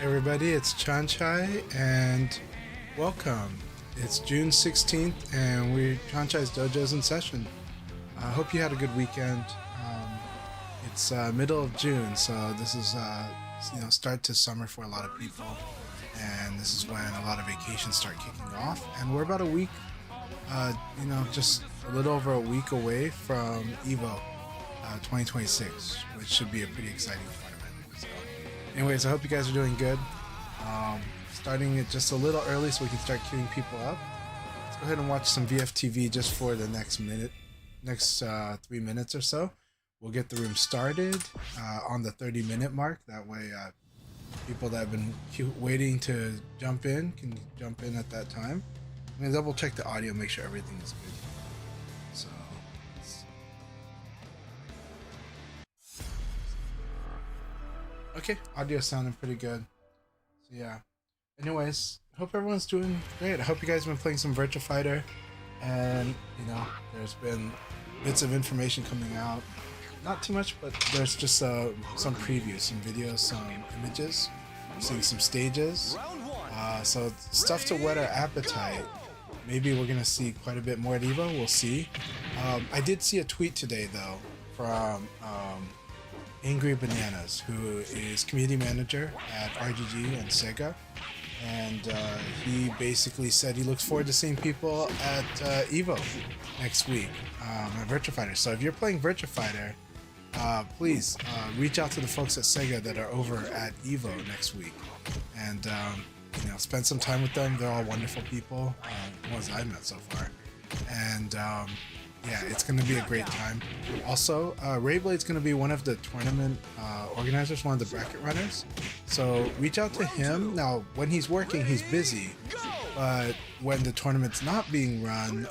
Everybody, it's CHANCHAI and welcome. It's June 16th and CHANCHAI'S DOJO's in session. I hope you had a good weekend. It's middle of June, so this is start to summer for a lot of people, and this is when a lot of vacations start kicking off. And we're about a week, just a little over a week away from EVO 2026, which should be a pretty exciting tournament. So, anyways, I hope you guys are doing good. Starting it just a little early so we can start queuing people up. Let's go ahead and watch some VFTV just for the next 3 minutes or so. We'll get the room started on the 30-minute mark. That way, people that have been waiting to jump in can jump in at that time. I'm gonna double check the audio, make sure everything is good. So, okay, audio sounding pretty good. So yeah. Anyways, hope everyone's doing great. I hope you guys have been playing some Virtua Fighter, and there's been bits of information coming out. Not too much, but there's just some previews, some videos, some images. I'm seeing some stages. So stuff to whet our appetite. Maybe we're gonna see quite a bit more at EVO. We'll see. I did see a tweet today though from Angry Bananas, who is community manager at RGG and Sega, and he basically said he looks forward to seeing people at EVO next week at Virtua Fighter. So if you're playing Virtua Fighter, please reach out to the folks at Sega that are over at EVO next week, and spend some time with them. They're all wonderful people, the ones I've met so far, and yeah, it's going to be a great time. Also, Rayblade's going to be one of the tournament organizers, one of the bracket runners. So reach out to him. Now, when he's working, he's busy. But when the tournament's not being run,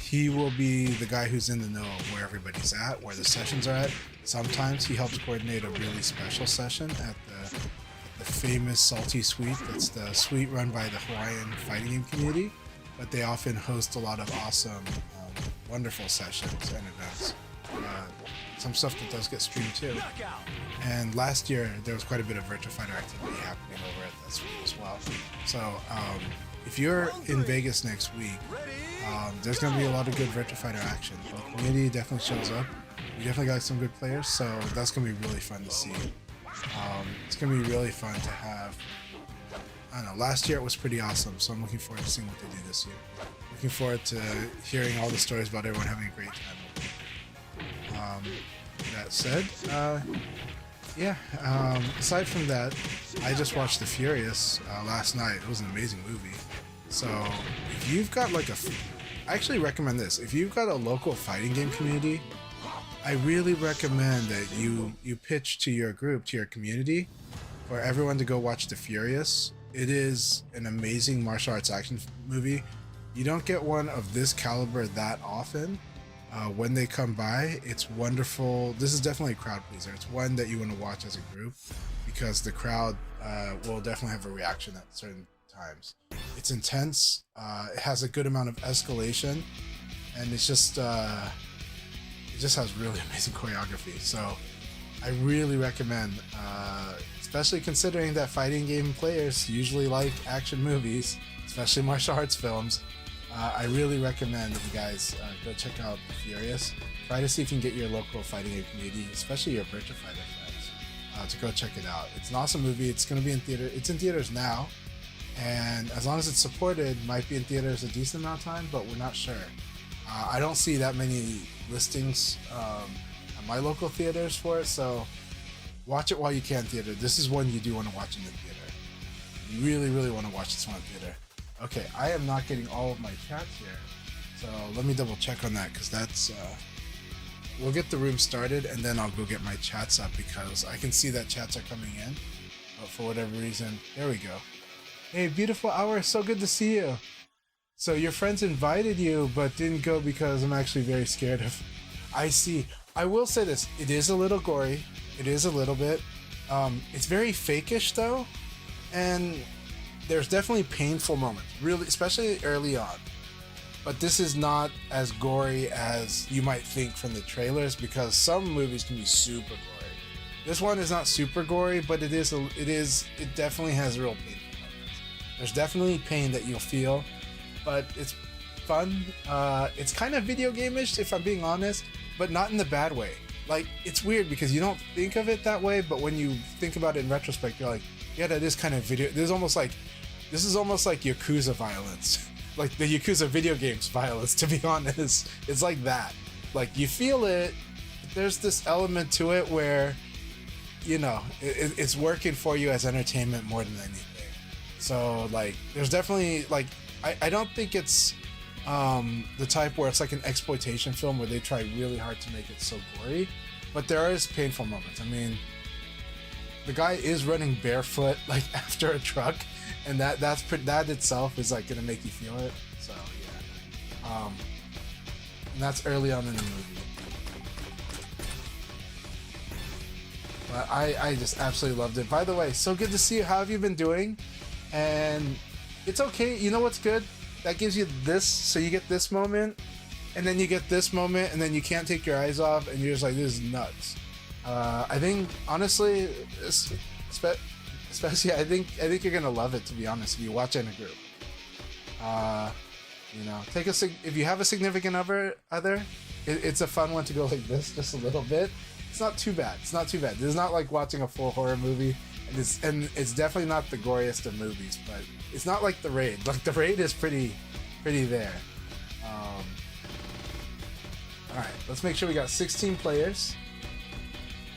he will be the guy who's in the know of where everybody's at, where the sessions are at. Sometimes he helps coordinate a really special session at the famous Salty Suite. That's the suite run by the Hawaiian fighting game community. But they often host a lot of awesome, wonderful sessions and events. Some stuff that does get streamed too. And last year, there was quite a bit of Virtua Fighter activity happening over at that suite as well. So if you're in Vegas next week, there's going to be a lot of good Virtua Fighter action. The community definitely shows up. We definitely got some good players, so that's going to be really fun to see. It's going to be really fun to have. I don't know, last year it was pretty awesome, so I'm looking forward to seeing what they do this year. Looking forward to hearing all the stories about everyone having a great time. That said, aside from that, I just watched The Furious last night. It was an amazing movie. So if you've got I actually recommend this. If you've got a local fighting game community, I really recommend that you pitch to your group, to your community, for everyone to go watch The Furious. It is an amazing martial arts action movie. You don't get one of this caliber that often. When they come by, it's wonderful. This is definitely a crowd pleaser. It's one that you want to watch as a group because the crowd will definitely have a reaction at certain times. It's intense. It has a good amount of escalation, and it just has really amazing choreography. So I really recommend, especially considering that fighting game players usually like action movies, especially martial arts films. I really recommend that you guys go check out The Furious. Try to see if you can get your local fighting game community, especially your Virtua Fighter friends, to go check it out. It's an awesome movie. It's going to be in theater. It's in theaters now, and as long as it's supported, might be in theaters a decent amount of time, but we're not sure. I don't see that many listings at my local theaters for it, so watch it while you can. Theater. This is one you do want to watch in the theater. You really, really want to watch this one in theater. Okay, I am not getting all of my chats here, so let me double check on that, because that's we'll get the room started and then I'll go get my chats up, because I can see that chats are coming in, but for whatever reason, there we go. Hey, beautiful hour, so good to see you. So your friends invited you but didn't go because I'm actually very scared of. I see. I will say this, it is a little gory. It is a little bit. It's very fake-ish though, and there's definitely painful moments, really, especially early on. But this is not as gory as you might think from the trailers, because some movies can be super gory. This one is not super gory, but it definitely has real pain. There's definitely pain that you'll feel, but it's fun. It's kind of video game-ish, if I'm being honest, but not in the bad way. Like, it's weird because you don't think of it that way, but when you think about it in retrospect, you're like, yeah, that is kind of video. This is almost like Yakuza violence, like the Yakuza video games violence. To be honest, it's like that. Like, you feel it. There's this element to it where, you know, it's working for you as entertainment more than anything. So, like, there's definitely, like, I don't think it's the type where it's like an exploitation film where they try really hard to make it so gory, but there is painful moments. I mean, the guy is running barefoot, like, after a truck, and that itself is like gonna make you feel it. So yeah, and that's early on in the movie. But I just absolutely loved it. By the way, so good to see you. How have you been doing? And it's okay. You know what's good? That gives you this, so you get this moment, and then you get this moment, and then you can't take your eyes off, and you're just like, this is nuts. I think, honestly, especially, I think you're gonna love it, to be honest, if you watch it in a group. You know, if you have a significant other, it's a fun one to go like this, just a little bit. It's not too bad. It's not too bad. This is not like watching a full horror movie. And it's definitely not the goriest of movies, but it's not like The Raid. Like, The Raid is pretty there. Alright, let's make sure we got 16 players.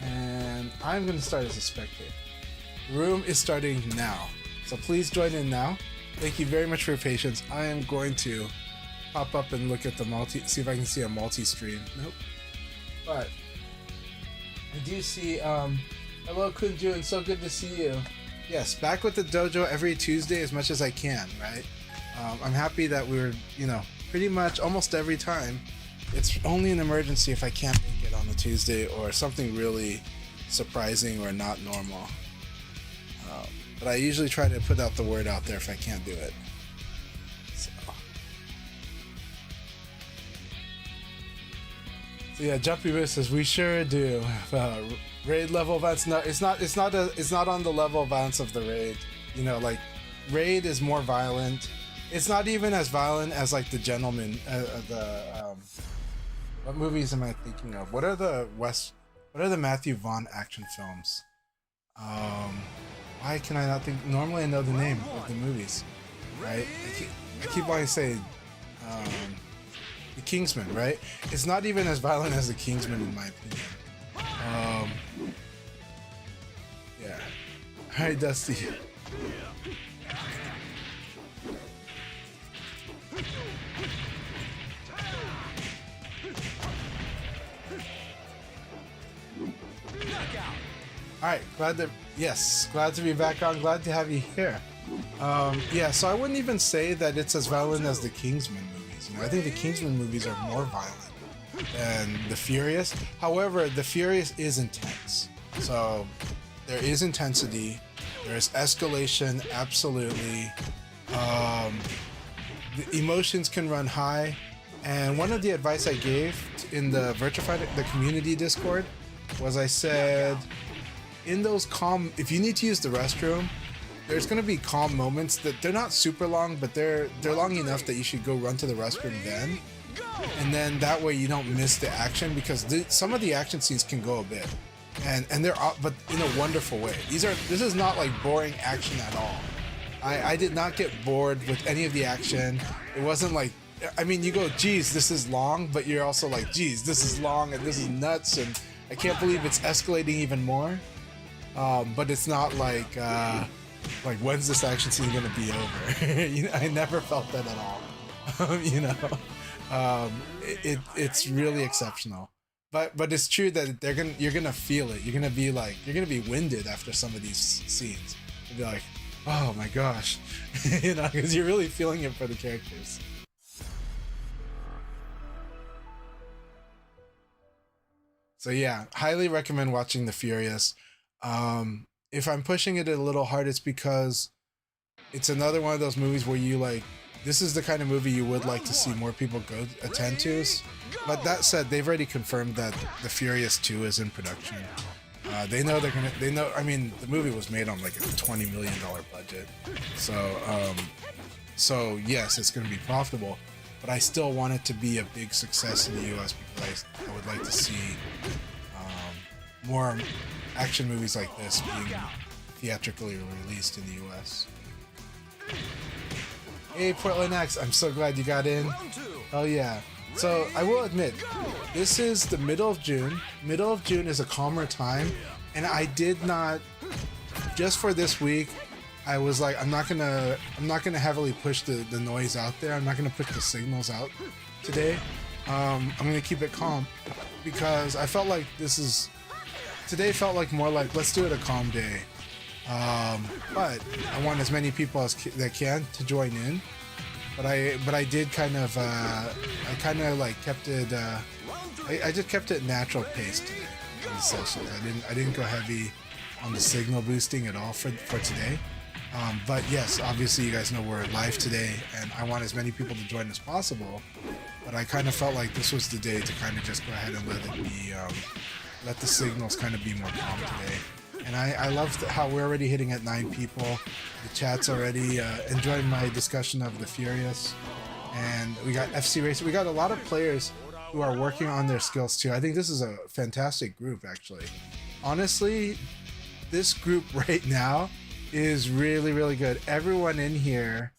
And I'm going to start as a spectator. The room is starting now. So please join in now. Thank you very much for your patience. I am going to pop up and look at the see if I can see a multi-stream. Nope. But I do see, hello Kunjun, so good to see you. Yes, back with the dojo every Tuesday as much as I can, right? I'm happy that we're, you know, pretty much almost every time. It's only an emergency if I can't make it on the Tuesday or something really surprising or not normal. But I usually try to put out the word out there if I can't do it. So yeah, Jumpy Boo says we sure do. Raid level events, no, it's not on the level events of the raid. You know, like, raid is more violent. It's not even as violent as like the Gentleman. What movies am I thinking of? What are the Matthew Vaughn action films? Why can I not think? Normally I know the name of the movies, right? I keep wanting to say The Kingsman, right? It's not even as violent as The Kingsman in my opinion. Yeah. Hi, Dusty. Alright, glad to be back on. Glad to have you here. Yeah, so I wouldn't even say that it's as violent as the Kingsman movies. You know, I think the Kingsman movies are more violent than the Furious. However, the Furious is intense. So there is intensity, there's escalation, absolutely. The emotions can run high. And one of the advice I gave in the Virtufied, the community Discord, was I said, in those calm, if you need to use the restroom, there's going to be calm moments that they're not super long, but they're long enough that you should go run to the restroom then. And then that way you don't miss the action, because some of the action scenes can go a bit. And they're, but in a wonderful way. This is not like boring action at all. I did not get bored with any of the action. It wasn't like, I mean, you go, geez, this is long, but you're also like, geez, this is long and this is nuts and I can't believe it's escalating even more. But it's not like when's this action scene gonna be over? You know, I never felt that at all. You know, it's really exceptional. But it's true that you're gonna feel it. You're gonna be winded after some of these scenes. You'll be like, oh my gosh, you know, because you're really feeling it for the characters. So yeah, highly recommend watching The Furious. If I'm pushing it a little hard, it's because it's another one of those movies where you like, this is the kind of movie you would like to see more people go attend to. But that said, they've already confirmed that The Furious 2 is in production. They know they're gonna. They know. I mean, the movie was made on like a $20 million budget, so yes, it's gonna be profitable. But I still want it to be a big success in the U.S. because I would like to see more action movies like this being theatrically released in the U.S. Hey, Portland X, I'm so glad you got in. Oh yeah. So I will admit, this is the middle of June. Middle of June is a calmer time, and I did not, just for this week, I was like, I'm not gonna heavily push the noise out there. I'm not gonna push the signals out today. I'm gonna keep it calm because I felt like today felt like more like let's do it a calm day. But I want as many people as that can to join in. But I did kind of like kept it I just kept it natural pace today in the sessions. I didn't go heavy on the signal boosting at all for today. But yes, obviously you guys know we're live today and I want as many people to join as possible. But I kind of felt like this was the day to kind of just go ahead and let it be let the signals kind of be more calm today. And I love how we're already hitting at 9 people. The chat's already enjoying my discussion of the Furious. And we got FC Racer. We got a lot of players who are working on their skills too. I think this is a fantastic group, actually. Honestly, this group right now is really, really good. Everyone in here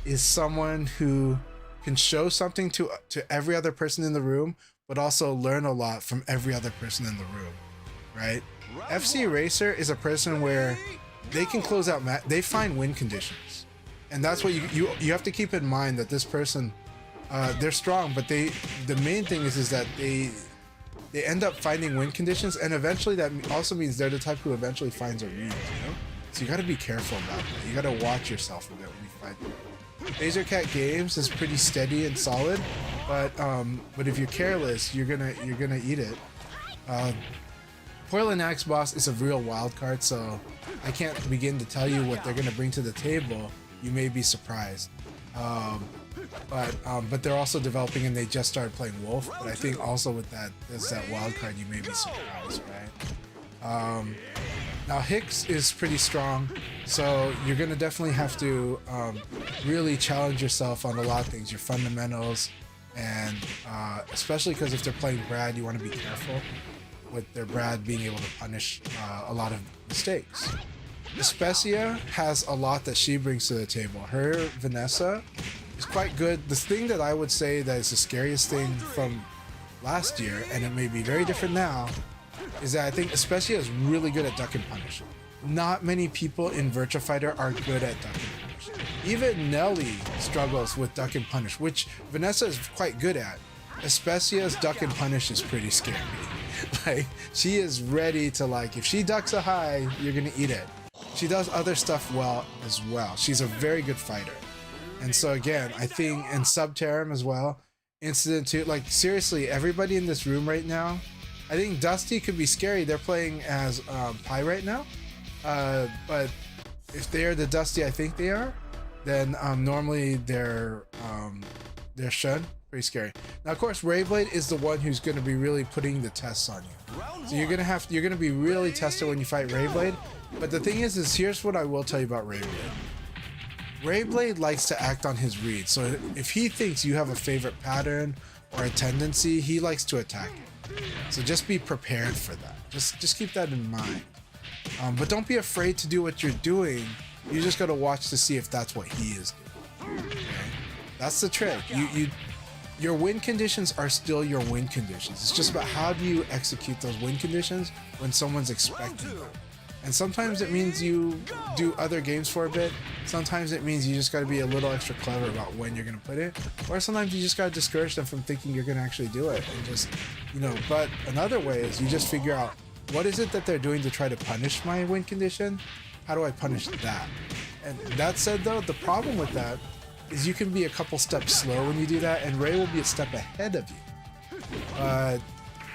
is someone who can show something to every other person in the room, but also learn a lot from every other person in the room, right? FC Racer is a person where they can close out they find win conditions, and that's what you have to keep in mind, that this person they're strong, but the main thing is that they end up finding win conditions, and eventually that also means they're the type who eventually finds a read, you know? So you got to be careful about that. You got to watch yourself a bit when you fight them. Lasercat Games is pretty steady and solid, but if you're careless, you're gonna eat it. Portland Axe Boss is a real wild card, so I can't begin to tell you what they're gonna bring to the table. You may be surprised, but they're also developing, and they just started playing Wolf. But I think also with that, there's that wild card. You may be surprised, right? Now Hicks is pretty strong, so you're gonna definitely have to really challenge yourself on a lot of things, your fundamentals, and especially because if they're playing Brad, you want to be careful with their Brad being able to punish a lot of mistakes. Especia has a lot that she brings to the table. Her Vanessa is quite good. The thing that I would say that is the scariest thing from last year, and it may be very different now, is that I think Especia is really good at duck and punish. Not many people in Virtua Fighter are good at duck and punish. Even Nelly struggles with duck and punish, which Vanessa is quite good at. Especia's duck and punish is pretty scary. Like, she is ready to, like, if she ducks a high, you're gonna eat it. She does other stuff well as well. She's a very good fighter. And so again, I think, and Subterram as well, Incident 2, like seriously, everybody in this room right now, I think Dusty could be scary. They're playing as Pi right now. But if they're the Dusty I think they are, then normally they're Shun. Pretty scary. Now, of course, Rayblade is the one who's going to be really putting the tests on you. So you're going to be really tested when you fight Rayblade. But the thing is here's what I will tell you about Rayblade. Rayblade likes to act on his read. So if he thinks you have a favorite pattern or a tendency, he likes to attack it. So just be prepared for that. Just keep that in mind. But don't be afraid to do what you're doing. You just got to watch to see if that's what he is doing. Okay? That's the trick. Your win conditions are still your win conditions. It's just about how do you execute those win conditions when someone's expecting them. And sometimes it means you do other games for a bit. Sometimes it means you just got to be a little extra clever about when you're going to put it. Or sometimes you just got to discourage them from thinking you're going to actually do it. And just, but another way is you just figure out, what is it that they're doing to try to punish my win condition? How do I punish that? And that said, though, the problem with that is you can be a couple steps slow when you do that, and Ray will be a step ahead of you.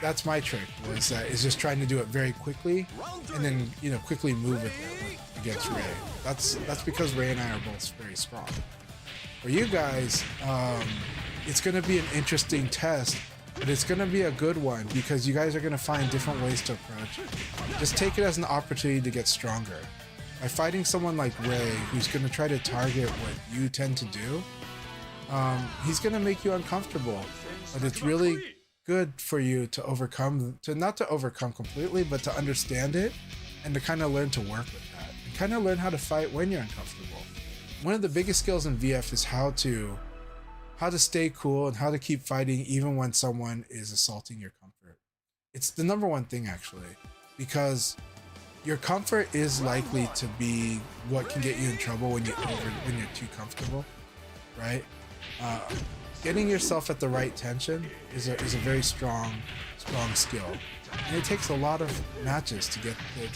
That's my trick, is just trying to do it very quickly, and then quickly move with it against Ray. That's because Ray and I are both very strong. For you guys, it's going to be an interesting test but it's gonna be a good one because you guys are gonna find different ways to approach. Just take it as an opportunity to get stronger. By fighting someone like Ray, who's gonna try to target what you tend to do, he's gonna make you uncomfortable. But it's really good for you to overcome, not to overcome completely, but to understand it and to kind of learn to work with that and kind of learn how to fight when you're uncomfortable. One of the biggest skills in VF is how to stay cool and how to keep fighting even when someone is assaulting your comfort. It's the number one thing actually, because your comfort is likely to be what can get you in trouble when you're too comfortable, right? Getting yourself at the right tension is a very strong skill, and it takes a lot of matches to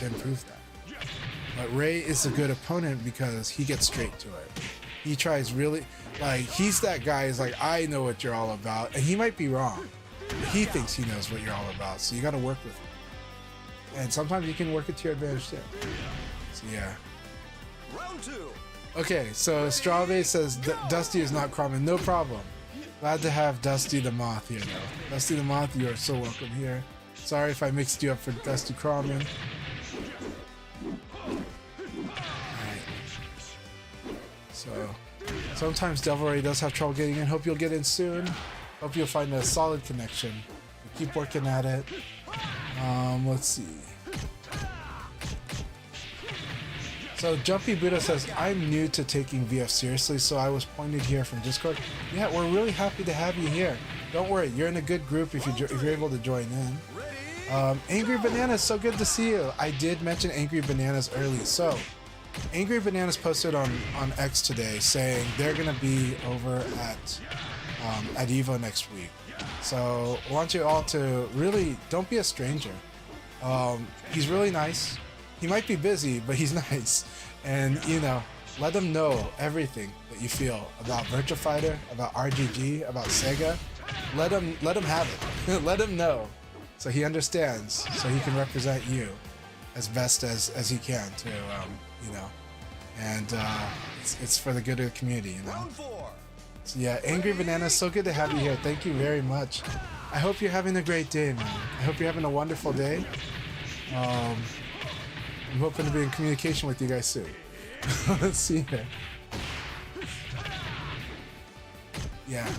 improve that. But Ray is a good opponent because he gets straight to it. He tries really, like, he's that guy who's like, I know what you're all about, and he might be wrong, but he thinks he knows what you're all about, so you got to work with him. And sometimes you can work it to your advantage too. So yeah. Round 2. Okay, so Strave says Dusty is not Kramen. No problem. Glad to have Dusty the Moth here though. Dusty the Moth, you are so welcome here. Sorry if I mixed you up for Dusty Kramen. So sometimes Devil Ray does have trouble getting in. Hope you'll get in soon. Hope you'll find a solid connection. Keep working at it. Let's see. So Jumpy Buddha says, I'm new to taking VF seriously, so I was pointed here from Discord. Yeah, we're really happy to have you here. Don't worry, you're in a good group if you're able to join in. Angry Bananas, so good to see you. I did mention Angry Bananas early. So Angry Bananas posted on X today saying they're gonna be over at EVO next week. So I want you all to really don't be a stranger. He's really nice. He might be busy, but he's nice. And you know, let him know everything that you feel about Virtua Fighter, about RGG, about Sega. Let him have it. Let him know, so he understands, so he can represent you as best as he can too. You know, and it's for the good of the community, you know. So yeah, Angry Banana, so good to have you here. Thank you very much. I hope you're having a great day, man. I hope you're having a wonderful day. I'm hoping to be in communication with you guys soon. Let's see here. Yeah.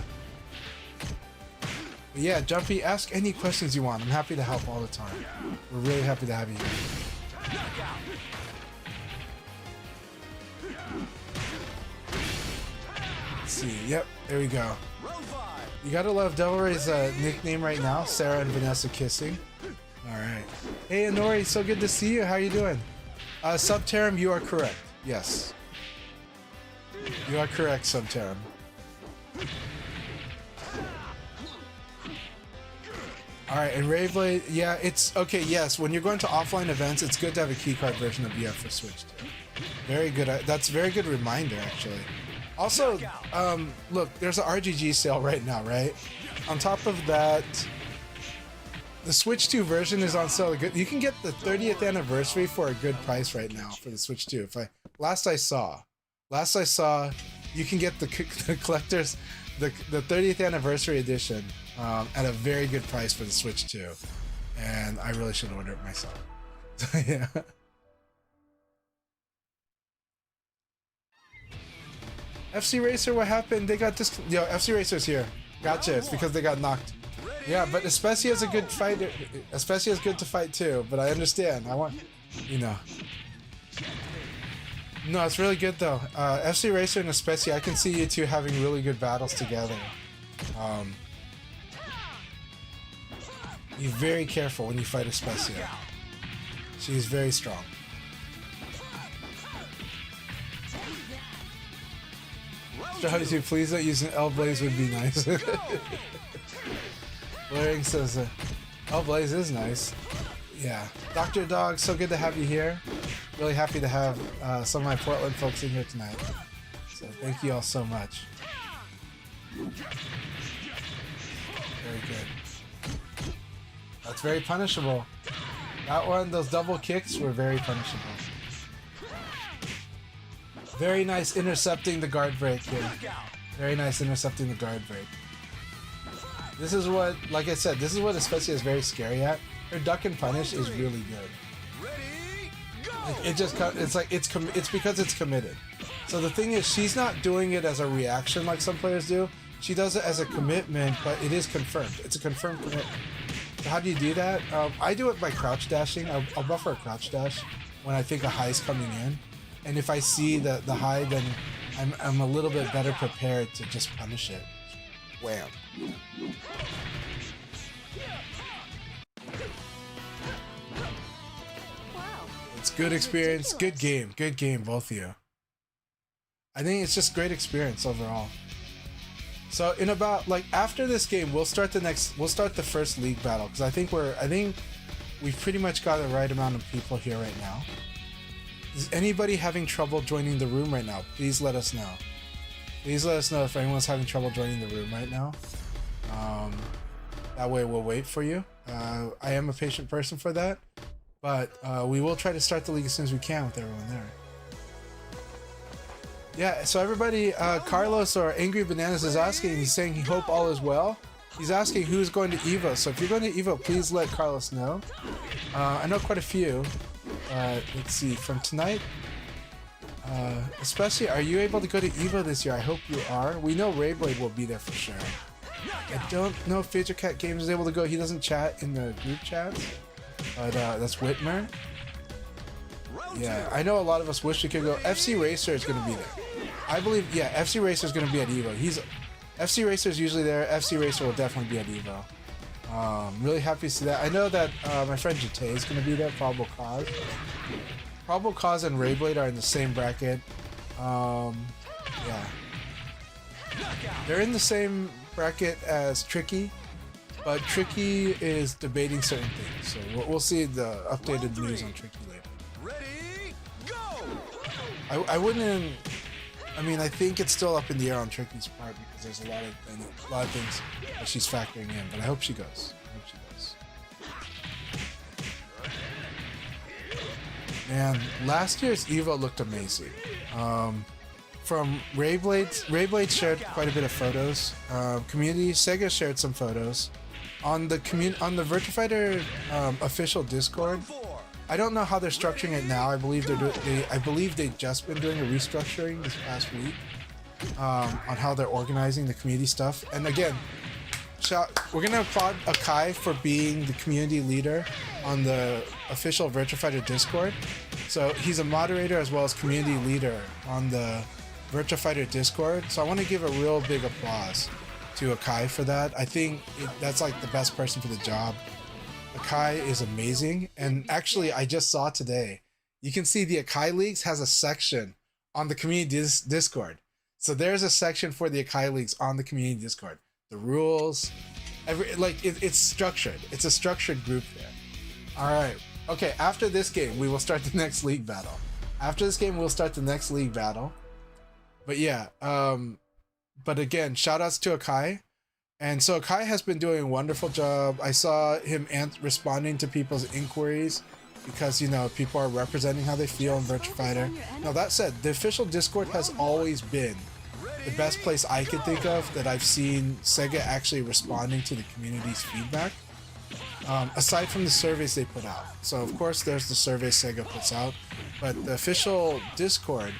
But yeah, Jumpy, ask any questions you want. I'm happy to help all the time. We're really happy to have you here. Let's see. Yep, there we go. You gotta love Devil Ray's nickname right now, Sarah and Vanessa kissing. Alright. Hey Honori, so good to see you. How you doing? Subterum, you are correct. Yes. You are correct, Subterum. Alright, and Raveblade, yeah, it's okay, yes, when you're going to offline events, it's good to have a keycard version of VF for Switch too. Very good, that's a very good reminder, actually. Also, look, there's an RGG sale right now, right? On top of that, the Switch 2 version is on sale. You can get the 30th anniversary for a good price right now for the Switch 2. Last I saw, you can get the collector's, the 30th anniversary edition at a very good price for the Switch 2. And I really should order it myself. So, yeah. FC Racer, what happened? They got this. Yo, FC Racer's here. Gotcha. It's because they got knocked. Yeah, but Especia's a good fighter. Especia's good to fight too. But I understand. I want, you know. No, it's really good though. FC Racer and Especia, I can see you two having really good battles together. Be very careful when you fight Especia. She's very strong. Strategy, please don't use an L-Blaze would be nice. Blaring says L-Blaze is nice. Yeah. Dr. Dog, so good to have you here. Really happy to have some of my Portland folks in here tonight. So thank you all so much. Very good. That's very punishable. That one, those double kicks were very punishable. Very nice intercepting the guard break here. Very nice intercepting the guard break. This is what, like I said, this is what Especia is very scary at. Her duck and punish is really good. Ready, go! It's because it's committed. So the thing is, she's not doing it as a reaction like some players do. She does it as a commitment, but it is confirmed. It's a confirmed commitment. So how do you do that? I do it by crouch dashing. I'll buffer a crouch dash when I think a high is coming in, and if I see the high, then I'm a little bit better prepared to just punish it. Wham. It's good experience, good game, both of you. I think it's just great experience overall. So in about, like, after this game, we'll start the first league battle, because I think we've pretty much got the right amount of people here right now. Is anybody having trouble joining the room right now? Please let us know. Please let us know if anyone's having trouble joining the room right now. That way we'll wait for you. I am a patient person for that, but we will try to start the league as soon as we can with everyone there. Yeah, so everybody, Carlos or Angry Bananas is asking, he's saying he hope all is well. He's asking who's going to EVO, so if you're going to EVO, please let Carlos know. I know quite a few. Let's see, from tonight, especially, are you able to go to EVO this year? I hope you are. We know Rayblade will be there for sure. I don't know if Phaser Cat Games is able to go. He doesn't chat in the group chats, but that's Whitmer. Yeah, I know a lot of us wish we could go. FC Racer is going to be there. I believe, yeah, FC Racer is going to be at EVO. FC Racer is usually there. FC Racer will definitely be at EVO. Really happy to see that. I know that my friend Jate is going to be there. Probable Cause. Probable Cause and Rayblade are in the same bracket. Yeah. They're in the same bracket as Tricky, but Tricky is debating certain things. So we'll see the updated news on Tricky later. Ready, go! I wouldn't. I mean, I think it's still up in the air on Tricky's part because there's a lot of things that she's factoring in. But I hope she goes. Man, last year's EVO looked amazing. From Rayblade shared quite a bit of photos. Community Sega shared some photos on the Virtua official Discord. I don't know how they're structuring it now. I believe they've just been doing a restructuring this past week on how they're organizing the community stuff. And again, we're gonna applaud Akai for being the community leader on the official Virtua Discord. So he's a moderator as well as community leader on the Virtua Discord. So I want to give a real big applause to Akai for that. I think that's like the best person for the job. Akai is amazing, and actually I just saw today, you can see the Akai Leagues has a section on the community Discord. So there's a section for the Akai Leagues on the community Discord. The rules, it's structured. It's a structured group there. All right. Okay, after this game, we will start the next league battle. But yeah, but again, shout outs to Akai. And so Akai has been doing a wonderful job. I saw him responding to people's inquiries because, you know, people are representing how they feel in Virtua Fighter. Now, that said, the official Discord has always been the best place I could think of that I've seen Sega actually responding to the community's feedback. Aside from the surveys they put out. So, of course, there's the surveys Sega puts out, but the official Discord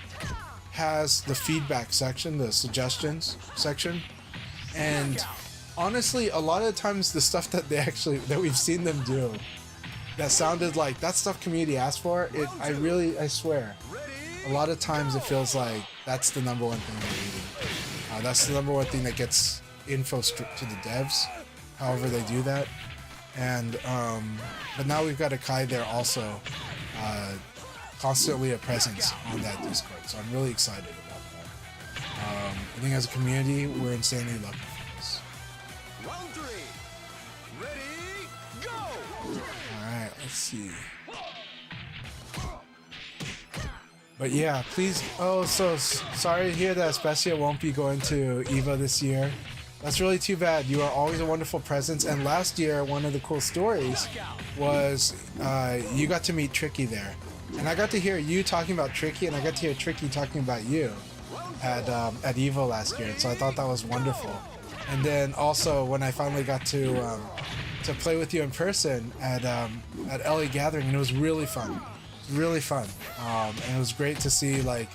has the feedback section, the suggestions section, and honestly, a lot of the times the stuff that that we've seen them do that sounded like that stuff community asked for, I swear, a lot of times it feels like that's the number one thing they're reading. That's the number one thing that gets info to the devs, however they do that. And but now we've got Akai there also, constantly a presence on that Discord, so I'm really excited about that. I think as a community, we're insanely lucky for this. Round 3. Ready, go! Alright, let's see. But yeah, please, so sorry to hear that Especia won't be going to EVO this year. That's really too bad. You are always a wonderful presence, and last year, one of the cool stories was you got to meet Tricky there. And I got to hear you talking about Tricky, and I got to hear Tricky talking about you at EVO last year, so I thought that was wonderful. And then also when I finally got to play with you in person at LA Gathering, and it was really fun. Really fun. And it was great to see like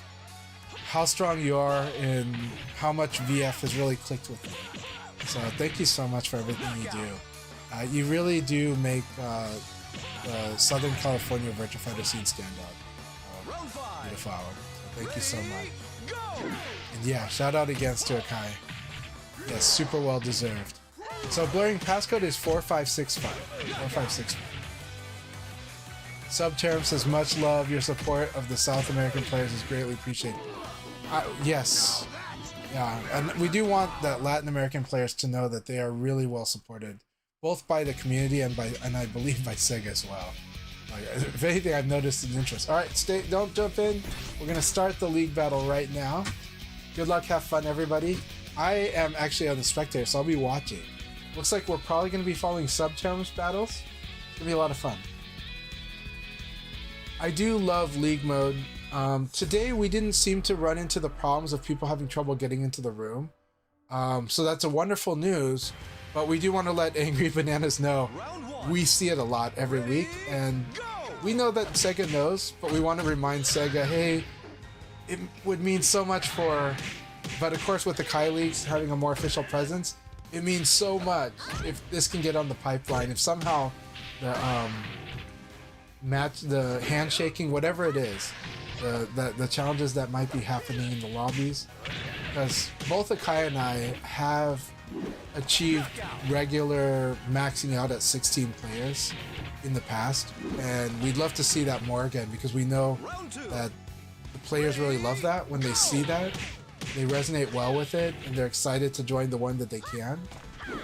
how strong you are and how much VF has really clicked with you. So thank you so much for everything you do. You really do make the Southern California Virtua Fighter scene stand out. Beautiful. So thank you so much. And yeah, shout out again to Akai. Yes, super well deserved. So blurring passcode is 4565. 4565. Subterm says much love. Your support of the South American players is greatly appreciated. Yes. Yeah, and we do want the Latin American players to know that they are really well supported, both by the community and I believe by Sega as well. Like, if anything, I've noticed an interest. All right, don't jump in. We're gonna start the league battle right now. Good luck, have fun, everybody. I am actually on the spectator, so I'll be watching. Looks like we're probably gonna be following Subterms battles. It's gonna be a lot of fun. I do love league mode. Today we didn't seem to run into the problems of people having trouble getting into the room. So that's a wonderful news, but we do want to let Angry Bananas know we see it a lot every week, and we know that Sega knows, but we want to remind Sega, hey, it would mean so much but of course with the Kai Leagues having a more official presence, it means so much if this can get on the pipeline, if somehow the handshaking, whatever it is, the challenges that might be happening in the lobbies, because both Akai and I have achieved regular maxing out at 16 players in the past, and we'd love to see that more again, because we know that the players really love that. When they see that, they resonate well with it, and they're excited to join the one that they can,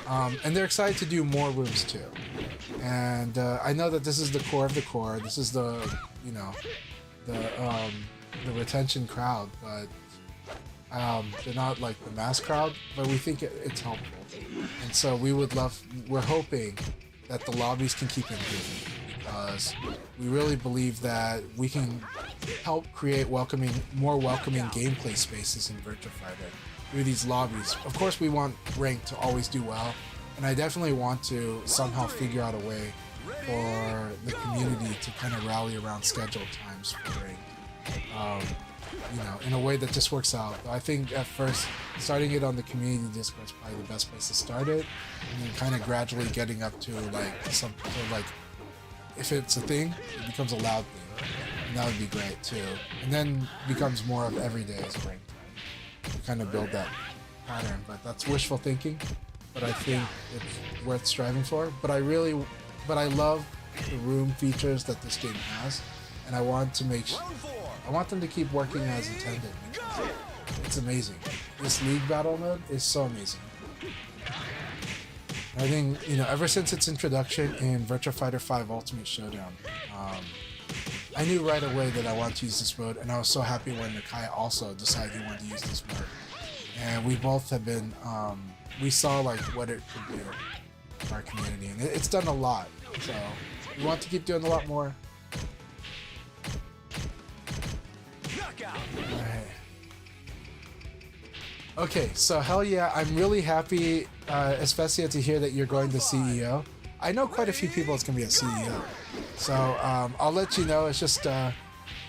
and they're excited to do more rooms too. And I know that this is the core of the core. This is the the retention crowd, but they're not like the mass crowd, but we think it's helpful. And so we're hoping that the lobbies can keep improving, because we really believe that we can help create more welcoming gameplay spaces in Virtua Fighter through these lobbies. Of course, we want Rank to always do well, and I definitely want to somehow figure out a way for the community to kind of rally around scheduled times for Rank. In a way that just works out. I think at first, starting it on the community Discord is probably the best place to start it, and then kind of gradually getting up to if it's a thing, it becomes a loud thing, and that would be great too. And then becomes more of every day as Rank time. To kind of build that pattern, but that's wishful thinking. But I think it's worth striving for. But I love the room features that this game has, and I want them to keep working as intended, because it's amazing. This league battle mode is so amazing. I think, ever since its introduction in Virtua Fighter 5 Ultimate Showdown, I knew right away that I wanted to use this mode, and I was so happy when Nakai also decided he wanted to use this mode. And we both have been, we saw like what it could do for our community, and it's done a lot. So we want to keep doing a lot more. Alright. Okay, so hell yeah, I'm really happy, especially to hear that you're going to CEO. I know quite a few people that's going to be a CEO. So I'll let you know. It's just, there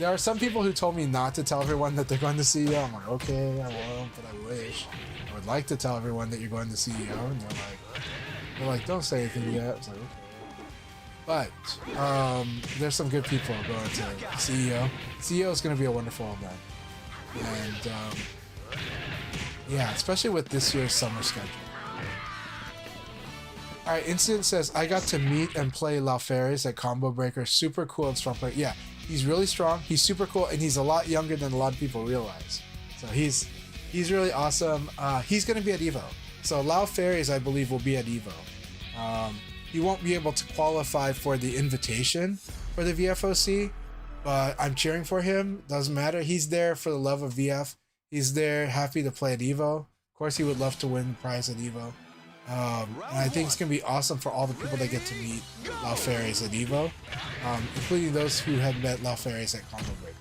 are some people who told me not to tell everyone that they're going to CEO. I'm like, okay, I won't, but I wish. I would like to tell everyone that you're going to CEO. And they're like, don't say anything yet. I was like, okay. But there's some good people going to CEO. CEO is going to be a wonderful event. And yeah, especially with this year's summer schedule. Alright, Incident says, I got to meet and play Lauferes at Combo Breaker. Super cool and strong player. Yeah, he's really strong. He's super cool, and he's a lot younger than a lot of people realize. So he's really awesome. He's going to be at EVO. So Lauferes, I believe, will be at EVO. He won't be able to qualify for the invitation for the VFOC, but I'm cheering for him. Doesn't matter. He's there for the love of VF. He's there happy to play at EVO. Of course, he would love to win the prize at EVO. And I think it's going to be awesome for all the people that get to meet Lauferes at EVO, including those who had met Lauferes at Combo Break.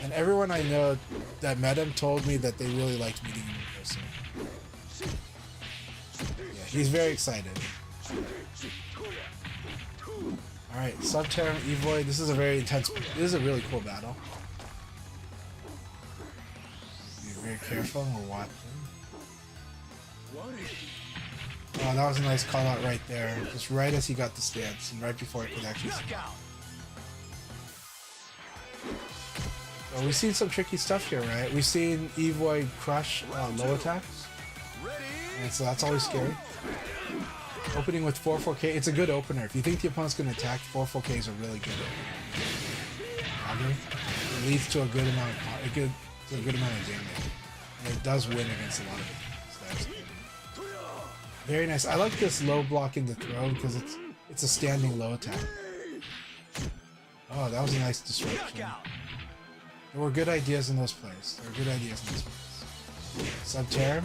And everyone I know that met him told me that they really liked meeting him in person. He's very excited. Alright, Subterm, Evoid. This is a very intense. This is a really cool battle. Be very careful. We're watching. Oh, that was a nice call out right there. Just right as he got the stance and right before it could actually. So we've seen some tricky stuff here, right? We've seen Evoid crush low attacks. And so that's always scary. Opening with 4-4K, it's a good opener. If you think the opponent's going to attack, 4-4K is a really good opener. It leads to a good amount of damage. And it does win against a lot of it. Very nice. I like this low block in the throw because it's a standing low attack. Oh, that was a nice disruption. There were good ideas in those plays. Subterm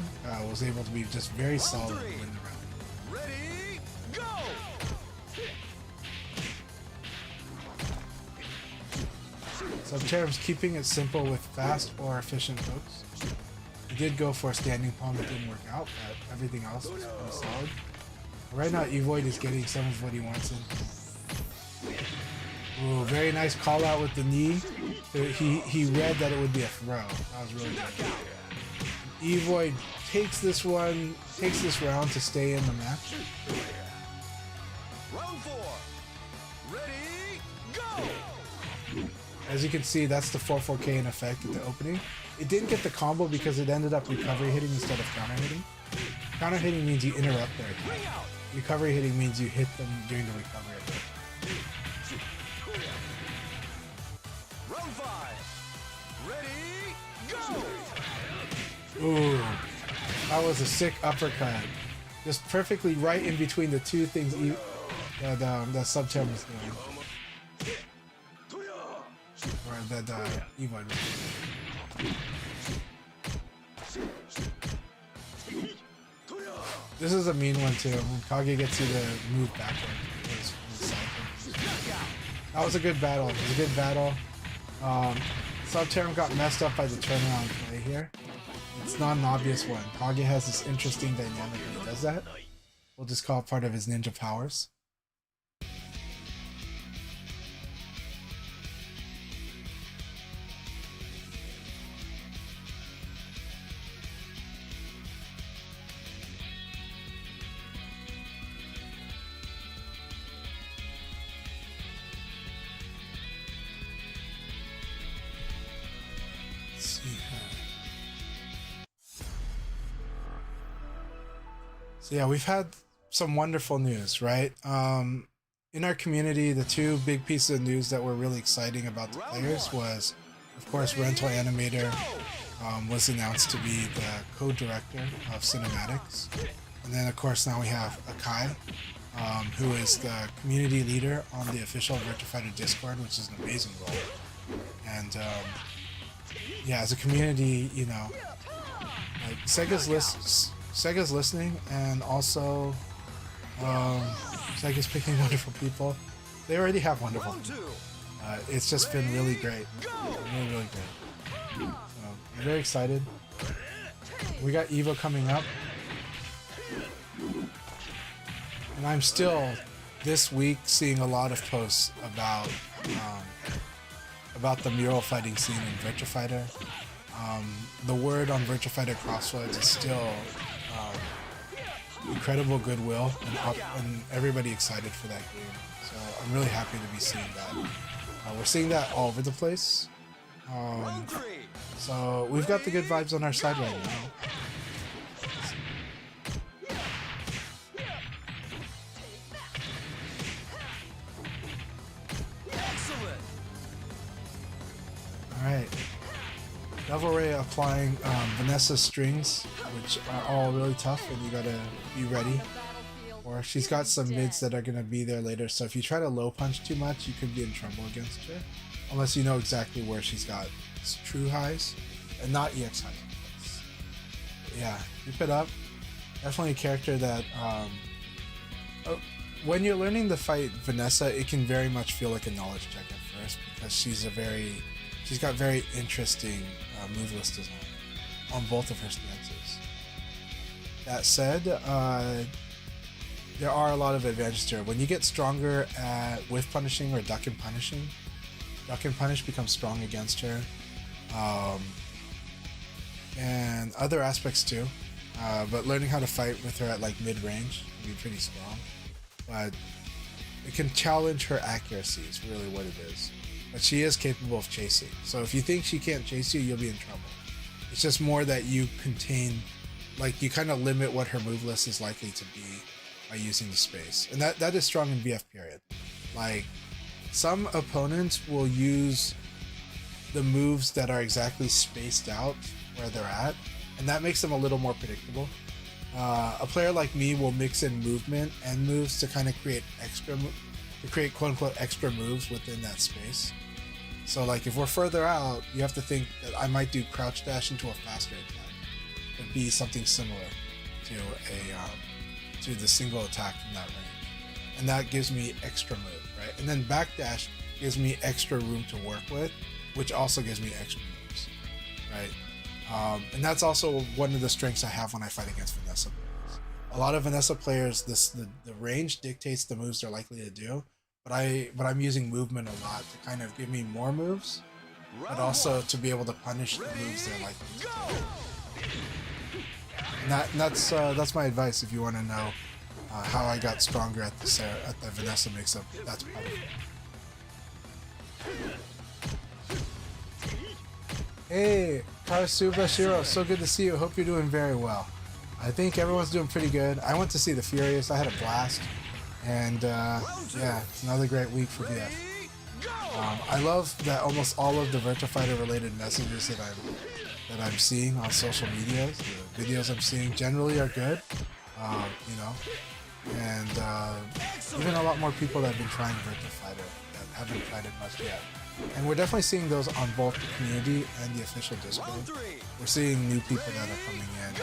was able to be just very solid and win the round. Ready, go! Subterm's keeping it simple with fast or efficient hooks. He did go for a standing palm that didn't work out, but everything else was pretty solid. Right now, Evoid is getting some of what he wants in. Ooh, very nice call out with the knee. He read that it would be a throw. That was really good. Evoid takes this round to stay in the match. Round 4. Ready, go! As you can see, that's the 4-4K in effect at the opening. It didn't get the combo because it ended up recovery hitting instead of counter hitting. Counter hitting means you interrupt their attack. Recovery hitting means you hit them during the recovery attack. Round 5. Ready, go! Ooh, that was a sick uppercut. Just perfectly right in between the two things that Subterm was doing. Or that Evoid was doing. This is a mean one too. When Kage gets you to move backward. That was a good battle. It was a good battle. Subterm got messed up by the turnaround play here. It's not an obvious one. Kage has this interesting dynamic when he does that. We'll just call it part of his ninja powers. So yeah, we've had some wonderful news, right? In our community, the two big pieces of news that were really exciting about the players was, of course, Rental Animator was announced to be the co-director of cinematics. And then, of course, now we have Akai, who is the community leader on the official Virtua Fighter Discord, which is an amazing role. And yeah, as a community, you know, like Sega's listening, and also Sega's picking wonderful people. They already have wonderful people. It's just been really great. Really great. So, I'm very excited. We got EVO coming up. And I'm still, this week, seeing a lot of posts about the mural fighting scene in Virtua Fighter. The word on Virtua Fighter Crossroads is still incredible goodwill and everybody excited for that game. So I'm really happy to be seeing that. We're seeing that all over the place. So we've got the good vibes on our side right now. Alright. Devil Ray applying Vanessa's strings, which are all really tough, and you gotta be ready. Or she's got some mids that are gonna be there later, so if you try to low punch too much, you could be in trouble against her. Unless you know exactly where she's got true highs, and not EX highs. Yeah, keep it up. Definitely a character that, when you're learning to fight Vanessa, it can very much feel like a knowledge check at first, because she's got very interesting move list design on both of her stances. That said, there are a lot of advantages to her. When you get stronger at whiff punishing or duck and punishing, duck and punish becomes strong against her. And other aspects too. But learning how to fight with her at like mid-range can be pretty strong. But it can challenge her accuracy is really what it is. But she is capable of chasing. So if you think she can't chase you, you'll be in trouble. It's just more that you contain, like you kind of limit what her move list is likely to be by using the space. And that is strong in VF period. Like some opponents will use the moves that are exactly spaced out where they're at, and that makes them a little more predictable. A player like me will mix in movement and moves to kind of create quote-unquote extra moves within that space. So like if we're further out, you have to think that I might do crouch dash into a faster attack. It'd be something similar to the single attack from that range, and that gives me extra move, right? And then backdash gives me extra room to work with, which also gives me extra moves, right? And that's also one of the strengths I have when I fight against Vanessa players. A lot of Vanessa players, the range dictates the moves they're likely to do, but I'm using movement a lot to kind of give me more moves, but also to be able to punish the moves they're likely to do. And that's my advice if you want to know how I got stronger at the Vanessa mix-up. That's part of it. Hey, Karasuba Shiro, so good to see you. Hope you're doing very well. I think everyone's doing pretty good. I went to see The Furious. I had a blast. And yeah, it's another great week for VF. I love that almost all of the Virtua Fighter related messages that I'm seeing on social media, the videos I'm seeing generally are good, you know, and even a lot more people that have been trying Virtua Fighter that haven't tried it much yet. And we're definitely seeing those on both the community and the official Discord. We're seeing new people that are coming in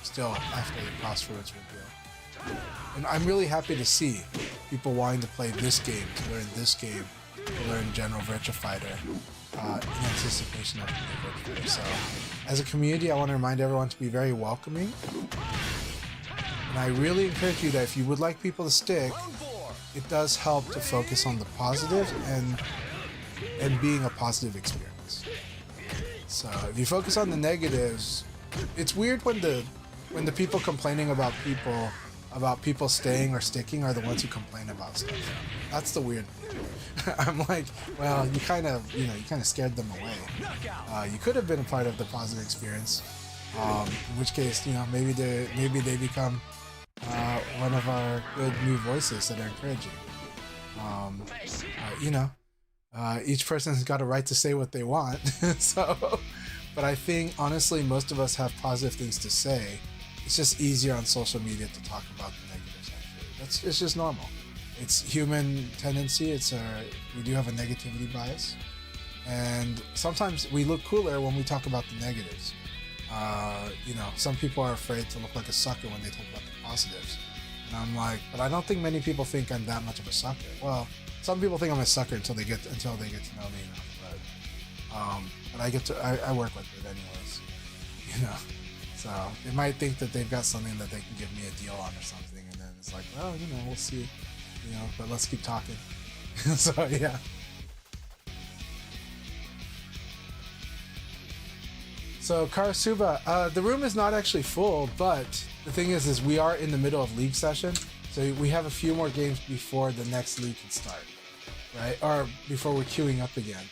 still after the Crossroads reveal. And I'm really happy to see people wanting to play this game, to learn this game, to learn general Virtua Fighter in anticipation of the Virtua Fighter. So as a community, I want to remind everyone to be very welcoming. And I really encourage you that if you would like people to stick, it does help to focus on the positive and being a positive experience. So if you focus on the negatives, it's weird when the people complaining about people staying or sticking are the ones who complain about stuff. That's the weird thing. I'm like, well, you kind of scared them away. You could have been a part of the positive experience. In which case, maybe they become one of our good new voices that are encouraging. Each person's got a right to say what they want. But I think honestly, most of us have positive things to say. It's just easier on social media to talk about the negatives. Actually, it's just normal. It's human tendency. We do have a negativity bias, and sometimes we look cooler when we talk about the negatives. Some people are afraid to look like a sucker when they talk about the positives. And I'm like, but I don't think many people think I'm that much of a sucker. Well, some people think I'm a sucker until they get to know me enough. But I work with it anyways. So they might think that they've got something that they can give me a deal on or something, and then it's like, well, we'll see. But let's keep talking. So yeah. So Karasuba, the room is not actually full, but the thing is we are in the middle of league session, so we have a few more games before the next league can start, right? Or before we're queuing up again.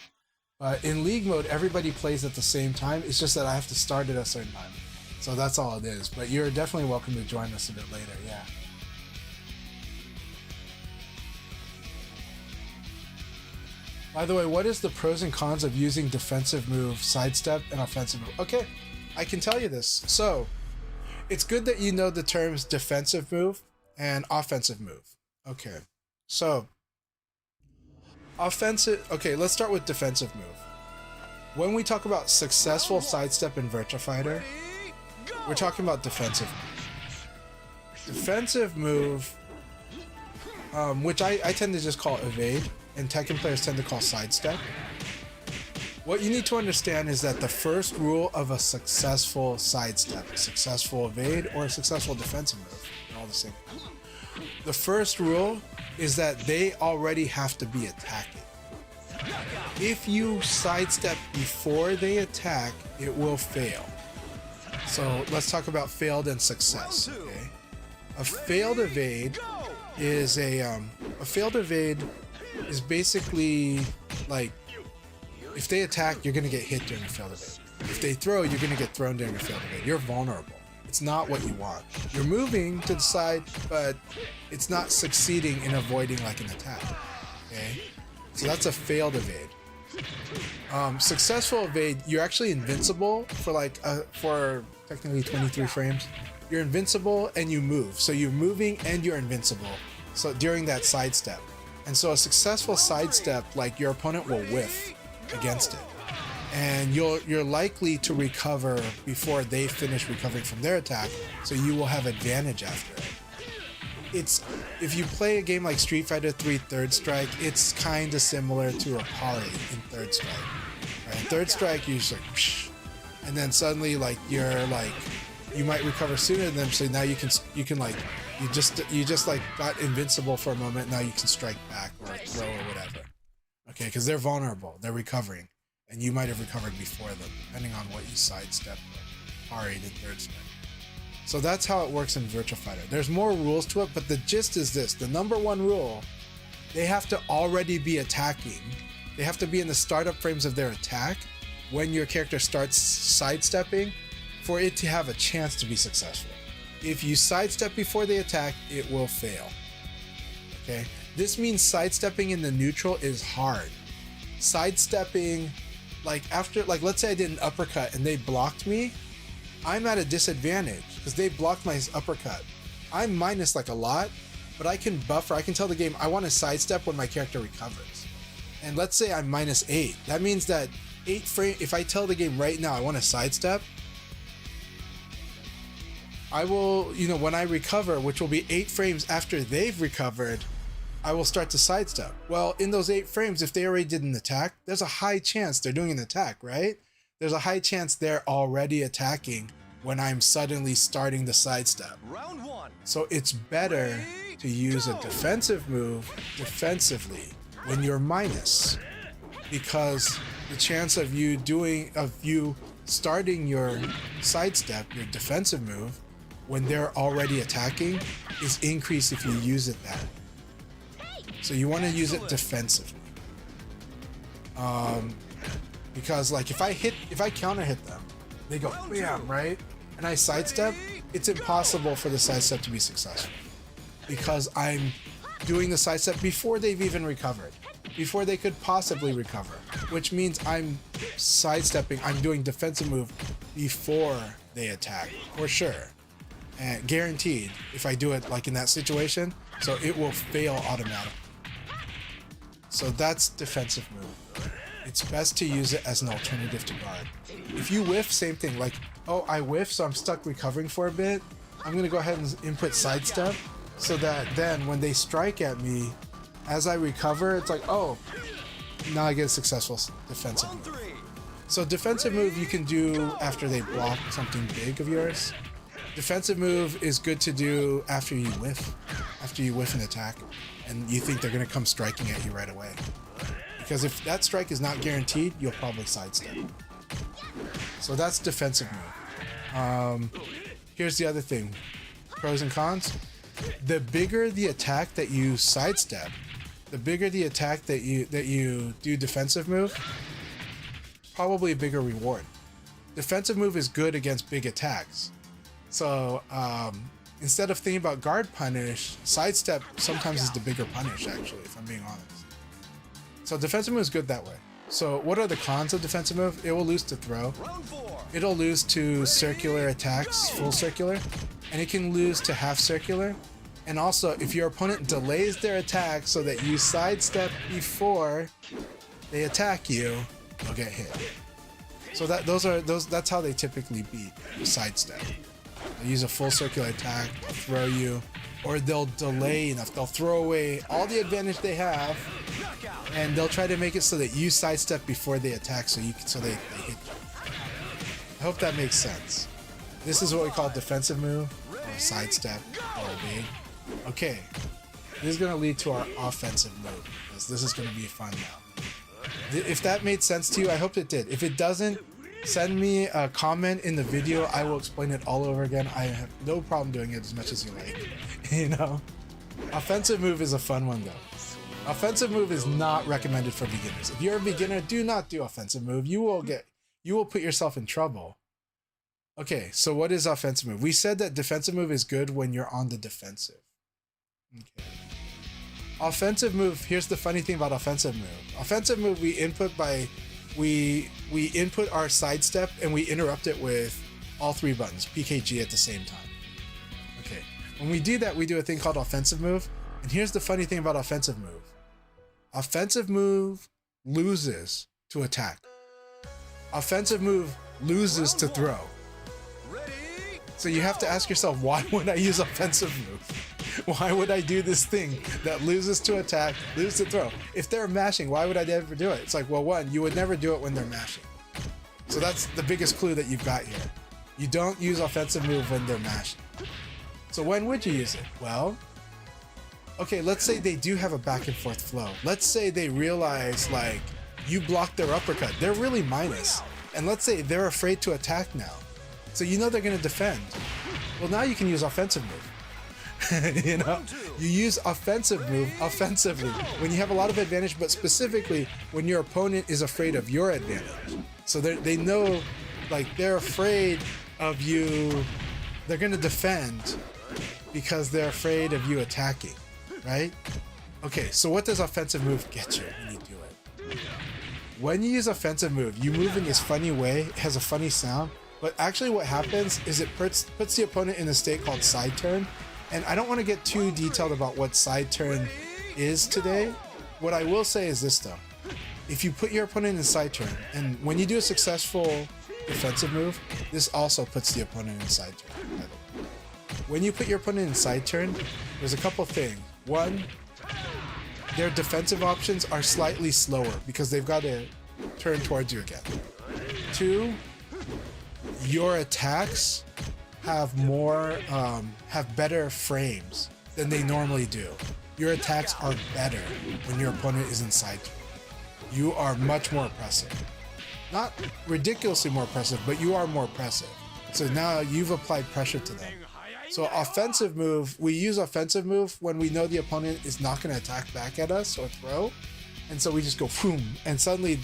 But in league mode, everybody plays at the same time. It's just that I have to start at a certain time. So that's all it is. But you're definitely welcome to join us a bit later, yeah. By the way, what is the pros and cons of using defensive move, sidestep, and offensive move? Okay, I can tell you this. So, it's good that you know the terms defensive move and offensive move. Okay, so, let's start with defensive move. When we talk about successful sidestep in Virtua Fighter, we're talking about defensive move. Defensive move, which I tend to just call evade, and Tekken players tend to call sidestep. What you need to understand is that the first rule of a successful sidestep, a successful evade, or a successful defensive move, they're all the same. The first rule is that they already have to be attacking. If you sidestep before they attack, it will fail. So let's talk about failed and success. Okay, a failed evade is a failed evade is basically like if they attack, you're gonna get hit during a failed evade. If they throw, you're gonna get thrown during a failed evade. You're vulnerable. It's not what you want. You're moving to the side, but it's not succeeding in avoiding like an attack. Okay, so that's a failed evade. Successful evade, you're actually invincible for technically 23 frames. You're invincible and you move, so you're moving and you're invincible. So during that sidestep, and so a successful sidestep, like your opponent will whiff against it, and you're likely to recover before they finish recovering from their attack, so you will have advantage after it. If you play a game like Street Fighter 3 Third Strike, it's kind of similar to a parry in Third Strike. Right? In Third Strike, you just like, psh, and then suddenly like you're like, you might recover sooner than them, so now you can like, you just like got invincible for a moment. Now you can strike back or throw or whatever. Okay, because they're vulnerable, they're recovering, and you might have recovered before them, depending on what you sidestepped or parried in Third Strike. So that's how it works in Virtua Fighter. There's more rules to it, but the gist is this. The number one rule, they have to already be attacking. They have to be in the startup frames of their attack when your character starts sidestepping for it to have a chance to be successful. If you sidestep before they attack, it will fail. Okay? This means sidestepping in the neutral is hard. Sidestepping, like let's say I did an uppercut and they blocked me, I'm at a disadvantage because they blocked my uppercut. I'm minus like a lot, but I can buffer. I can tell the game I want to sidestep when my character recovers. And let's say I'm minus 8. That means that 8 frame. If I tell the game right now I want to sidestep, I will, when I recover, which will be 8 frames after they've recovered, I will start to sidestep. Well, in those 8 frames, if they already did an attack, there's a high chance they're doing an attack, right? There's a high chance they're already attacking when I'm suddenly starting the sidestep. Round 1. So it's better to use a defensive move defensively when you're minus, because the chance of you starting your sidestep, your defensive move, when they're already attacking is increased if you use it that. So you want to use it defensively. Because like if I counter hit them, they go bam, right? And I sidestep, it's impossible for the sidestep to be successful. Because I'm doing the sidestep before they've even recovered. Before they could possibly recover. Which means I'm sidestepping, I'm doing defensive move before they attack, for sure. And guaranteed, if I do it like in that situation, so it will fail automatically. So that's defensive move. It's best to use it as an alternative to guard. If you whiff, same thing. Like, oh, I whiff, so I'm stuck recovering for a bit. I'm going to go ahead and input sidestep so that then when they strike at me, as I recover, it's like, oh, now I get a successful defensive move. So defensive move you can do after they block something big of yours. Defensive move is good to do after you whiff an attack and you think they're going to come striking at you right away. Because if that strike is not guaranteed, you'll probably sidestep. So that's defensive move. Here's the other thing. Pros and cons. The bigger the attack that you sidestep, the bigger the attack that you do defensive move, probably a bigger reward. Defensive move is good against big attacks. So instead of thinking about guard punish, sidestep sometimes is the bigger punish, actually, if I'm being honest. So defensive move is good that way. So what are the cons of defensive move? It will lose to throw. It'll lose to circular attacks, full circular, and it can lose to half circular. And also, if your opponent delays their attack so that you sidestep before they attack you, you'll get hit. So that's how they typically beat sidestep. They'll use a full circular attack, they'll throw you, or they'll delay enough. They'll throw away all the advantage they have, and they'll try to make it so that you sidestep before they attack, so they hit you. I hope that makes sense. This is what we call defensive move, or sidestep, or evade. Okay, this is gonna lead to our offensive move, because this is gonna be fun now. If that made sense to you, I hope it did. If it doesn't, send me a comment in the video. I will explain it all over again. I have no problem doing it as much as you like. You know? Offensive move is a fun one though. Offensive move is not recommended for beginners. If you're a beginner, do not do offensive move. You will put yourself in trouble. Okay, so what is offensive move? We said that defensive move is good when you're on the defensive. Okay. Offensive move, here's the funny thing about offensive move. Offensive move we input our sidestep and we interrupt it with all three buttons, PKG at the same time. Okay, when we do that, we do a thing called offensive move. And here's the funny thing about offensive move. Offensive move loses to attack. Offensive move loses to throw. So you have to ask yourself, why would I use offensive move? Why would I do this thing that loses to attack, loses to throw? If they're mashing, why would I ever do it? It's like, well, one, you would never do it when they're mashing. So that's the biggest clue that you've got here. You don't use offensive move when they're mashing. So when would you use it? Well, okay, let's say they do have a back and forth flow. Let's say they realize, like, you blocked their uppercut. They're really minus. And let's say they're afraid to attack now. So you know they're going to defend. Well, now you can use offensive move. You know, you use offensive move offensively when you have a lot of advantage, but specifically when your opponent is afraid of your advantage. So they know, like, they're afraid of you. They're going to defend because they're afraid of you attacking, right? Okay, so what does offensive move get you when you do it? When you use offensive move, you move in this funny way. It has a funny sound, but actually what happens is it puts the opponent in a state called side turn. And I don't want to get too detailed about what side turn is today. What I will say is this though. If you put your opponent in side turn, and when you do a successful defensive move, this also puts the opponent in side turn, by the way. When you put your opponent in side turn, there's a couple things. One, their defensive options are slightly slower because they've got to turn towards you again. Two, your attacks have better frames than they normally do. Your attacks are better when your opponent is inside you. You are much more oppressive. Not ridiculously more oppressive, but you are more oppressive. So now you've applied pressure to them. So offensive move, we use offensive move when we know the opponent is not going to attack back at us or throw. And so we just go boom, and suddenly,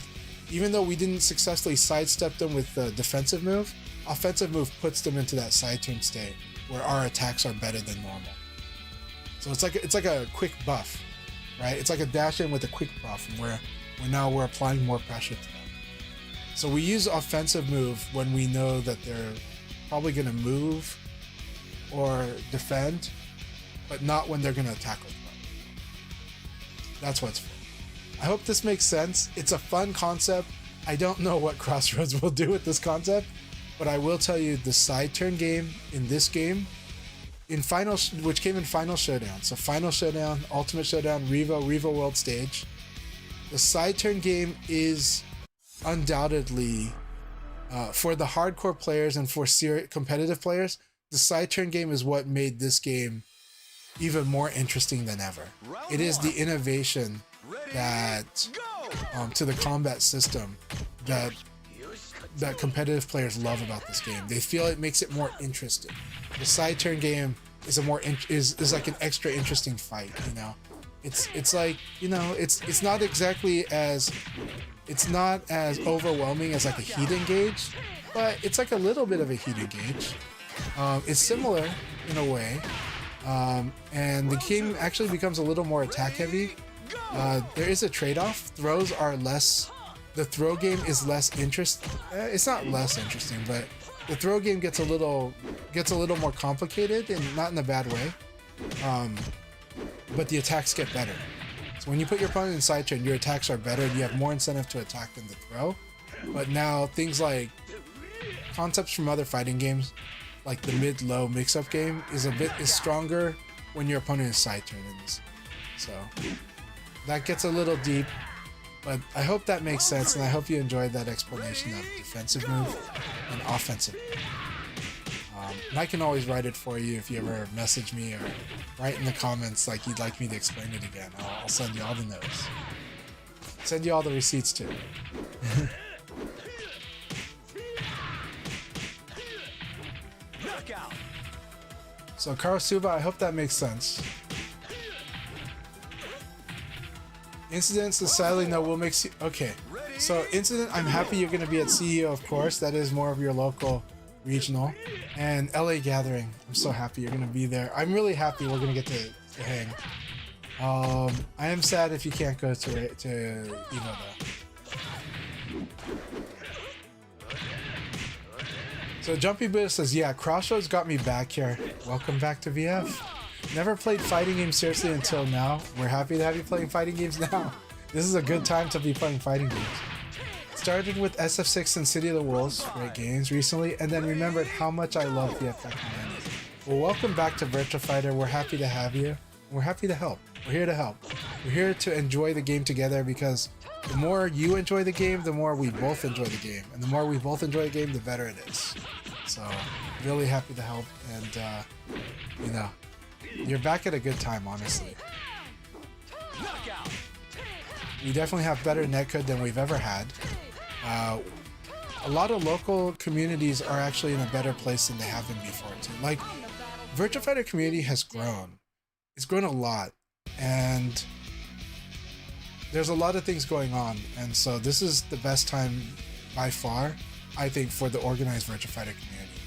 even though we didn't successfully sidestep them with the defensive move, offensive move puts them into that side turn state where our attacks are better than normal. So it's like a quick buff, right? It's like a dash in with a quick buff where now we're applying more pressure to them. So we use offensive move when we know that they're probably going to move or defend, but not when they're going to attack with them. That's what's fun. I hope this makes sense. It's a fun concept. I don't know what Crossroads will do with this concept, but I will tell you the side turn game in this game, which came in Final Showdown. So Final Showdown, Ultimate Showdown, Revo World Stage. The side turn game is undoubtedly, for the hardcore players and for competitive players, the side turn game is what made this game even more interesting than ever. It is the innovation that to the combat system that competitive players love about this game. They feel it makes it more interesting. The side turn game is is like an extra interesting fight, you know. It's like, you know, it's not as overwhelming as like a heat engage, but it's like a little bit of a heat engage. It's similar in a way, and the game actually becomes a little more attack heavy. There is a trade-off. Throws are less. The throw game is less interesting. It's not less interesting, but the throw game gets a little more complicated, and not in a bad way. But the attacks get better. So when you put your opponent in side turn, your attacks are better, and you have more incentive to attack than to throw. But now things like concepts from other fighting games, like the mid-low mix-up game, is stronger when your opponent is side turn in this. So that gets a little deep, but I hope that makes sense, and I hope you enjoyed that explanation of defensive move and offensive move. And I can always write it for you if you ever message me or write in the comments like you'd like me to explain it again. I'll send you all the notes. Send you all the receipts too. So Karusuba, I hope that makes sense. Incidents, sadly, no, we'll make... Okay, so Incident, I'm happy you're going to be at CEO, of course. That is more of your local regional. And LA Gathering, I'm so happy you're going to be there. I'm really happy we're going to get to hang. I am sad if you can't go to Evo, though. So Jumpy Buddha says, yeah, Crossroads got me back here. Welcome back to VF. Never played fighting games seriously until now. We're happy to have you playing fighting games now. This is a good time to be playing fighting games. Started with SF6 and City of the Wolves, great games recently, and then remembered how much I love VF back in the 90s. Well, welcome back to Virtua Fighter. We're happy to have you. We're happy to help. We're here to help. We're here to enjoy the game together because the more you enjoy the game, the more we both enjoy the game. And the more we both enjoy the game, the better it is. So, really happy to help. And, you know, you're back at a good time, honestly. We definitely have better netcode than we've ever had. A lot of local communities are actually in a better place than they have been before, too. Like, Virtua Fighter community has grown. It's grown a lot. And there's a lot of things going on. And so this is the best time by far, I think, for the organized Virtua Fighter community.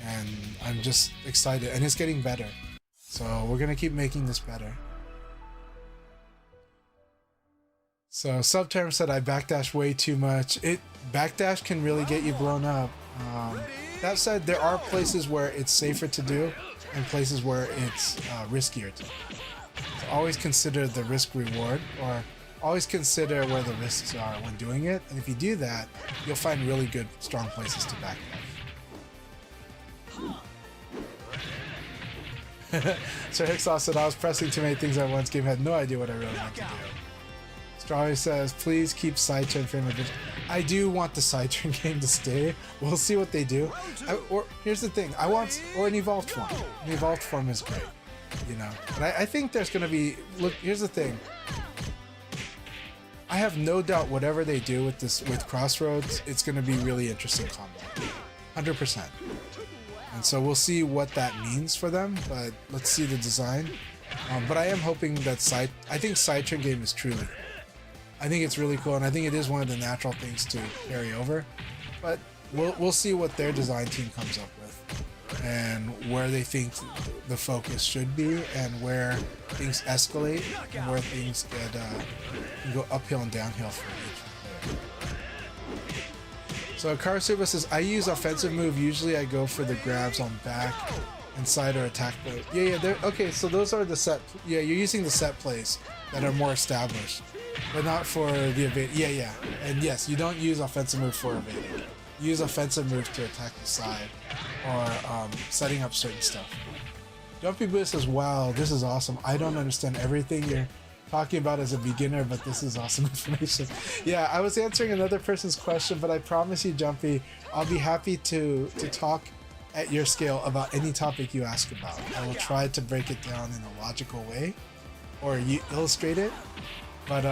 And I'm just excited. And it's getting better. So we're going to keep making this better. So Subterm said I backdash way too much. Backdash can really get you blown up. That said, there are places where it's safer to do and places where it's riskier to do. So always consider the risk reward, or always consider where the risks are when doing it. And if you do that, you'll find really good, strong places to backdash. Sir Hicksaw said I was pressing too many things at once. Game had no idea what I really wanted to do. Strawberry says, please keep side turn frame of vision. I do want the side turn game to stay. We'll see what they do. Or here's the thing, or an evolved form. An evolved form is great, you know. And I think there's gonna be. Look, here's the thing. I have no doubt whatever they do with Crossroads, it's gonna be really interesting combat. 100%. And so we'll see what that means for them. But let's see the design. But I am hoping that I think side turn game is truly. I think it's really cool, and I think it is one of the natural things to carry over. But we'll see what their design team comes up with, and where they think the focus should be, and where things escalate, and where things can go uphill and downhill for each player. So Karasuba says, I use offensive move. Usually I go for the grabs on back and side or attack. But yeah. Okay, so those are the set. Yeah, you're using the set plays that are more established. But not for the evade. Yeah. And yes, you don't use offensive move for evading. You use offensive move to attack the side or setting up certain stuff. Jumpy Buddha says, wow, this is awesome. I don't understand everything you're talking about as a beginner, but this is awesome information. Yeah, I was answering another person's question, but I promise you, Jumpy, I'll be happy to talk at your scale about any topic you ask about. I will try to break it down in a logical way or illustrate it. But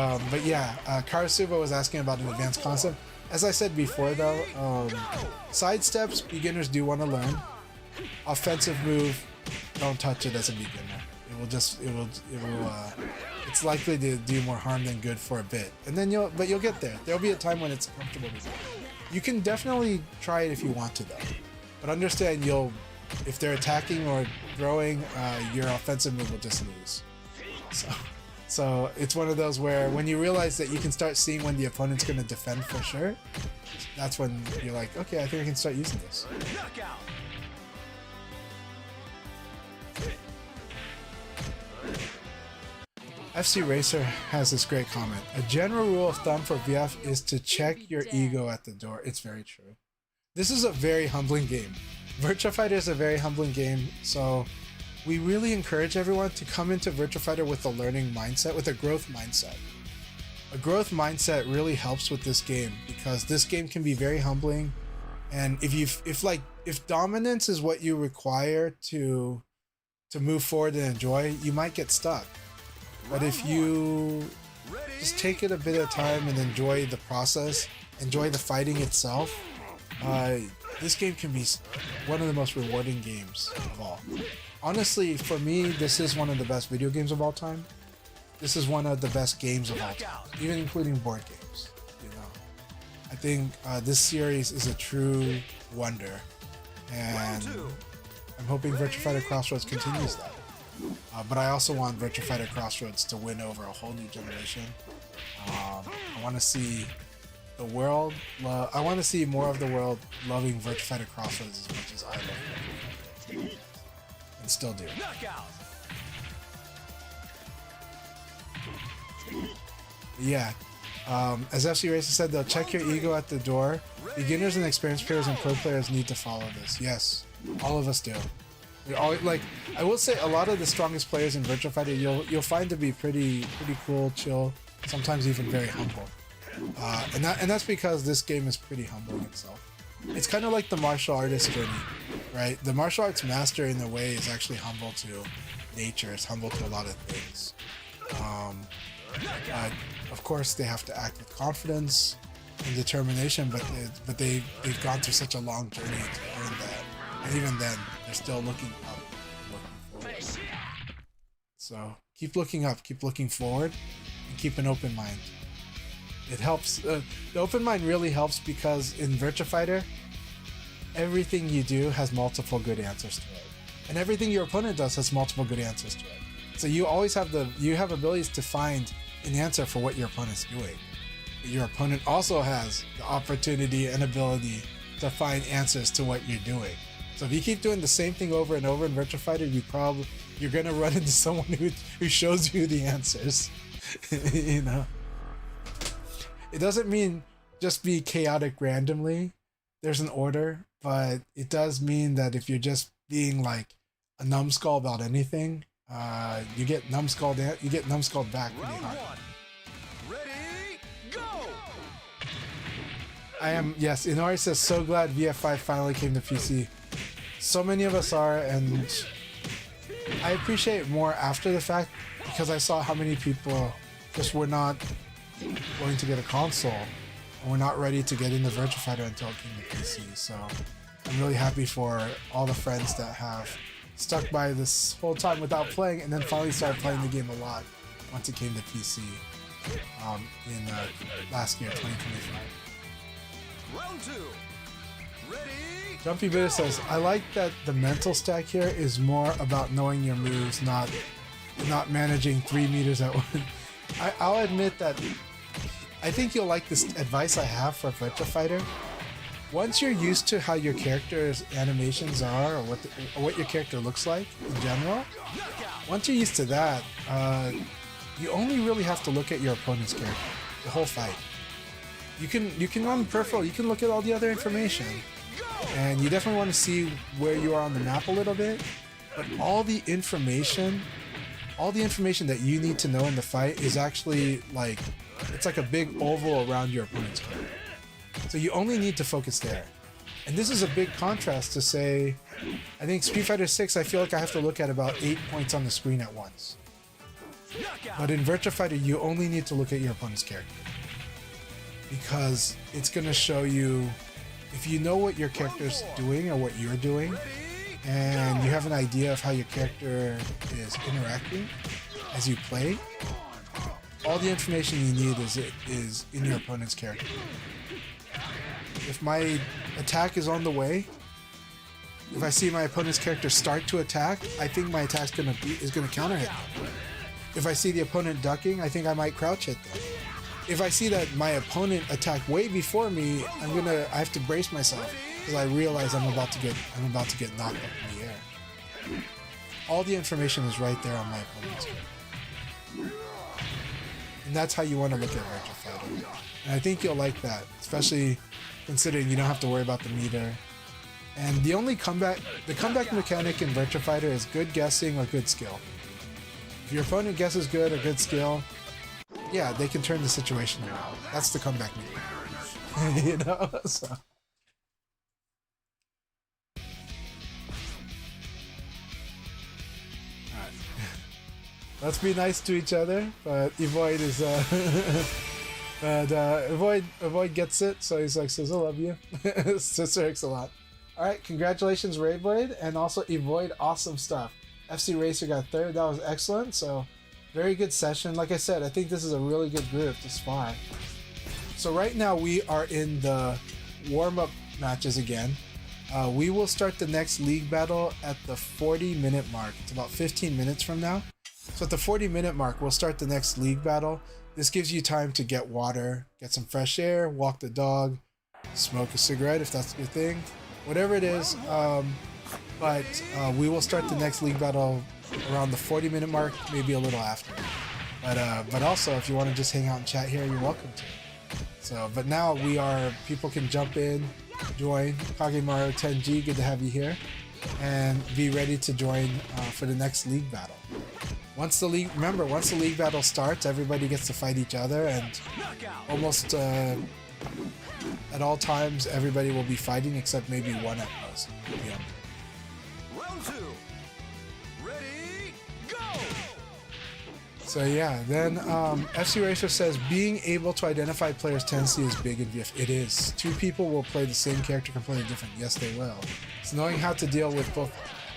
yeah, Karasuba was asking about an advanced concept. As I said before, though, side steps beginners do want to learn. Offensive move, don't touch it as a beginner. It's likely to do more harm than good for a bit, and then you'll get there. There'll be a time when it's comfortable to do. You can definitely try it if you want to, though. But understand, if they're attacking or throwing, your offensive move will just lose. So it's one of those where when you realize that you can start seeing when the opponent's going to defend for sure, that's when you're like, okay, I think I can start using this. FC Racer has this great comment. A general rule of thumb for VF is to check your ego at the door. It's very true. This is a very humbling game. Virtua Fighter is a very humbling game, so we really encourage everyone to come into Virtua Fighter with a learning mindset, with a growth mindset. A growth mindset really helps with this game because this game can be very humbling, and if if dominance is what you require to move forward and enjoy, you might get stuck. But if you just take it a bit at a time and enjoy the process, enjoy the fighting itself, this game can be one of the most rewarding games of all. Honestly, for me, this is one of the best video games of all time. This is one of the best games of all time, even including board games. You know, I think this series is a true wonder, and I'm hoping Virtua Fighter Crossroads continues that. But I also want Virtua Fighter Crossroads to win over a whole new generation. I want to see the world. I want to see more of the world loving Virtua Fighter Crossroads as much as I love Virtua Fighter, and still do. Yeah. As FC Racer said, they'll check your ego at the door. Beginners and experienced players and pro players need to follow this. Yes, all of us do. We all, like, I will say, a lot of the strongest players in Virtua Fighter you'll find to be pretty cool, chill, sometimes even very humble. And that's because this game is pretty humbling itself. It's kind of like the martial artist journey, right? The martial arts master, in a way, is actually humble to nature. It's humble to a lot of things. Of course, they have to act with confidence and determination, but they've gone through such a long journey to earn that. And even then, they're still looking up, looking forward. So keep looking up, keep looking forward, and keep an open mind. It helps. The open mind really helps because in Virtua Fighter, everything you do has multiple good answers to it, and everything your opponent does has multiple good answers to it. So you always have abilities to find an answer for what your opponent's doing. But your opponent also has the opportunity and ability to find answers to what you're doing. So if you keep doing the same thing over and over in Virtua Fighter, you're gonna run into someone who shows you the answers. You know, it doesn't mean just be chaotic randomly. There's an order, but it does mean that if you're just being like a numbskull about anything, you get numbskulled back pretty hard. Ready, go! Yes, Inori says, so glad VF5 finally came to PC. So many of us are, and I appreciate more after the fact because I saw how many people just were not going to get a console and were not ready to get into Virtua Fighter until it came to PC. So I'm really happy for all the friends that have stuck by this whole time without playing and then finally started playing the game a lot once it came to PC in last year, 2025. Round 2. Ready? Jumpy Bitter says, I like that the mental stack here is more about knowing your moves, not managing 3 meters at once. I'll admit that I think you'll like this advice I have for Virtua Fighter. Once you're used to how your character's animations are, or what your character looks like in general, once you're used to that, you only really have to look at your opponent's character the whole fight. You can run peripheral, you can look at all the other information, and you definitely want to see where you are on the map a little bit, but all the information that you need to know in the fight is actually like, it's like a big oval around your opponent's character. So you only need to focus there. And this is a big contrast to, say, I think Street Fighter 6, I feel like I have to look at about 8 points on the screen at once. But in Virtua Fighter, you only need to look at your opponent's character. Because it's going to show you, if you know what your character's doing or what you're doing, and you have an idea of how your character is interacting as you play, all the information you need is in your opponent's character. If my attack is on the way, if I see my opponent's character start to attack, I think my attack's is gonna counter hit them. If I see the opponent ducking, I think I might crouch hit them. If I see that my opponent attacked way before me, I have to brace myself because I realize I'm about to get knocked up in the air. All the information is right there on my opponent's character. And that's how you want to look at Virtua Fighter. And I think you'll like that, especially considering you don't have to worry about the meter. And the comeback mechanic in Virtua Fighter is good guessing or good skill. If your opponent guesses good or good skill, yeah, they can turn the situation around. That's the comeback mechanic. You know? So. Let's be nice to each other. But Evoid is Avoid gets it, so he's like, says I love you. Sister X a lot. Alright, congratulations Rayblade, and also Evoid, awesome stuff. FC Racer got third, that was excellent, so very good session. Like I said, I think this is a really good group to spy. So right now we are in the warm-up matches again. We will start the next league battle at the 40-minute mark. It's about 15 minutes from now. So at the 40-minute mark, we'll start the next league battle. This gives you time to get water, get some fresh air, walk the dog, smoke a cigarette if that's your thing, whatever it is. But we will start the next league battle around the 40-minute mark, maybe a little after. But also, if you want to just hang out and chat here, you're welcome to. So, but now people can jump in, join. Kagemaru 10G, good to have you here, and be ready to join for the next league battle. Once the league battle starts, everybody gets to fight each other, and almost at all times, everybody will be fighting except maybe one at most. Yeah. Round 2. Ready, go! So yeah, then FC Racer says, being able to identify players' tendency is big in VF. It is. Two people will play the same character completely different. Yes, they will. It's knowing how to deal with both.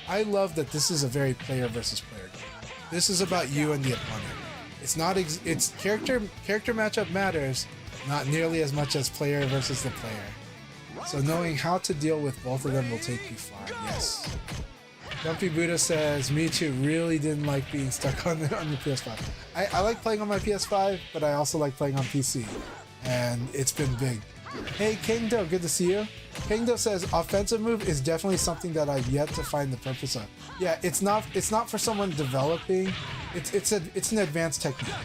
I love that this is a very player versus player game. This is about you and the opponent. It's not. It's character matchup matters, not nearly as much as player versus the player. So knowing how to deal with both of them will take you far. Yes. Dumpy Buddha says, me too, really didn't like being stuck on the PS5. I like playing on my PS5, but I also like playing on PC. And it's been big. Hey, Kingdo, good to see you. Kingdo says, offensive move is definitely something that I've yet to find the purpose of. Yeah, it's not for someone developing. It's an advanced technique.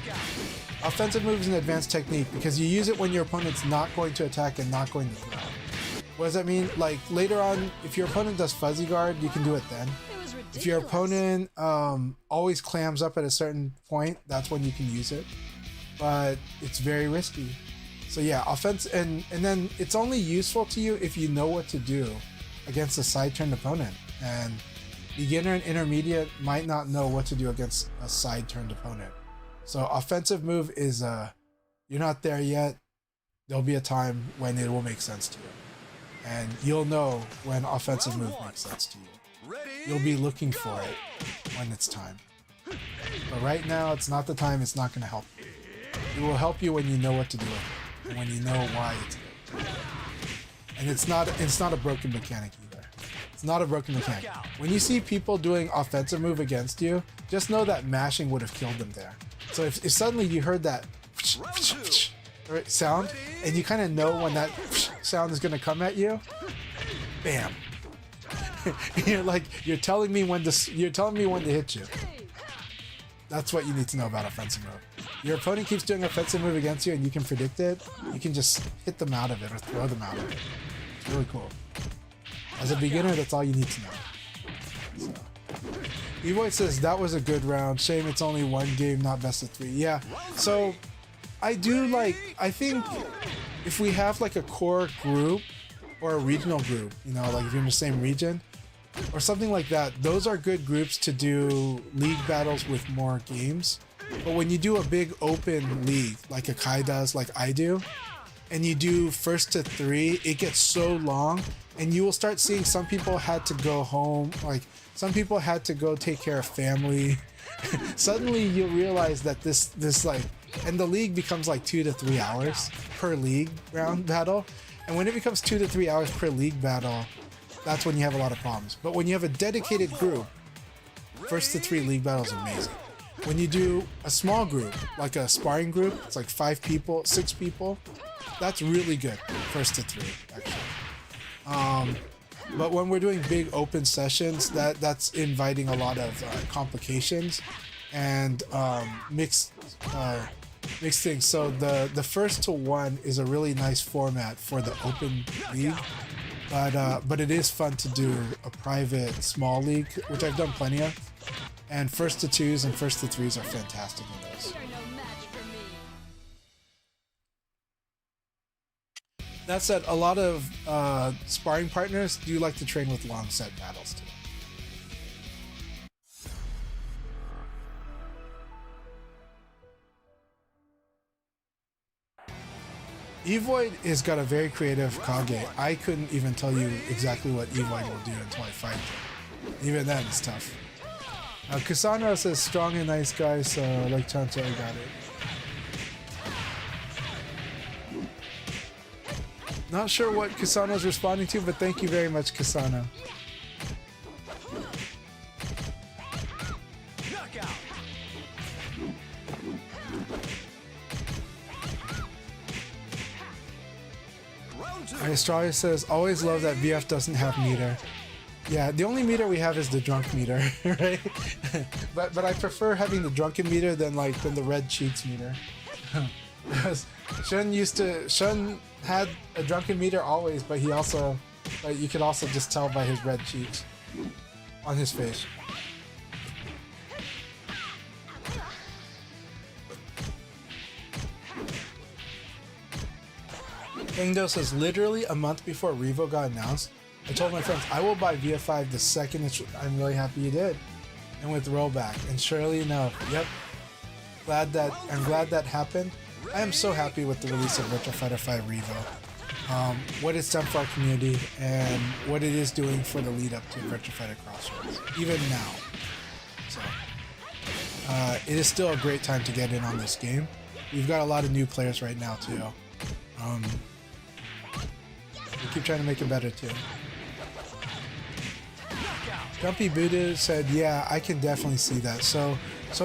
Offensive move is an advanced technique because you use it when your opponent's not going to attack and not going to throw. What does that mean? Like later on, if your opponent does fuzzy guard, you can do it then. If your opponent always clams up at a certain point, that's when you can use it. But it's very risky. So yeah, offense, and then it's only useful to you if you know what to do against a side-turned opponent. And beginner and intermediate might not know what to do against a side-turned opponent. So offensive move is you're not there yet. There'll be a time when it will make sense to you. And you'll know when offensive move makes sense to you. You'll be looking for it when it's time. But right now, it's not the time. It's not going to help you. It will help you when you know what to do with it, and when you know why it's good. And it's not a broken mechanic either. It's not a broken mechanic. When you see people doing offensive move against you, just know that mashing would have killed them there. So if suddenly you heard that sound, and you kind of know when that sound is going to come at you, bam. you're telling me when to hit you. That's what you need to know about offensive move. Your opponent keeps doing offensive move against you and you can predict it, you can just hit them out of it or throw them out of it. It's really cool. As a beginner, that's all you need to know. So. E-Boy says, that was a good round. Shame it's only one game, not best of 3. Yeah, so I think if we have like a core group or a regional group, like if you're in the same region or something like that, those are good groups to do league battles with more games. But when you do a big open league, like a Kai does, like I do, and you do first to 3, it gets so long, and you will start seeing some people had to go home, like some people had to go take care of family. Suddenly you'll realize that this and the league becomes like 2 to 3 hours per league round battle. And when it becomes 2 to 3 hours per league battle, that's when you have a lot of problems. But when you have a dedicated group, first to 3 league battles is amazing. When you do a small group, like a sparring group, it's like 5 people, 6 people, that's really good, first to 3, actually. But when we're doing big open sessions, that's inviting a lot of complications and mixed things. So the first to 1 is a really nice format for the open league, but it is fun to do a private small league, which I've done plenty of. And first to 2s and first to 3s are fantastic in those. That said, a lot of sparring partners do like to train with long set battles too. Evoid has got a very creative Kage. I couldn't even tell you exactly what Evoid will do until I fight him. Even then, it's tough. Kusano says strong and nice guy, so like Chanchai got it. Not sure what Kusano's responding to, but thank you very much, Kusano. Australia says, always love that VF doesn't have meter. Yeah, the only meter we have is the drunk meter, right? but I prefer having the drunken meter than the red cheeks meter. Shun had a drunken meter always, but he also, you could also just tell by his red cheeks on his face. Engdo says, literally a month before Revo got announced, I told my friends I will buy VF5 the second I'm really happy you did. And with rollback, and surely enough, yep. I'm glad that happened. I am so happy with the release of Virtua Fighter 5 Revo. What it's done for our community and what it is doing for the lead up to Virtua Fighter Crossroads, even now. So, it is still a great time to get in on this game. We've got a lot of new players right now too. We keep trying to make it better too. Grumpy Buddha said, yeah, I can definitely see that. So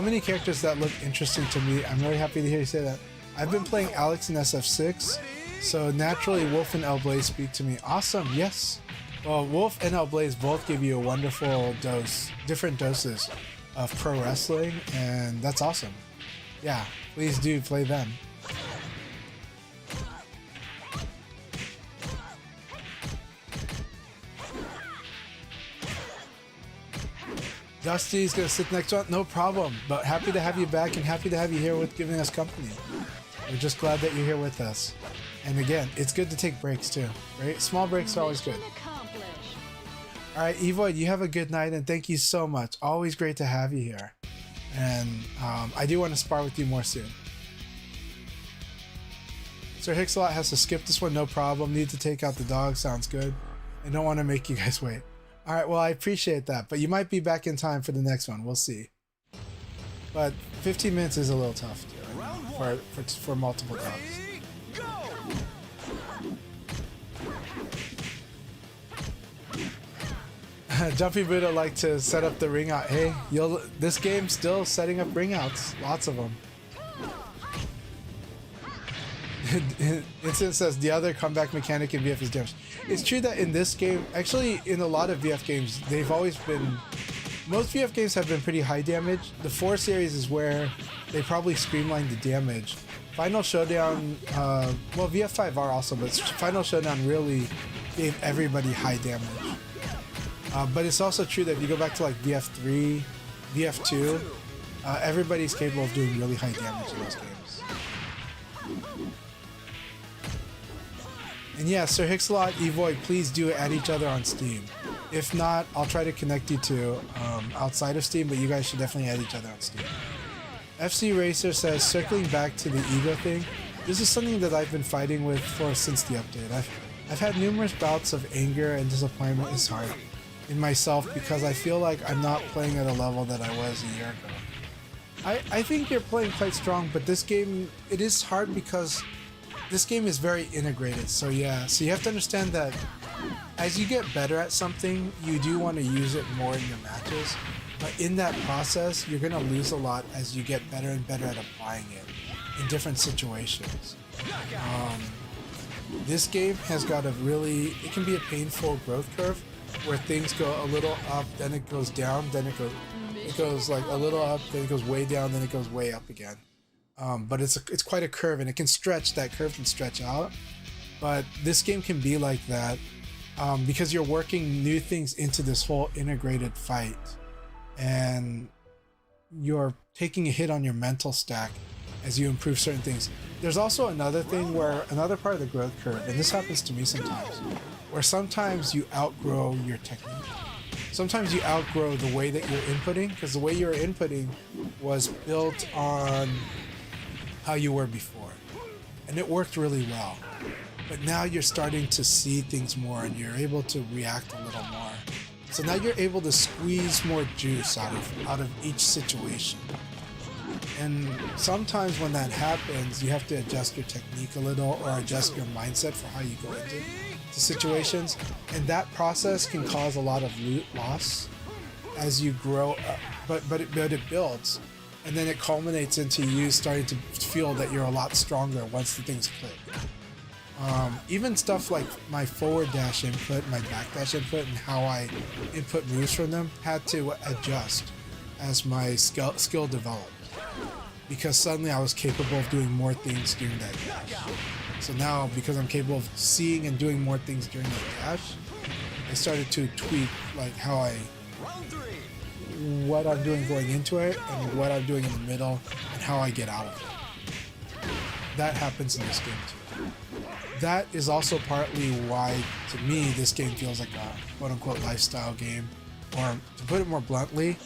many characters that look interesting to me. I'm really happy to hear you say that. I've been playing Alex in SF6, so naturally Wolf and L-Blaze speak to me. Awesome, yes. Well, Wolf and L-Blaze both give you a wonderful dose, different doses of pro wrestling, and that's awesome. Yeah, please do play them. Dusty's gonna sit next one, no problem. But happy to have you back and happy to have you here with giving us company. We're just glad that you're here with us. And again, it's good to take breaks too, right? Small breaks are always good. All right, Evoid, you have a good night and thank you so much. Always great to have you here. And I do want to spar with you more soon. Sir Hicks-a-Lot has to skip this one, no problem. Need to take out the dog, sounds good. I don't want to make you guys wait. All right, well, I appreciate that, but you might be back in time for the next one. We'll see. But 15 minutes is a little tough for multiple dogs. Jumpy Buddha like to set up the ring out. Hey, this game's still setting up ring outs. Lots of them. Instant says the other comeback mechanic in VF is damage. It's true that in this game, actually in a lot of VF games, they've always been, most VF games have been pretty high damage. The 4 series is where they probably streamlined the damage. Final Showdown, well VF5R also, but Final Showdown really gave everybody high damage. But it's also true that if you go back to like VF3, VF2, everybody's capable of doing really high damage in those games. And yeah, Sir Hicks-a-Lot, Evoid, please do add each other on Steam. If not, I'll try to connect you to outside of Steam, but you guys should definitely add each other on Steam. FC Racer says, circling back to the ego thing, this is something that I've been fighting with since the update. I've had numerous bouts of anger and disappointment in myself because I feel like I'm not playing at a level that I was a year ago. I think you're playing quite strong, but this game, it is hard because this game is very integrated. So yeah, so you have to understand that as you get better at something, you do want to use it more in your matches. But in that process, you're going to lose a lot as you get better and better at applying it in different situations. This game has got it can be a painful growth curve where things go a little up, then it goes down, then it goes like a little up, then it goes way down, then it goes way up again. But it's quite a curve, and it can stretch. That curve can stretch out. But this game can be like that because you're working new things into this whole integrated fight, and you're taking a hit on your mental stack as you improve certain things. There's also another thing where another part of the growth curve, and this happens to me sometimes, where sometimes you outgrow your technique. Sometimes you outgrow the way that you're inputting, because the way you're inputting was built on how you were before. and it worked really well. But now you're starting to see things more, and you're able to react a little more. So now you're able to squeeze more juice out of each situation. And sometimes when that happens, you have to adjust your technique a little, or adjust your mindset for how you go into situations. And that process can cause a lot of loot loss as you grow up, but it builds. And then it culminates into you starting to feel that you're a lot stronger once the things click. Even stuff like my forward dash input, my back dash input, and how I input moves from them had to adjust as my skill developed. Because suddenly I was capable of doing more things during that dash. So now, because I'm capable of seeing and doing more things during that dash, I started to tweak like what I'm doing going into it, and what I'm doing in the middle, and how I get out of it. That happens in this game too. That is also partly why, to me, this game feels like a quote-unquote lifestyle game. Or, to put it more bluntly,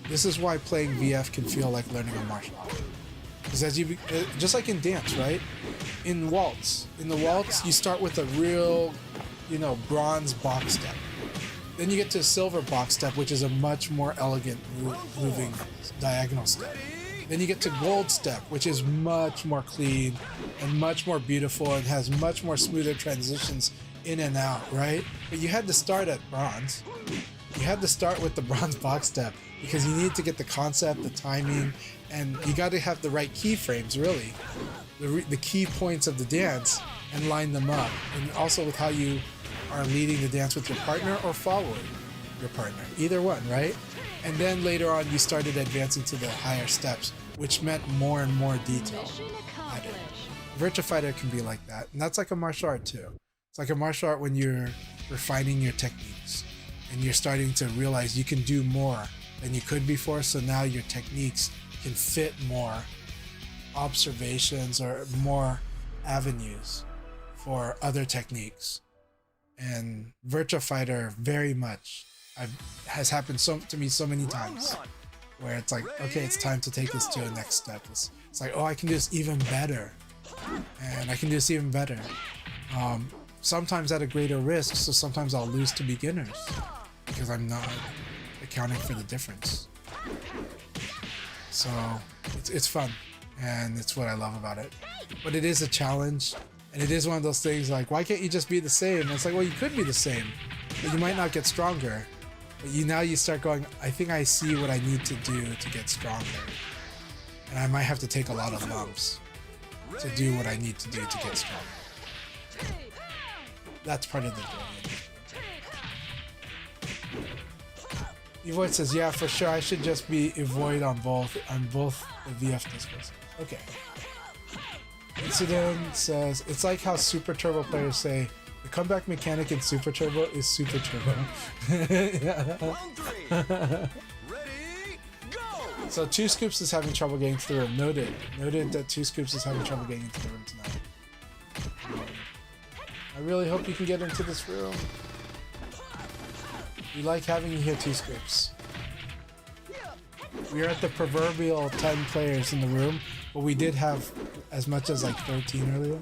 this is why playing VF can feel like learning a martial art. Because as you, just like in dance, right? In the waltz, you start with a real, bronze box step. Then you get to a silver box step, which is a much more elegant moving diagonal step. Then you get to gold step, which is much more clean and much more beautiful and has much more smoother transitions in and out, right? But you had to start at bronze. You had to start with the bronze box step because you need to get the concept, the timing, and you got to have the right keyframes, really. The key points of the dance, and line them up. And also with how you are leading the dance with your partner or following your partner. Either one, right? And then later on, you started advancing to the higher steps, which meant more and more detail added. Virtua Fighter can be like that, and that's like a martial art too. It's like a martial art when you're refining your techniques, and you're starting to realize you can do more than you could before, so now your techniques can fit more observations or more avenues for other techniques. And Virtua Fighter very much has happened to me so many times, where it's like, okay, it's time to take this to the next step. It's like, oh, I can do this even better, and I can do this even better. Sometimes at a greater risk, so sometimes I'll lose to beginners because I'm not accounting for the difference. So it's fun, and it's what I love about it. But it is a challenge, and it is one of those things like, why can't you just be the same? And it's like, well, you could be the same, but you might not get stronger. But now you start going, I think I see what I need to do to get stronger. And I might have to take a lot of lumps to do what I need to do to get stronger. That's part of the journey. Evoid says, yeah, for sure, I should just be Evoid on both the VF discos. Okay. Incident says, it's like how Super Turbo players say, the comeback mechanic in Super Turbo is Super Turbo. So 2 Scoops is having trouble getting to the room. Noted that 2 Scoops is having trouble getting into the room tonight. I really hope you can get into this room. We like having you here, 2 Scoops. We are at the proverbial 10 players in the room, but we did have as much as like 13 earlier.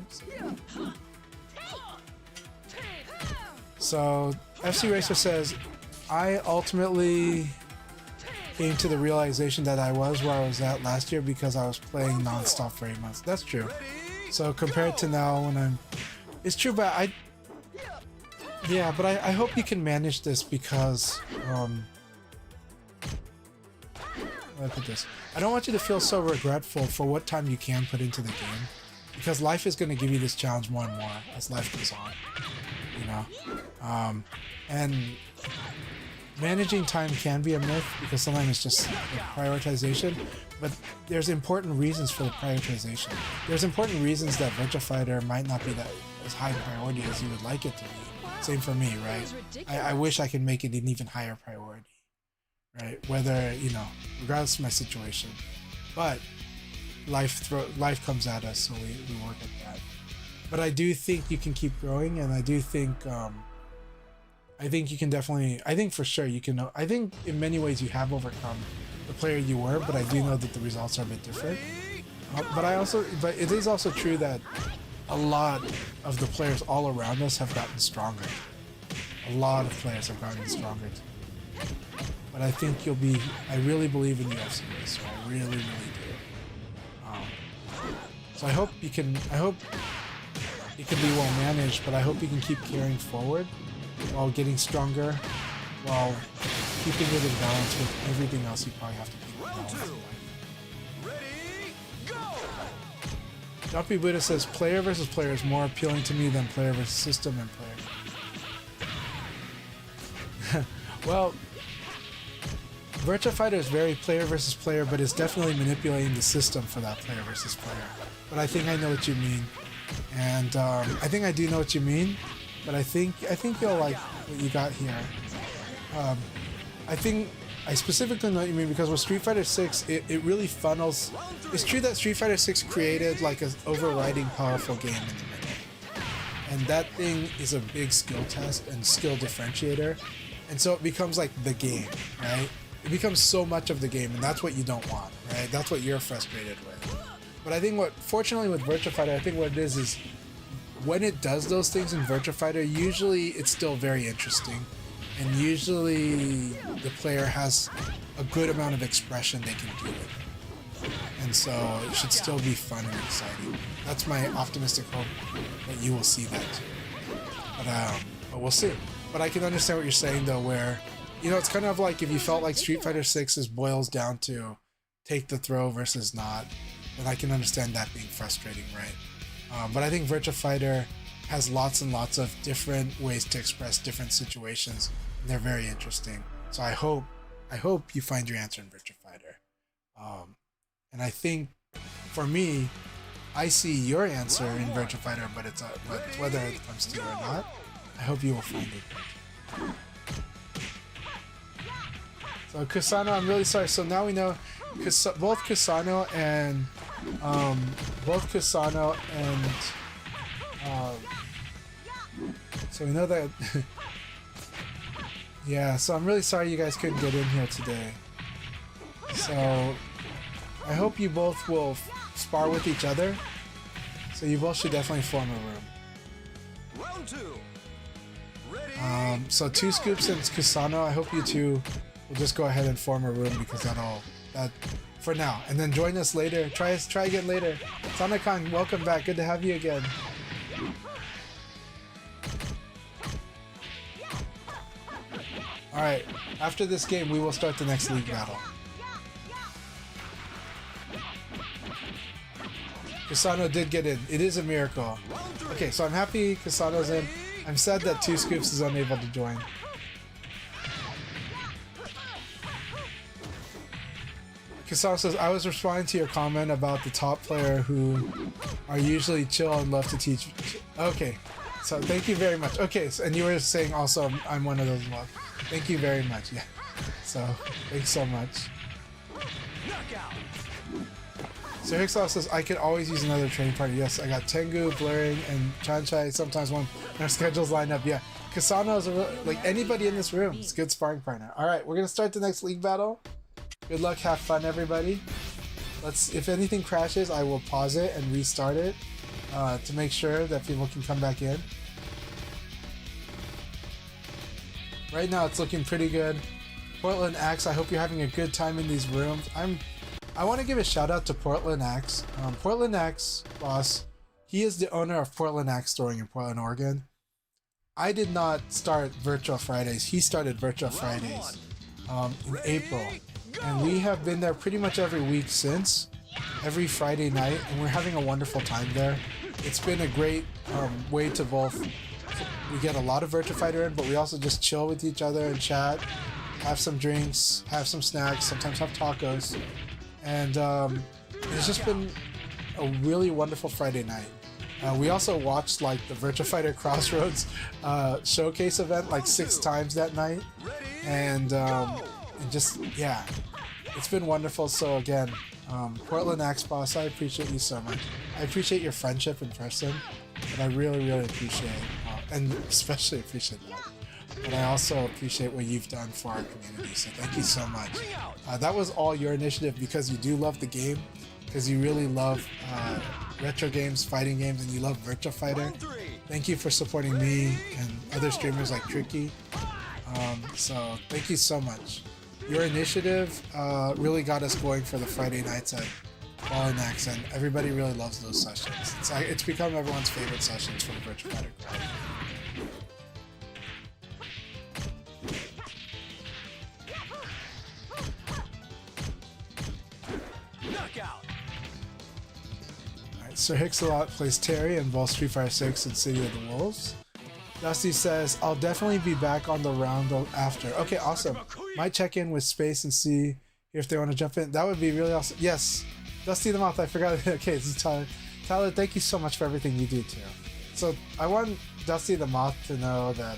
So FC Racer says, I ultimately came to the realization that I was where I was at last year because I was playing non-stop for 8 months. That's true. So compared to now when it's true, but I hope you can manage this because, how do I put this? I don't want you to feel so regretful for what time you can put into the game, because life is going to give you this challenge more and more as life goes on, and managing time can be a myth because sometimes it's just prioritization, but there's important reasons for the prioritization. There's important reasons that Virtua Fighter might not be that as high priority as you would like it to be. Same for me, right? I wish I could make it an even higher priority, right? Whether, regardless of my situation, but life comes at us, so we work at that. But I do think you can keep growing, and I do think, I think you can definitely, I think for sure you can, I think in many ways you have overcome the player you were, but I do know that the results are a bit different. But it is also true that a lot of the players all around us have gotten stronger. A lot of players have gotten stronger. But I think I really believe in you, FC, so I really, really do. So I hope you can be well managed, but I hope you can keep carrying forward while getting stronger, while keeping it in balance with everything else you probably have to keep in balance in life. Dumpy Buddha says, player versus player is more appealing to me than player versus system and player. Well, Virtua Fighter is very player versus player, but it's definitely manipulating the system for that player versus player. But I think I know what you mean. And I think I do know what you mean, but I think you'll like what you got here. I specifically know what you mean because with Street Fighter 6, it really funnels. It's true that Street Fighter 6 created like an overriding powerful game in the middle. And that thing is a big skill test and skill differentiator. And so it becomes like the game, right? It becomes so much of the game, and that's what you don't want, right? That's what you're frustrated with. But I think fortunately with Virtua Fighter, I think what it is when it does those things in Virtua Fighter, usually it's still very interesting. And usually the player has a good amount of expression they can do it. And so it should still be fun and exciting. That's my optimistic hope that you will see that too. But we'll see. But I can understand what you're saying though, where, you know, it's kind of like if you felt like Street Fighter 6 boils down to take the throw versus not, then I can understand that being frustrating, right? But I think Virtua Fighter has lots and lots of different ways to express different situations, and they're very interesting. So I hope you find your answer in Virtua Fighter. And I think for me, I see your answer in Virtua Fighter, but whether it comes to you or not, I hope you will find it. So Kusano, I'm really sorry. So now we know both Kusano and so we know that yeah, so I'm really sorry you guys couldn't get in here today. So I hope you both will spar with each other. So you both should definitely form a room. Round two. Ready? So Two Scoops and Kusano, I hope you two will just go ahead and form a room because that for now. And then join us later. Try again later. Sanakan, welcome back. Good to have you again. Alright, after this game we will start the next league battle. Kusano did get in. It is a miracle. Okay, so I'm happy Kusano's in. I'm sad that Two Scoops is unable to join. Kusano says, I was responding to your comment about the top player who are usually chill and love to teach. Okay, so thank you very much. Okay, so, and you were saying also I'm one of those love. Thank you very much. Yeah. So thanks so much. So Hicksaw says I could always use another training partner. Yes, I got Tengu, Blurring, and CHANCHAI'S sometimes when our schedules line up. Yeah, Kasano is like anybody in this room. It's a good sparring partner. All right, we're gonna start the next league battle. Good luck, have fun, everybody. If anything crashes, I will pause it and restart it to make sure that people can come back in. Right now, it's looking pretty good. Portland Axe, I hope you're having a good time in these rooms. I want to give a shout out to Portland Axe. Portland Axe boss, he is the owner of Portland Axe Storing in Portland, Oregon. I did not start Virtual Fridays. He started Virtual Fridays in April. And we have been there pretty much every week since, every Friday night, and we're having a wonderful time there. It's been a great way to both, we get a lot of Virtua Fighter in, but we also just chill with each other and chat, have some drinks, have some snacks, sometimes have tacos. And it's just been a really wonderful Friday night. We also watched like the Virtua Fighter Crossroads showcase event like 6 times that night. And just, yeah, it's been wonderful. So again, Portland Axe Boss, I appreciate you so much. I appreciate your friendship in person, but I really, really appreciate and especially appreciate that. But I also appreciate what you've done for our community, so thank you so much. That was all your initiative because you do love the game, because you really love retro games, fighting games, and you love Virtua Fighter. Thank you for supporting me and other streamers like Tricky. So thank you so much. Your initiative really got us going for the Friday nights at Ball and Axe, and everybody really loves those sessions. It's become everyone's favorite sessions for the Virtua Fighter crowd. Alright, Sir Hixalot plays Terry in both Street Fighter 6 and City of the Wolves. Dusty says, I'll definitely be back on the round after. Okay, awesome. Might check in with Space and see if they want to jump in. That would be really awesome. Yes, Dusty the Moth, I forgot. Okay, this is Tyler. Tyler, thank you so much for everything you do too. So I want Dusty the Moth to know that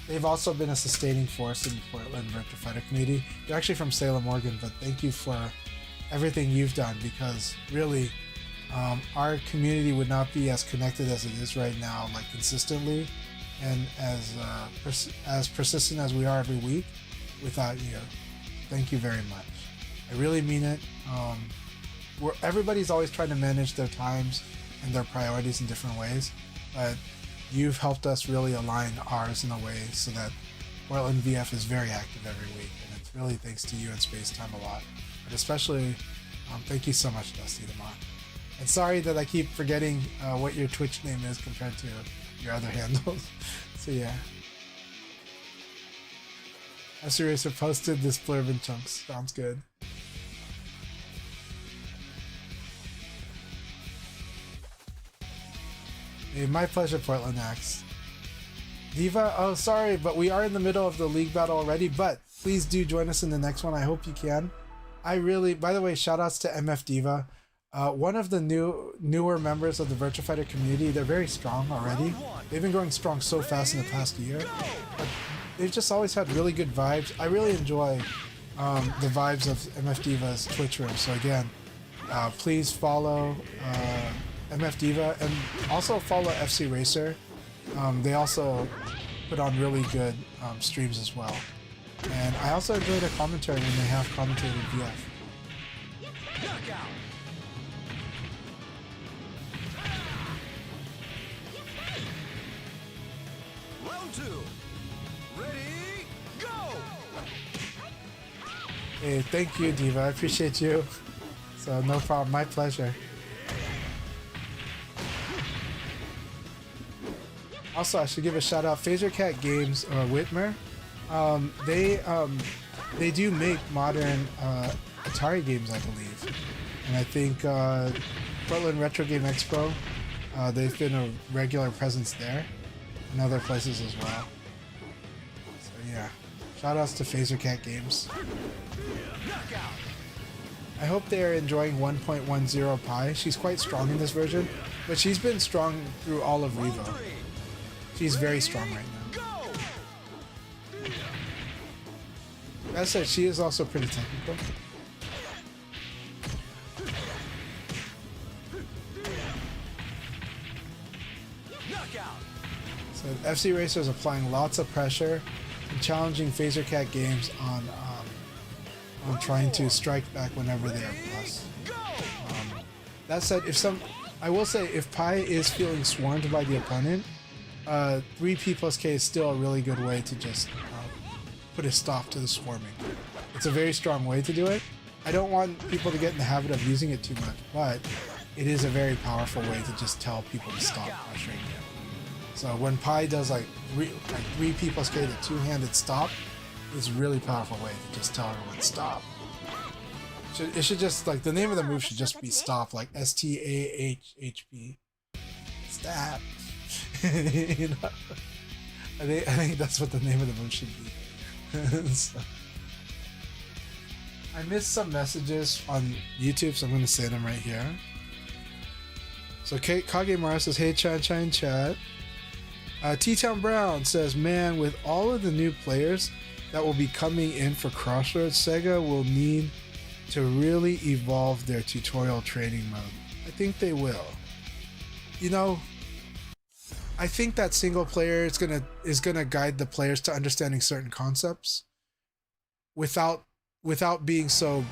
they've also been a sustaining force in the Portland Virtua Fighter community. They're actually from Salem, Oregon, but thank you for everything you've done, because really our community would not be as connected as it is right now, like consistently, and as persistent as we are every week without you. Thank you very much. I really mean it. Everybody's always trying to manage their times and their priorities in different ways, but you've helped us really align ours in a way so that Portland VF is very active every week, and it's really thanks to you and Space Time a lot. But especially, thank you so much, Dusty the Moth. And sorry that I keep forgetting what your Twitch name is compared to your other handles. So yeah. Master Racer posted this blurb in chunks. Sounds good. Hey, my pleasure, Portland Axe. Diva, oh sorry, but we are in the middle of the league battle already, but please do join us in the next one. I hope you can. By the way, shout outs to MF Diva. One of the newer members of the Virtua Fighter community. They're very strong already. They've been growing strong so fast in the past year, but they've just always had really good vibes. I really enjoy the vibes of MF Diva's Twitch room. So again, please follow MF Diva and also follow FC Racer. They also put on really good streams as well. And I also enjoy their commentary when they have commentated VF. Round two. Ready, go! Hey, thank you, Diva. I appreciate you. So no problem. My pleasure. Also, I should give a shout out. Phaser Cat Games or Whitmer. They do make modern Atari games, I believe, and I think Portland Retro Game Expo. They've been a regular presence there, and other places as well. So yeah, shout outs to Phaser Cat Games. I hope they are enjoying 1.10 Pi. She's quite strong in this version, but she's been strong through all of Revo. She's very strong right now. That said, she is also pretty technical. So FC Racer is applying lots of pressure and challenging Phaser Cat Games on trying to strike back whenever they are plus. That said, I will say, if Pi is feeling swarmed by the opponent, 3P plus K is still a really good way to just put a stop to the swarming. It's a very strong way to do it. I don't want people to get in the habit of using it too much, but it is a very powerful way to just tell people to stop pressuring you. So when Pi does like 3P plus K, the two-handed stop, it's a really powerful way to just tell everyone stop. It should just, like, the name of the move should just be stop, like STAHHP. Stop. You know? I think that's what the name of the move should be. So, I missed some messages on YouTube, so I'm going to say them right here. So Kage Mara says, hey Chan in chat. T-Town Brown says, man, with all of the new players that will be coming in for Crossroads, Sega will need to really evolve their tutorial training mode. I think they will. You know, I think that single player is gonna guide the players to understanding certain concepts without being so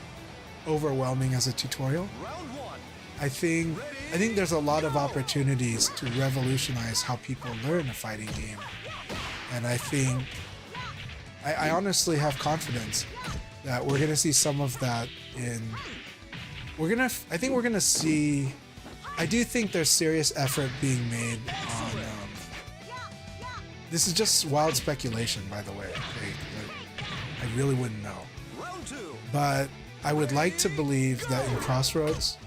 overwhelming as a tutorial. I think there's a lot of opportunities to revolutionize how people learn a fighting game, and I honestly have confidence that we're gonna see some of that in. I think we're gonna see. I do think there's serious effort being made on. This is just wild speculation, by the way. Okay? I really wouldn't know. But I would like to believe that in Crossroads,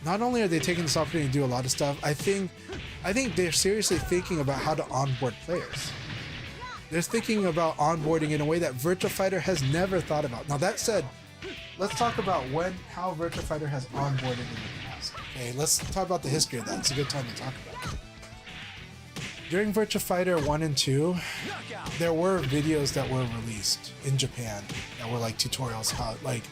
not only are they taking this opportunity to do a lot of stuff, I think they're seriously thinking about how to onboard players. They're thinking about onboarding in a way that Virtua Fighter has never thought about. Now that said, let's talk about how Virtua Fighter has onboarded in the past. Okay, let's talk about the history of that. It's a good time to talk about it. During Virtua Fighter 1 and 2, there were videos that were released in Japan that were like tutorials, how, like,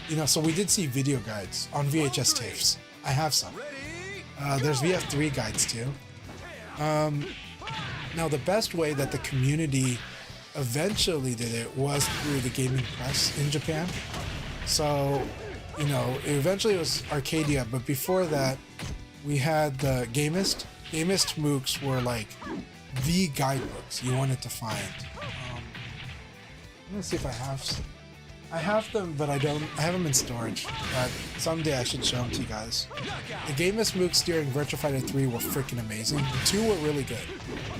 you know, so we did see video guides on VHS tapes. I have some. There's VF3 guides too. Now, the best way that the community eventually did it was through the gaming press in Japan. So, you know, eventually it was Arcadia, but before that, we had the Gamist. Gamist MOOCs were like the guidebooks you wanted to find. I'm gonna see if I have some. I have them, but I have them in storage. But someday I should show them to you guys. The Gamist MOOCs during Virtua Fighter 3 were freaking amazing. The 2 were really good.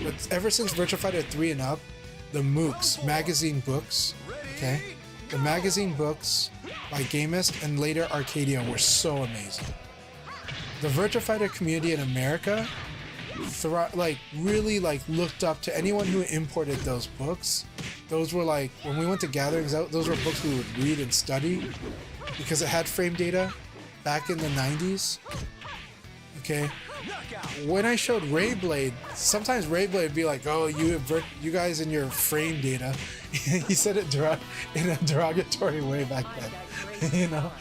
But ever since Virtua Fighter 3 and up, the MOOCs, magazine books, okay? The magazine books by Gamist and later Arcadia were so amazing. The Virtua Fighter community in America really looked up to anyone who imported those books. Those were like, when we went to gatherings out, those were books we would read and study because it had frame data back in the 90s. Okay. When I showed Rayblade, sometimes Rayblade would be like, oh, you guys and your frame data. He said it in a derogatory way back then, you know?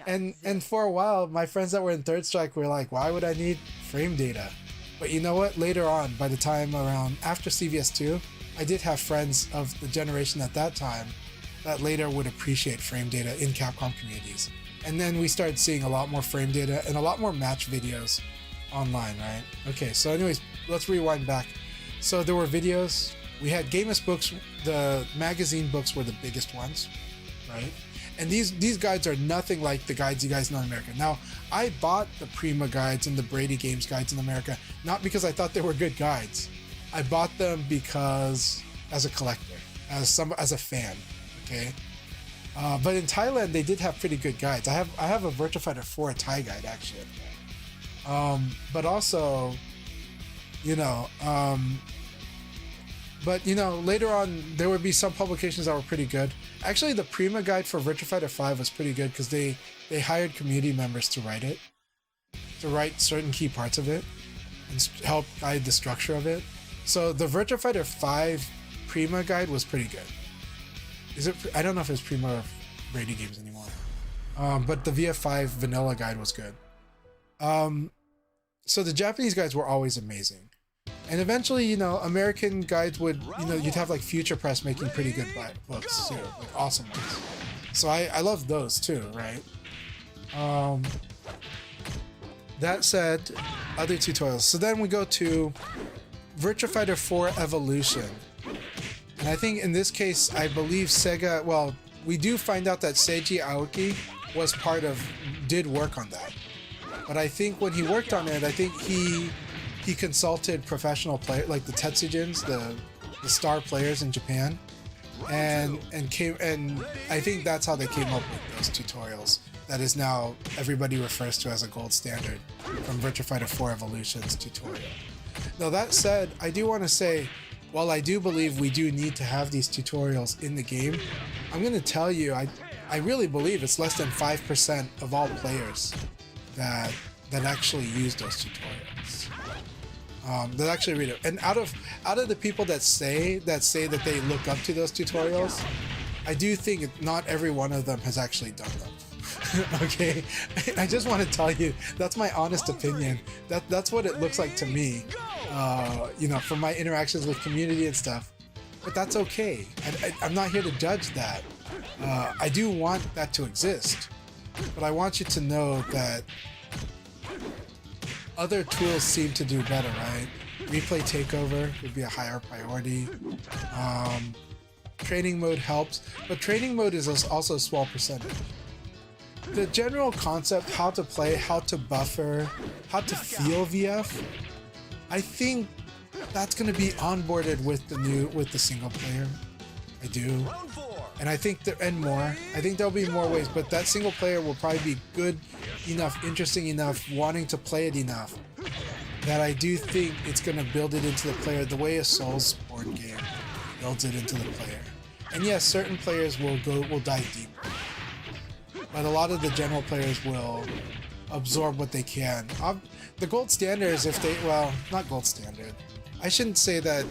And for a while, my friends that were in Third Strike were like, why would I need frame data? But you know what? Later on, by the time after CVS2, I did have friends of the generation at that time that later would appreciate frame data in Capcom communities. And then we started seeing a lot more frame data and a lot more match videos online, right? Okay, so anyways, let's rewind back. So there were videos. We had Gamist books. The magazine books were the biggest ones, right? And these guides are nothing like the guides you guys know in America. Now, I bought the Prima guides and the Brady Games guides in America, not because I thought they were good guides. I bought them because as a collector, as a fan, okay? But in Thailand, they did have pretty good guides. I have a Virtua Fighter 4 Thai guide, actually. But also, you know, but you know, later on there would be some publications that were pretty good. Actually, the Prima guide for Virtua Fighter 5 was pretty good because they hired community members to write certain key parts of it and help guide the structure of it. So the Virtua Fighter 5 Prima guide was pretty good. Is it? I don't know if it's Prima or Brady Games anymore. But the VF5 vanilla guide was good. So the Japanese guides were always amazing. And eventually, you know, American guides would, you know, you'd have like Future Press making pretty good books too, like awesome ones. So I love those too, right? That said, other tutorials. So then we go to Virtua Fighter 4 Evolution. And I think in this case, I believe Sega, well, we do find out that Seiji Aoki did work on that. But I think when he worked on it, I think he consulted professional players, like the Tetsujins, the star players in Japan, and I think that's how they came up with those tutorials. That is now everybody refers to as a gold standard from Virtua Fighter 4 Evolution's tutorial. Now that said, I do want to say, while I do believe we do need to have these tutorials in the game, I'm going to tell you, I really believe it's less than 5% of all players that actually use those tutorials. That actually read it. And out of the people that say that they look up to those tutorials, I do think not every one of them has actually done them. Okay, I just want to tell you that's my honest opinion. That's what it looks like to me. You know, from my interactions with community and stuff. But that's okay. I'm not here to judge that. I do want that to exist, but I want you to know that other tools seem to do better, right? Replay takeover would be a higher priority. Training mode helps, but training mode is also a small percentage. The general concept, how to play, how to buffer, how to feel VF, I think that's going to be onboarded with the single player. I do. And I think I think there'll be more ways, but that single player will probably be good enough, interesting enough, wanting to play it enough, that I do think it's going to build it into the player the way a Soulsborne game builds it into the player. And yes, certain players will dive deeper, but a lot of the general players will absorb what they can. The gold standard is not gold standard. I shouldn't say that.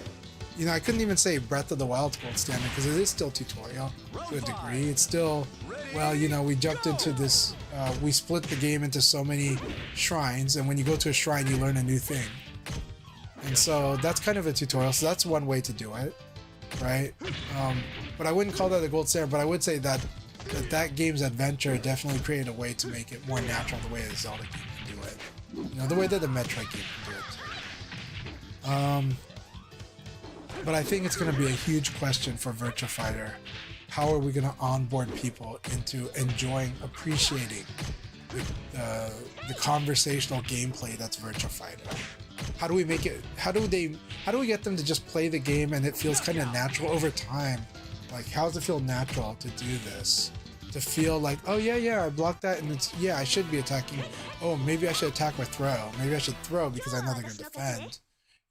I couldn't even say Breath of the Wild's gold standard because it is still tutorial to a degree. It's still, we jumped into this, we split the game into so many shrines, and when you go to a shrine, you learn a new thing. And so that's kind of a tutorial, so that's one way to do it, right? But I wouldn't call that a gold standard, but I would say that game's adventure definitely created a way to make it more natural the way a Zelda game can do it. The way that the Metroid game can do it too. But I think it's going to be a huge question for Virtua Fighter. How are we going to onboard people into enjoying, appreciating the conversational gameplay that's Virtua Fighter? How do we make it? How do we get them to just play the game and it feels kind of natural over time? Like, how does it feel natural to do this? To feel like, oh yeah, I blocked that, and I should be attacking. Oh, maybe I should attack or throw. Maybe I should throw because I know they're going to defend.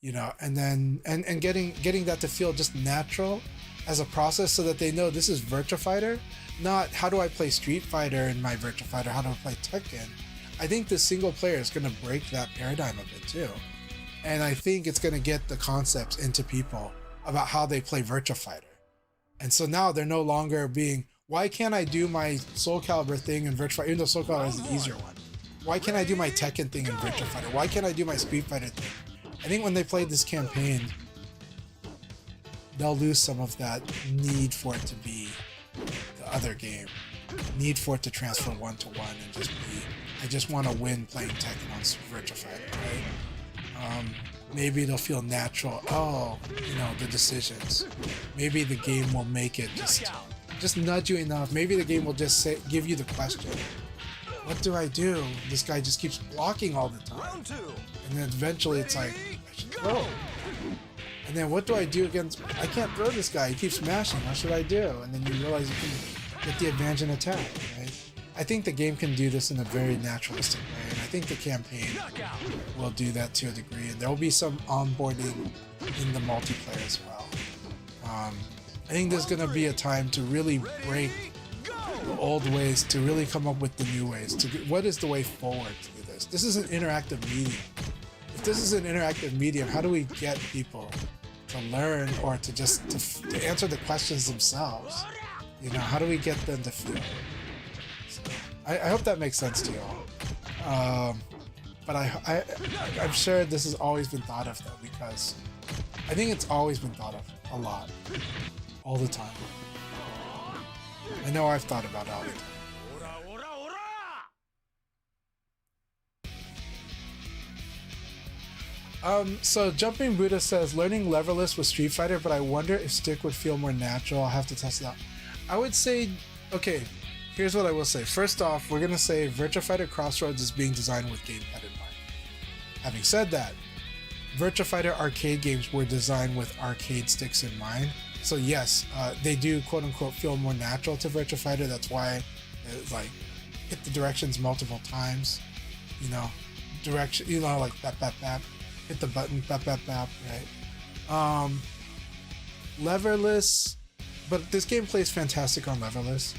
And then getting that to feel just natural as a process, so that they know this is Virtua Fighter, not how do I play Street Fighter in my Virtua Fighter, how do I play Tekken. I think the single player is going to break that paradigm a bit too, and I think it's going to get the concepts into people about how they play Virtua Fighter. And so now they're no longer being, why can't I do my Soul Calibur thing in Virtua Fighter, even though Soul Calibur is the easier one? Why can't I do my Tekken thing in Virtua Fighter? Why can't I do my Street Fighter thing? I think when they play this campaign, they'll lose some of that need for it to be the other game. Need for it to transfer one-to-one and just be, I just want to win playing Tekken on Virtua Fighter, right? Maybe it'll feel natural. Oh, the decisions. Maybe the game will make it just nudge you enough. Maybe the game will just give you the question. What do I do? This guy just keeps blocking all the time. And then eventually it's like, I should throw. And then what do I do against, I can't throw this guy, he keeps smashing, what should I do? And then you realize you can get the advantage in attack, right? I think the game can do this in a very naturalistic way, and I think the campaign will do that to a degree, and there will be some onboarding in the multiplayer as well. I think there's going to be a time to really break the old ways, to really come up with the new ways. What is the way forward to do this? This is an interactive medium. If this is an interactive medium, how do we get people to learn or to just to answer the questions themselves? How do we get them to feel? So, I hope that makes sense to you all. But I'm sure this has always been thought of though, because I think it's always been thought of a lot, all the time. I know I've thought about it all the time. So Jumping Buddha says, learning leverless with Street Fighter, but I wonder if stick would feel more natural. I'll have to test it out. I would say, okay, here's what I will say. First off, we're going to say Virtua Fighter Crossroads is being designed with gamepad in mind. Having said that, Virtua Fighter arcade games were designed with arcade sticks in mind. So yes, they do quote unquote feel more natural to Virtua Fighter. That's why it's like hit the directions multiple times, direction, like bap, bap, bap. Hit the button, bap, bap, bap, right? Leverless, but this game plays fantastic on leverless.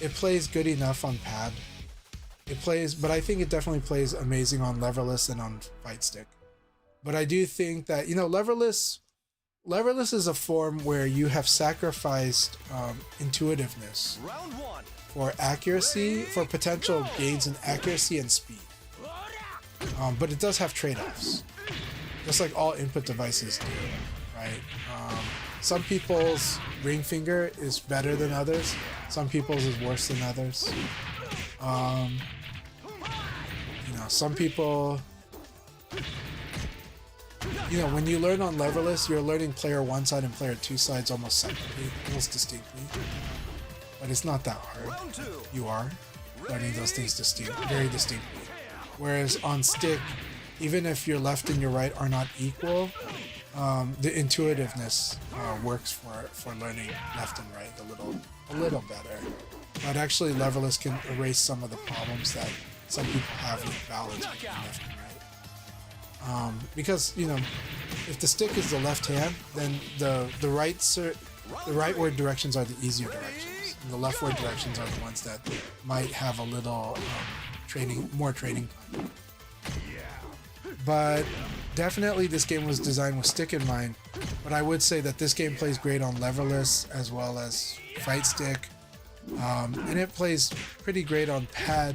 It plays good enough on pad. But I think it definitely plays amazing on leverless and on fight stick. But I do think that, leverless is a form where you have sacrificed intuitiveness for accuracy, for potential gains in accuracy and speed. But it does have trade-offs, just like all input devices do, right? Some people's ring finger is better than others. Some people's is worse than others. Some people you know, when you learn on leverless, you're learning player 1 side and player 2 sides almost separately, almost distinctly. But it's not that hard. You are learning those things very distinctly. Whereas on stick, even if your left and your right are not equal, the intuitiveness works for learning left and right a little better. But actually, leverless can erase some of the problems that some people have with balance between left and right. Because, you know, if the stick is the left hand, then the rightward directions are the easier directions, and the leftward directions are the ones that might have a little more training time. But definitely this game was designed with stick in mind, but I would say that this game plays great on leverless as well as fight stick, and it plays pretty great on pad,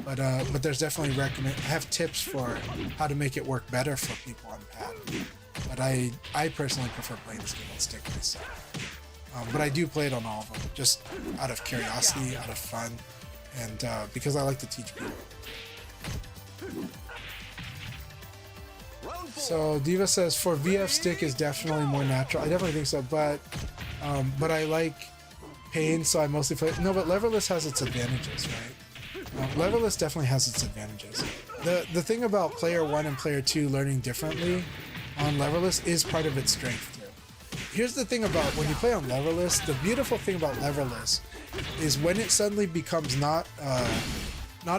but there's definitely I have tips for how to make it work better for people on pad, but I personally prefer playing this game on stick myself. But I do play it on all of them, just out of curiosity, out of fun, and because I like to teach people. So Diva says for VF stick is definitely more natural. I definitely think so, but I like pain, so I mostly play. No, but leverless has its advantages, right? Leverless definitely has its advantages. The thing about player 1 and player 2 learning differently on leverless is part of its strength too. Here's the thing about when you play on leverless. The beautiful thing about leverless is when it suddenly becomes not a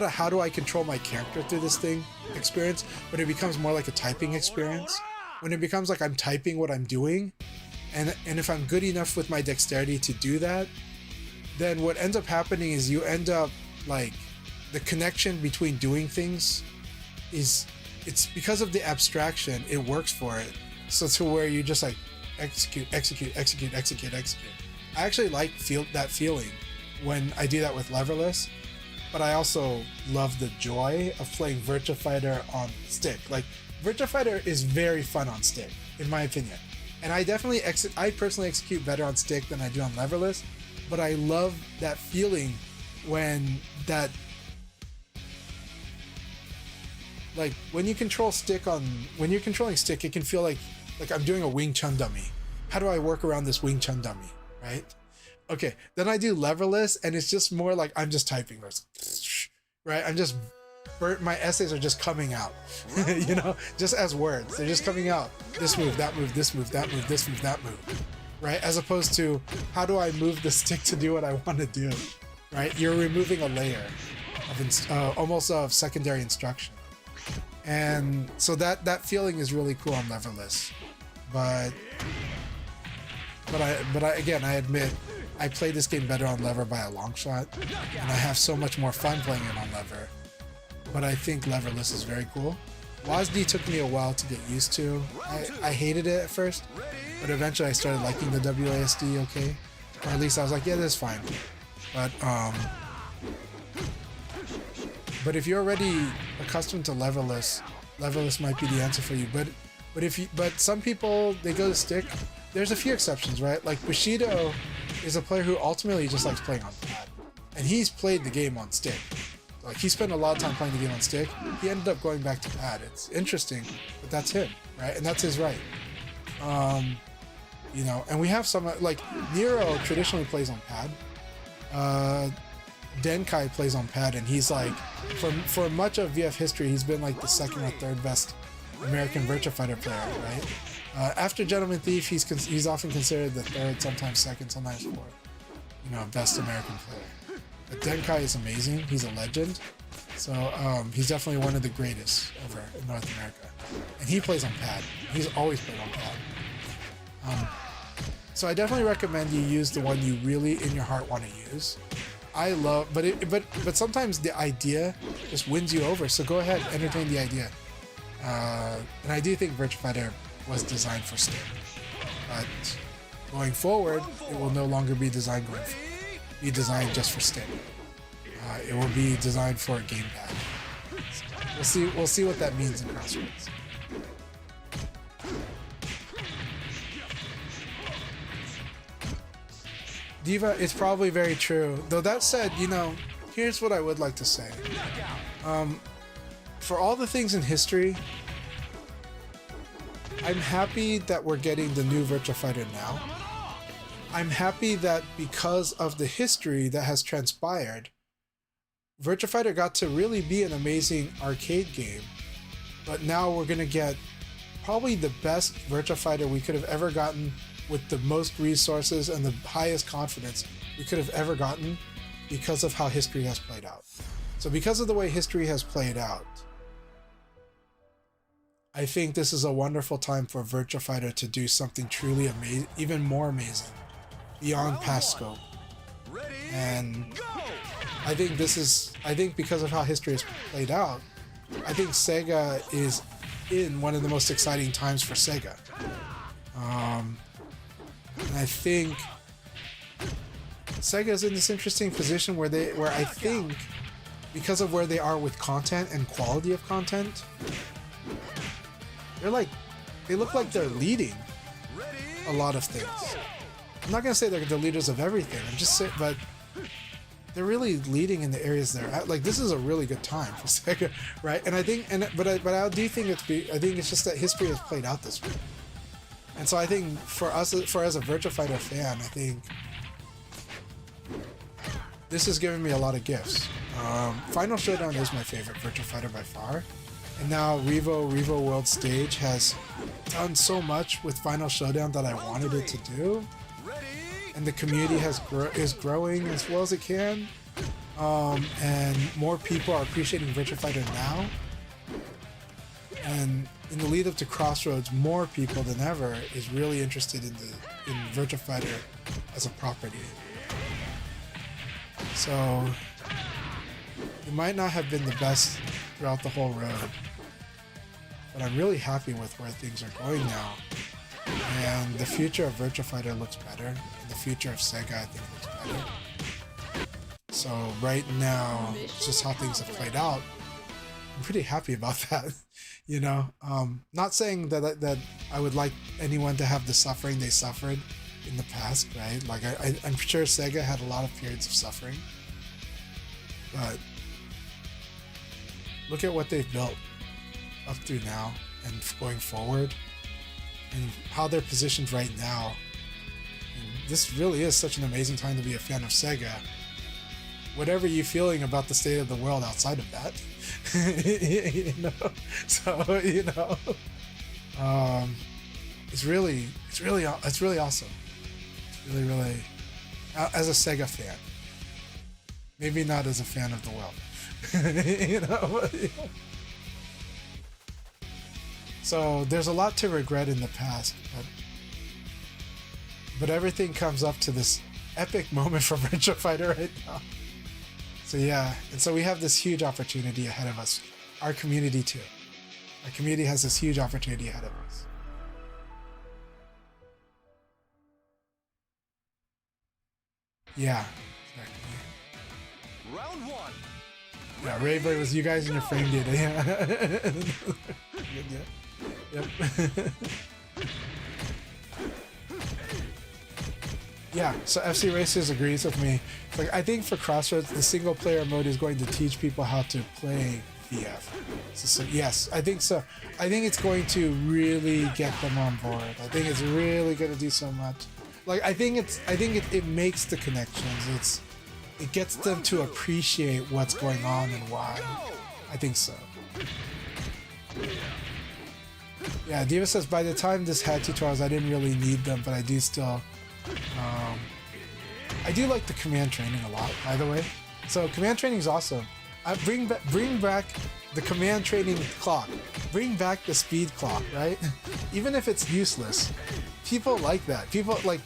how do I control my character through this thing experience, but it becomes more like a typing experience. When it becomes like I'm typing what I'm doing, and if I'm good enough with my dexterity to do that, then what ends up happening is you end up like the connection between doing things it's because of the abstraction, it works for it. So to where you just like execute. I actually like that feeling when I do that with leverless. But I also love the joy of playing Virtua Fighter on stick. Like, Virtua Fighter is very fun on stick, in my opinion. And I definitely I personally execute better on stick than I do on leverless. But I love that feeling when when you control stick when you're controlling stick, it can feel like I'm doing a Wing Chun dummy. How do I work around this Wing Chun dummy, right? Okay, then I do leverless, and it's just more like I'm just typing those, right? My essays are just coming out, you know, just as words. They're just coming out. This move, that move, this move, that move, this move, that move, right? As opposed to how do I move the stick to do what I want to do, right? You're removing a layer of almost of secondary instruction, and so that feeling is really cool on leverless. But I admit, I play this game better on lever by a long shot, and I have so much more fun playing it on lever. But I think leverless is very cool. WASD took me a while to get used to. I hated it at first, but eventually I started liking the WASD okay. Or at least I was like, yeah, this is fine. But if you're already accustomed to leverless might be the answer for you. But some people, they go to stick. There's a few exceptions, right? Like Bushido is a player who ultimately just likes playing on pad, and he's played the game on stick. Like, he spent a lot of time playing the game on stick. He ended up going back to pad. It's interesting, but that's him, right? And that's his right. You know, and we have some, like, Nero traditionally plays on pad. Denkai plays on pad, and he's like, for much of VF history, he's been like the second or third best American Virtua Fighter player, right? After Gentleman Thief, he's often considered the third, sometimes second, sometimes fourth, you know, best American player. But Denkai is amazing. He's a legend. So he's definitely one of the greatest ever in North America. And he plays on pad. He's always played on pad. So I definitely recommend you use the one you really in your heart want to use. But sometimes the idea just wins you over. So go ahead, entertain the idea. And I do think Virtua Fighter was designed for stick. But going forward, it will no longer be designed just for stick. It will be designed for a gamepad. So we'll see what that means in Crossroads. Diva, it's probably very true. Though that said, you know, here's what I would like to say. For all the things in history I'm happy that we're getting the new Virtua Fighter now. I'm happy that because of the history that has transpired, Virtua Fighter got to really be an amazing arcade game, but now we're gonna get probably the best Virtua Fighter we could have ever gotten with the most resources and the highest confidence we could have ever gotten because of how history has played out. So because of the way history has played out, I think this is a wonderful time for Virtua Fighter to do something truly amazing, even more amazing, beyond past scope. And I think because of how history has played out, I think Sega is in one of the most exciting times for Sega. And I think Sega is in this interesting position where I think because of where they are with content and quality of content, they look like they're leading a lot of things. I'm not gonna say they're the leaders of everything. I'm just saying, but they're really leading in the areas they're at. Like, this is a really good time for Sega, right? And I think, but I do think I think it's just that history has played out this way. And so I think for as a Virtua Fighter fan, I think this has given me a lot of gifts. Final Showdown is my favorite Virtua Fighter by far. And now Revo World Stage has done so much with Final Showdown that I wanted it to do. And the community is growing as well as it can. And more people are appreciating Virtua Fighter now. And in the lead up to Crossroads, more people than ever is really interested in Virtua Fighter as a property. So it might not have been the best throughout the whole road, but I'm really happy with where things are going now. And the future of Virtua Fighter looks better, and the future of Sega, I think, looks better. So right now, it's just how things have played out. I'm pretty happy about that. You know, not saying that I would like anyone to have the suffering they suffered in the past, right? Like I'm sure Sega had a lot of periods of suffering, but look at what they've built up through now and going forward, and how they're positioned right now. And this really is such an amazing time to be a fan of Sega. Whatever you're feeling about the state of the world outside of that, you know, so you know, it's really awesome. It's really, as a Sega fan, maybe not as a fan of the world, you know. So there's a lot to regret in the past, but everything comes up to this epic moment for Virtua Fighter right now. So yeah, and so we have this huge opportunity ahead of us. Our community too. Our community has this huge opportunity ahead of us. Yeah, exactly. Round one. Yeah, Rayboy was you guys in your frame data. Yeah. Yep. Yeah, so FC Racers agrees with me. Like, I think for Crossroads, the single player mode is going to teach people how to play VF. So yes, I think so. I think it's going to really get them on board. I think it's really going to do so much. Like, I think it makes the connections. It gets them to appreciate what's going on and why. I think so. Yeah, Diva says, by the time this had tutorials, I didn't really need them, but I do still. I do like the command training a lot, by the way. So command training is awesome. Bring back the command training clock. Bring back the speed clock, right? Even if it's useless, people like that. People like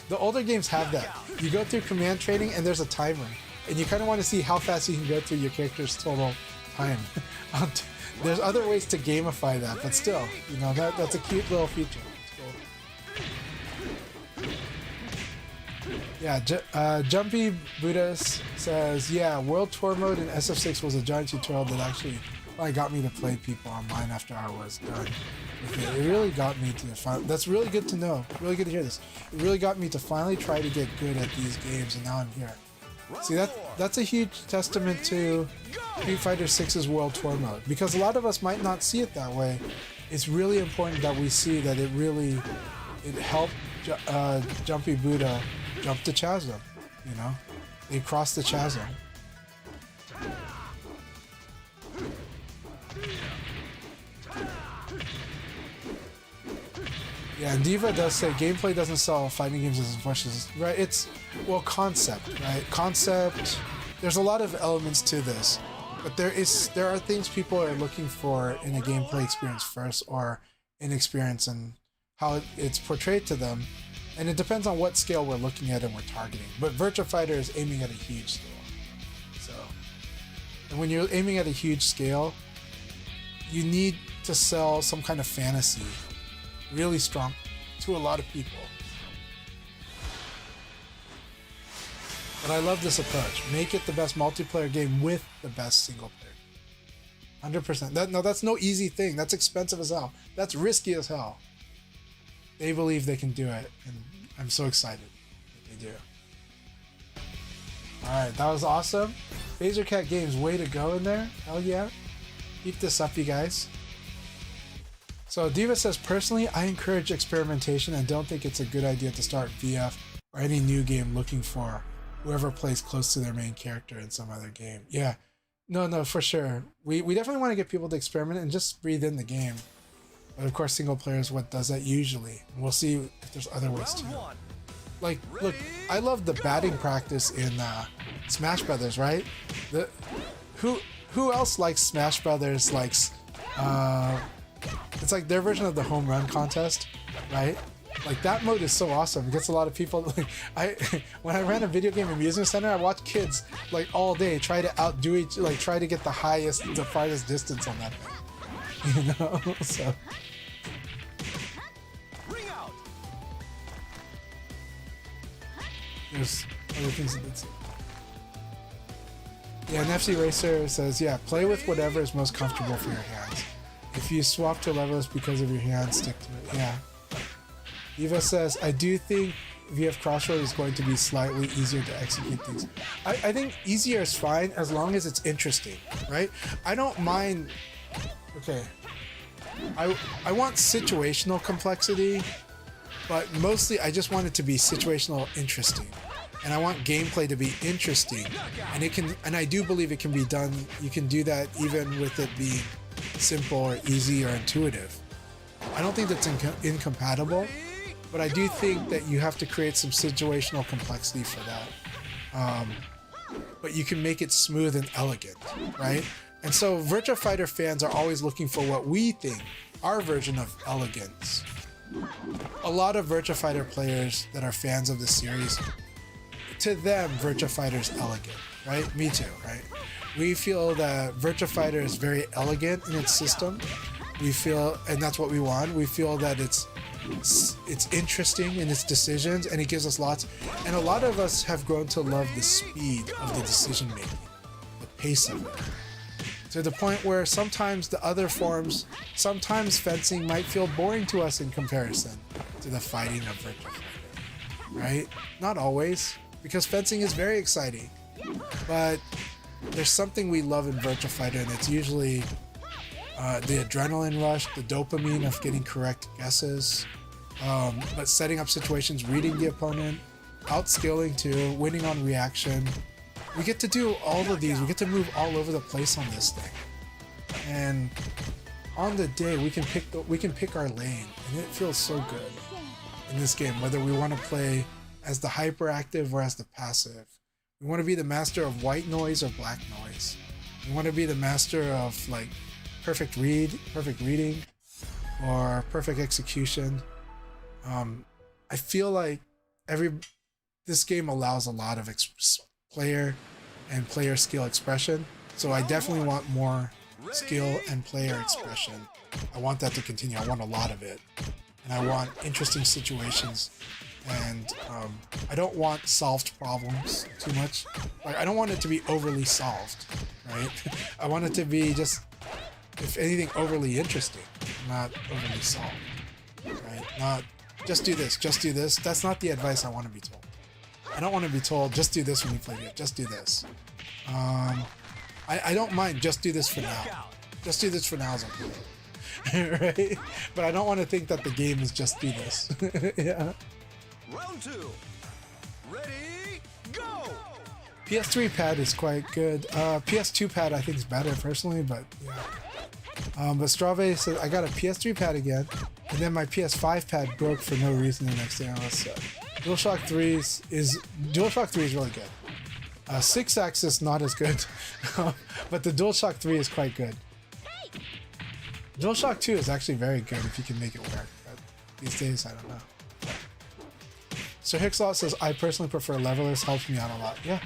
the older games have that. You go through command training and there's a timer, and you kind of want to see how fast you can go through your character's total time. There's other ways to gamify that, but still, you know, that's a cute little feature. Yeah, Jumpy Buddhist says, yeah, World Tour mode in SF6 was a giant tutorial that actually got me to play people online after I was done with it. It really got me to finally, that's really good to know, really good to hear this. It really got me to finally try to get good at these games, and now I'm here. See, that's a huge testament to Street Fighter 6's World Tour mode, because a lot of us might not see it that way, it's really important that we see that it helped Jumpy Buddha jump the chasm. You know, they crossed the chasm. Yeah, and Diva does say gameplay doesn't sell fighting games as much as, right? It's, well, concept, right? Concept. There's a lot of elements to this, but there are things people are looking for in a gameplay experience first, or in experience and how it's portrayed to them, and it depends on what scale we're looking at and we're targeting. But Virtua Fighter is aiming at a huge scale, so, and when you're aiming at a huge scale, you need to sell some kind of fantasy really strong to a lot of people. But I love this approach. Make it the best multiplayer game with the best single player. 100%. That's no easy thing. That's expensive as hell. That's risky as hell. They believe they can do it, and I'm so excited that they do. Alright, that was awesome. Phasercat Games, way to go in there. Hell yeah. Keep this up, you guys. So Diva says, personally, I encourage experimentation and don't think it's a good idea to start VF or any new game looking for whoever plays close to their main character in some other game. Yeah, no, for sure. We definitely want to get people to experiment and just breathe in the game. But of course, single player is what does that usually. And we'll see if there's other ways too. Like, look, I love the batting practice in Smash Brothers, right? Who else likes Smash Brothers? Likes it's like their version of the home run contest, right? Like, that mode is so awesome. It gets a lot of people. Like, when I ran a video game amusement center, I watched kids like all day try to outdo each, like try to get the farthest distance on that thing. You know, so. There's other things that did. Yeah, and FC Racer says, yeah, play with whatever is most comfortable for your hands. If you swap to levels because of your hands, stick to it. Yeah. Eva says, I do think VF Crossroad is going to be slightly easier to execute things. I think easier is fine as long as it's interesting, right? I don't mind. Okay. I want situational complexity, but mostly I just want it to be situational interesting. And I want gameplay to be interesting. And I do believe it can be done. You can do that even with it being simple or easy or intuitive. I don't think that's incompatible, but I do think that you have to create some situational complexity for that. But you can make it smooth and elegant, right? And so Virtua Fighter fans are always looking for what we think, our version of elegance. A lot of Virtua Fighter players that are fans of the series, to them, Virtua Fighter is elegant, right? Me too, right? We feel that Virtua Fighter is very elegant in its system. We feel, and that's what we want. We feel that it's interesting in its decisions, and it gives us lots. And a lot of us have grown to love the speed of the decision making, the pace of it, to the point where sometimes the other forms, sometimes fencing might feel boring to us in comparison to the fighting of Virtua Fighter, right? Not always, because fencing is very exciting, but there's something we love in Virtua Fighter, and it's usually the adrenaline rush, the dopamine of getting correct guesses, but setting up situations, reading the opponent, outskilling too, winning on reaction. We get to do all of these. We get to move all over the place on this thing, and on the day we can pick our lane, and it feels so good in this game. Whether we want to play as the hyperactive or as the passive, we want to be the master of white noise or black noise. We want to be the master of like perfect reading, or perfect execution. I feel like this game allows a lot of player skill expression. So I definitely want more skill and player expression. I want that to continue. I want a lot of it, and I want interesting situations. And I don't want solved problems too much. Like, I don't want it to be overly solved, right? I want it to be just, if anything, overly interesting, not overly solved, right? Not just do this, just do this. That's not the advice I want to be told. I don't want to be told, just do this when you play it, just do this. I don't mind, just do this for now. Just do this for now is okay. right? But I don't want to think that the game is just do this. Yeah. Round 2. Ready, go! PS3 pad is quite good. PS2 pad I think is better personally, but yeah. But Strave says I got a PS3 pad again, and then my PS5 pad broke for no reason the next day. DualShock 3 is really good. 6-axis not as good, but the DualShock 3 is quite good. DualShock 2 is actually very good if you can make it work, but these days I don't know. So Hickslot says I personally prefer levelers, helps me out a lot. Yeah,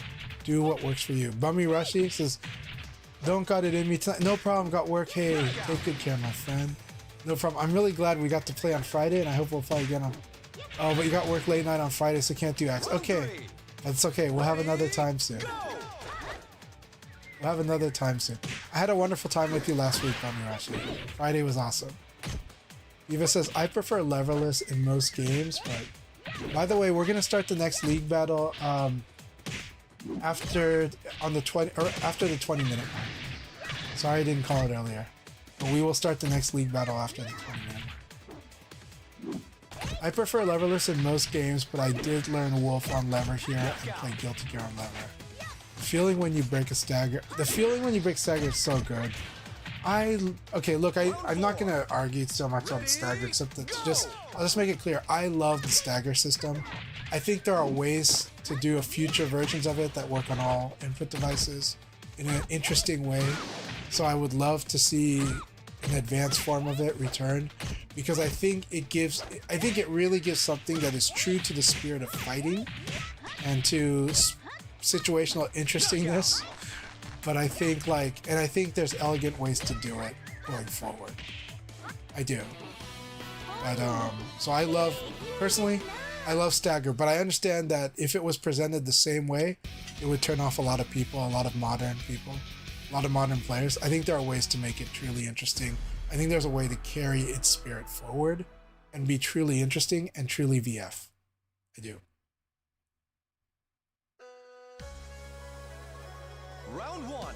do what works for you. Bummy Rushy says don't got it in me tonight. No problem, got work. Hey, take good care, my friend. No problem. I'm really glad we got to play on Friday, and I hope we'll play again on... Oh, but you got work late night on Friday, so can't do X. Okay, that's okay. We'll have another time soon. We'll have another time soon. I had a wonderful time with you last week, Bummy Rushy. Friday was awesome. Eva says, I prefer leverless in most games, but... By the way, we're going to start the next league battle after the 20-minute mark. Sorry I didn't call it earlier, but we will start the next league battle after the 20-minute mark. I prefer leverless in most games, but I did learn Wolf on lever here and play Guilty Gear on lever. The feeling when you break stagger is so good. Okay, look, I'm not gonna argue so much on stagger, except that I'll just make it clear, I love the stagger system. I think there are ways to do future versions of it that work on all input devices in an interesting way. So I would love to see an advanced form of it returned, because I think it really gives something that is true to the spirit of fighting and to situational interestingness. But I think I think there's elegant ways to do it going forward. I do. But so personally I love stagger, but I understand that if it was presented the same way, it would turn off a lot of people, a lot of modern people, a lot of modern players. I think there are ways to make it truly interesting. I think there's a way to carry its spirit forward and be truly interesting and truly VF. I do. Round 1.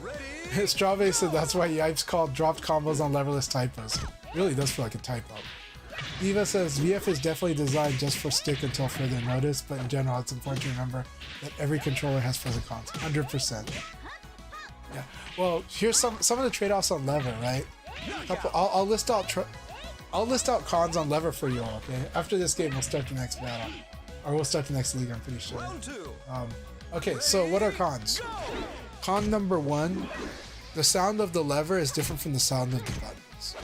Ready? Strave said that's why Yipes called dropped combos on leverless typos. It really does feel like a typo. Eva says VF is definitely designed just for stick until further notice, but in general it's important to remember that every controller has pros and cons. 100%. Yeah. Well, here's some of the trade-offs on lever, right? I'll list out cons on lever for you all. Okay. After this game, we'll start the next battle, or we'll start the next league. I'm pretty sure. Round 2. Okay. So what are cons? Con number 1: the sound of the lever is different from the sound of the buttons.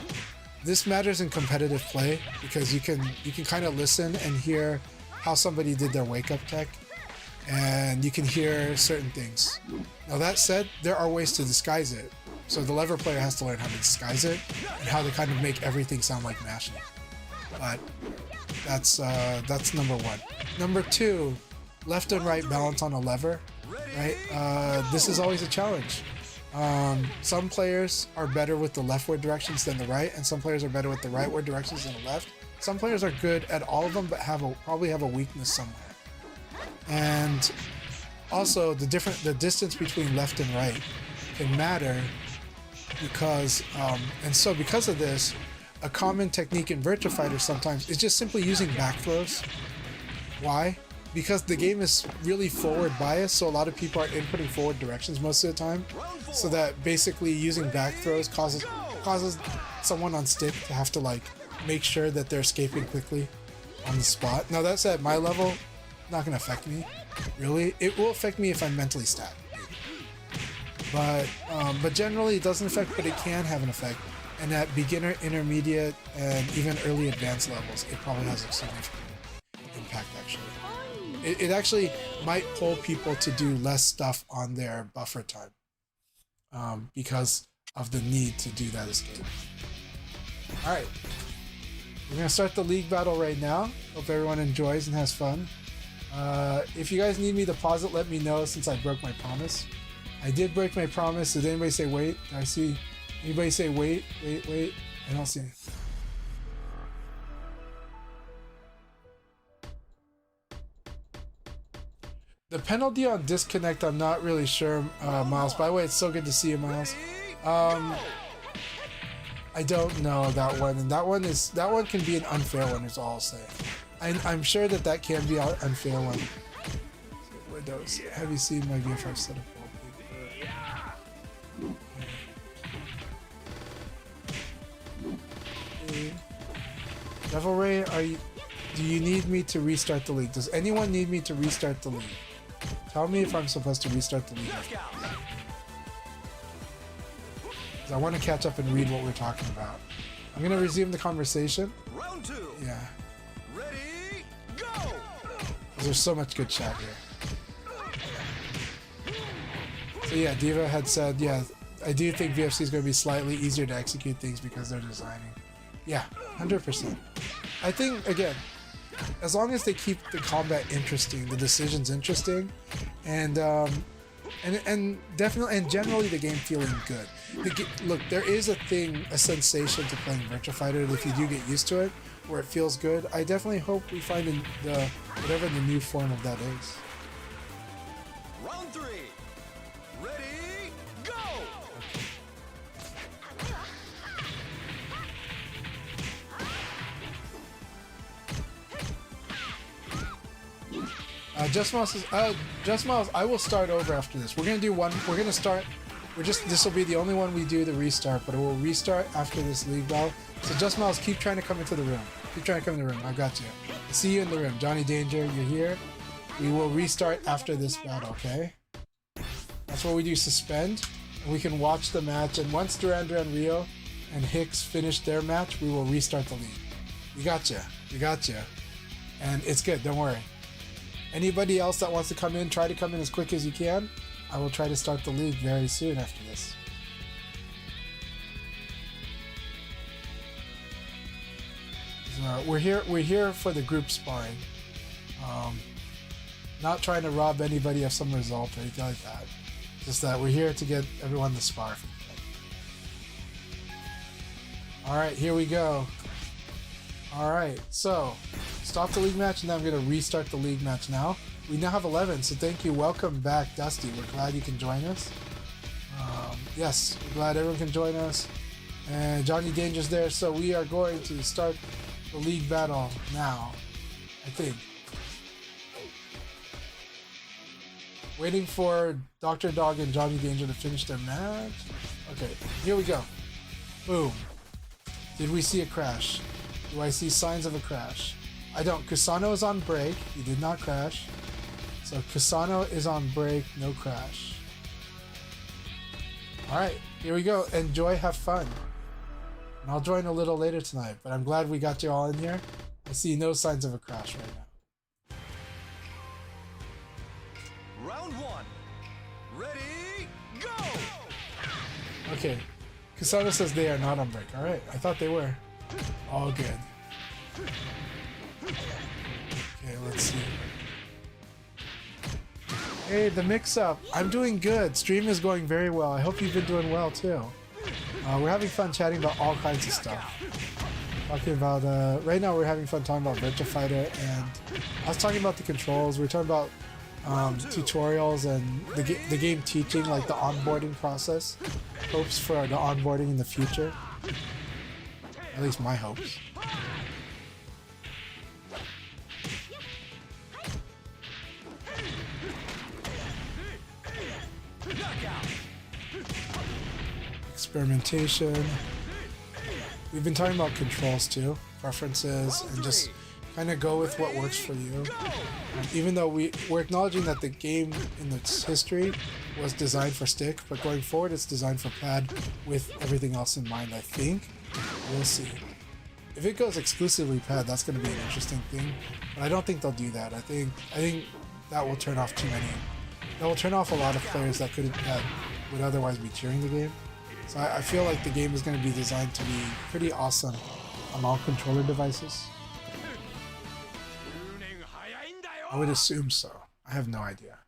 This matters in competitive play because you can kind of listen and hear how somebody did their wake up tech, and you can hear certain things. Now that said, there are ways to disguise it. So the lever player has to learn how to disguise it and how to kind of make everything sound like mashing. But that's number 1. Number 2, left and right balance on a lever, right? This is always a challenge. Some players are better with the leftward directions than the right, and some players are better with the rightward directions than the left. Some players are good at all of them, but probably have a weakness somewhere. And also the distance between left and right can matter because because of this, a common technique in Virtua Fighter sometimes is just simply using back throws. Why? Because the game is really forward biased, so a lot of people are inputting forward directions most of the time. So that basically using back throws causes someone on stick to have to make sure that they're escaping quickly on the spot. Now that said, my level not gonna affect me, really. It will affect me if I'm mentally stacked, but generally it doesn't affect, but it can have an effect. And at beginner, intermediate, and even early advanced levels, it probably has a significant impact actually. It actually might pull people to do less stuff on their buffer time because of the need to do that escape. Alright, we're going to start the league battle right now. Hope everyone enjoys and has fun. If you guys need me to pause it, let me know since I broke my promise. I did break my promise. Did anybody say wait? Did I see anybody say wait? Wait? I don't see it. The penalty on disconnect, I'm not really sure, Miles. By the way, it's so good to see you, Miles. I don't know that one, and that one can be an unfair one. Is all I'll say. I'm sure that can be an unfair one. Windows. Have you seen my VFX setup wallpaper? Okay. Devil Ray, do you need me to restart the league? Does anyone need me to restart the league? Tell me if I'm supposed to restart the league. I want to catch up and read what we're talking about. I'm gonna resume the conversation. Round 2. Yeah. Ready, go! There's so much good chat here. So yeah, Diva had said, yeah, I do think VFC is going to be slightly easier to execute things because they're designing. Yeah, 100%. I think, again, as long as they keep the combat interesting, the decisions interesting, and definitely, and generally the game feeling good. Look, there is a sensation to playing Virtua Fighter that if you do get used to it, where it feels good. I definitely hope we find whatever the new form of that is. Round 3. Ready, go! Just Miles, I will start over after this. We're gonna do one. We're gonna start. This will be the only one we do the restart, but it will restart after this league battle. So Just Miles, keep trying to come into the room. Keep trying to come in the room. I got you. I see you in the room. Johnny Danger, you're here. We will restart after this battle, okay? That's what we do. Suspend, and we can watch the match. And once Duran Duran Rio and Hicks finish their match, we will restart the league. We got you. We got you. And it's good. Don't worry. Anybody else that wants to come in, try to come in as quick as you can. I will try to start the league very soon after this. So we're here for the group sparring. Not trying to rob anybody of some result or anything like that. Just that we're here to get everyone to spar. Alright, here we go. Alright, so stop the league match, and then I'm going to restart the league match now. We now have 11, so thank you. Welcome back, Dusty. We're glad you can join us. Yes, we're glad everyone can join us. And Johnny Danger's there, so we are going to start the league battle now, I think. Waiting for Dr. Dog and Johnny Danger to finish their match. Okay, here we go. Boom. Did we see a crash? Do I see signs of a crash? I don't. Kusano is on break. He did not crash. So Kusano is on break. No crash. Alright, here we go. Enjoy, have fun. And I'll join a little later tonight, but I'm glad we got you all in here. I see no signs of a crash right now. Round 1. Ready, go! Okay. Kusano says they are not on break. Alright, I thought they were. All good. Okay, let's see. Hey, the mix-up. I'm doing good. Stream is going very well. I hope you've been doing well, too. We're having fun chatting about all kinds of stuff. Talking about, right now we're having fun talking about Virtua Fighter, and I was talking about the controls. We're talking about tutorials and the game teaching, like the onboarding process. Hopes for the onboarding in the future. At least my hopes. Experimentation. We've been talking about controls too, preferences, and just kind of go with what works for you. Even though we're acknowledging that the game in its history was designed for stick, but going forward it's designed for pad with everything else in mind, I think. We'll see. If it goes exclusively pad, that's going to be an interesting thing, but I don't think they'll do that. I think that will turn off too many. That will turn off a lot of players that would otherwise be cheering the game. So I feel like the game is going to be designed to be pretty awesome on all controller devices. I would assume so. I have no idea.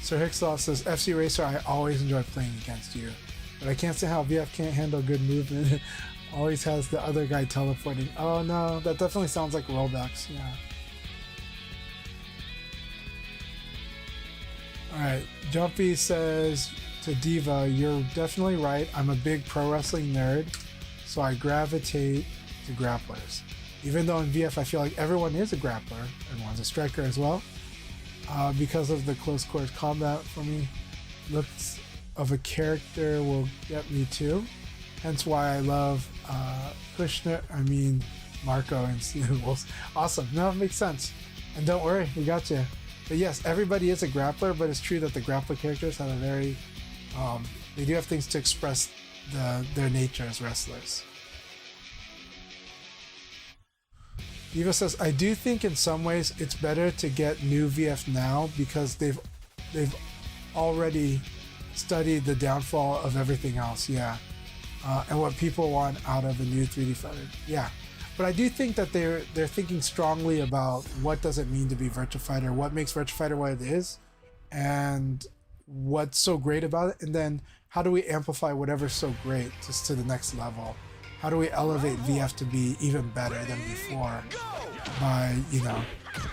Sir Hickslaw says, FC Racer, I always enjoy playing against you, but I can't say how VF can't handle good movement. Always has the other guy teleporting. Oh no, that definitely sounds like rollbacks, yeah. Alright, Jumpy says to Diva, you're definitely right. I'm a big pro wrestling nerd, so I gravitate to grapplers. Even though in VF I feel like everyone is a grappler, everyone's a striker as well. Because of the close quarters combat for me, looks of a character will get me too. Hence why I love Marco and Snoobles. Awesome. No, it makes sense. And don't worry, we got you. But yes, everybody is a grappler, but it's true that the grappler characters have a very they do have things to express their nature as wrestlers. Eva says, I do think in some ways it's better to get new VF now because they've already studied the downfall of everything else, yeah. And what people want out of a new 3D fighter, yeah. But I do think that they're thinking strongly about what does it mean to be Virtua Fighter, what makes Virtua Fighter what it is, and what's so great about it, and then how do we amplify whatever's so great just to the next level? How do we elevate VF to be even better than before by,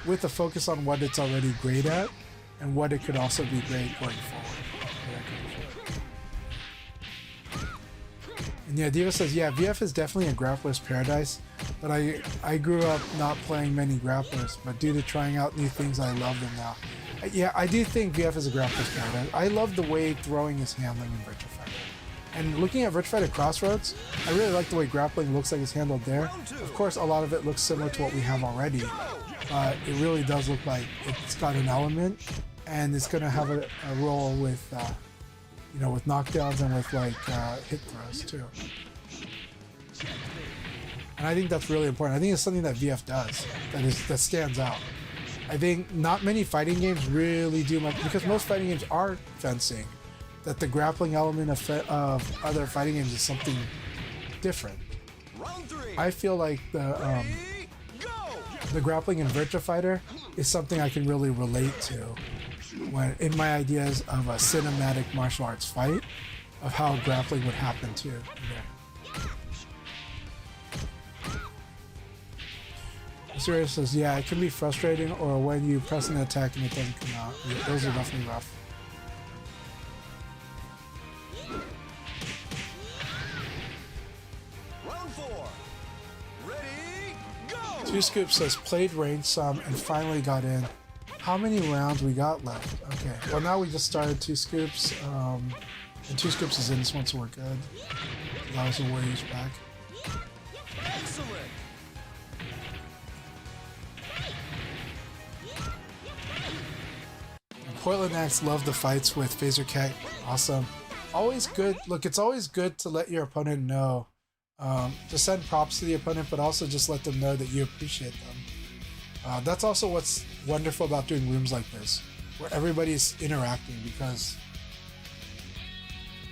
with a focus on what it's already great at and what it could also be great going forward. And yeah, Diva says, yeah, VF is definitely a grappler's paradise, but I grew up not playing many grapplers, but due to trying out new things, I love them now. Yeah, I do think VF is a grappler's paradise. I love the way throwing is handling in Virtua Fighter. And looking at Virtua Fighter Crossroads, I really like the way grappling looks like it's handled there. Of course, a lot of it looks similar to what we have already, but it really does look like it's got an element, and it's going to have a role with, with knockdowns and with hit throws too. And I think that's really important. I think it's something that VF does that stands out. I think not many fighting games really do much, because most fighting games are fencing. That the grappling element of other fighting games is something different. I feel like the grappling in Virtua Fighter is something I can really relate to when in my ideas of a cinematic martial arts fight, of how grappling would happen too. Serious says, yeah, it can be frustrating, or when you press an attack and it doesn't come out. Yeah, those are definitely rough. Two Scoops says, played range some and finally got in. How many rounds we got left? Okay, well now we just started Two Scoops, and Two Scoops is in this one, so we're good. That was a ways back. Excellent. Portland Axe loved the fights with Phaser Cat. Awesome. Always good. Look, it's always good to let your opponent know. To send props to the opponent, but also just let them know that you appreciate them. That's also what's wonderful about doing rooms like this, where everybody's interacting, because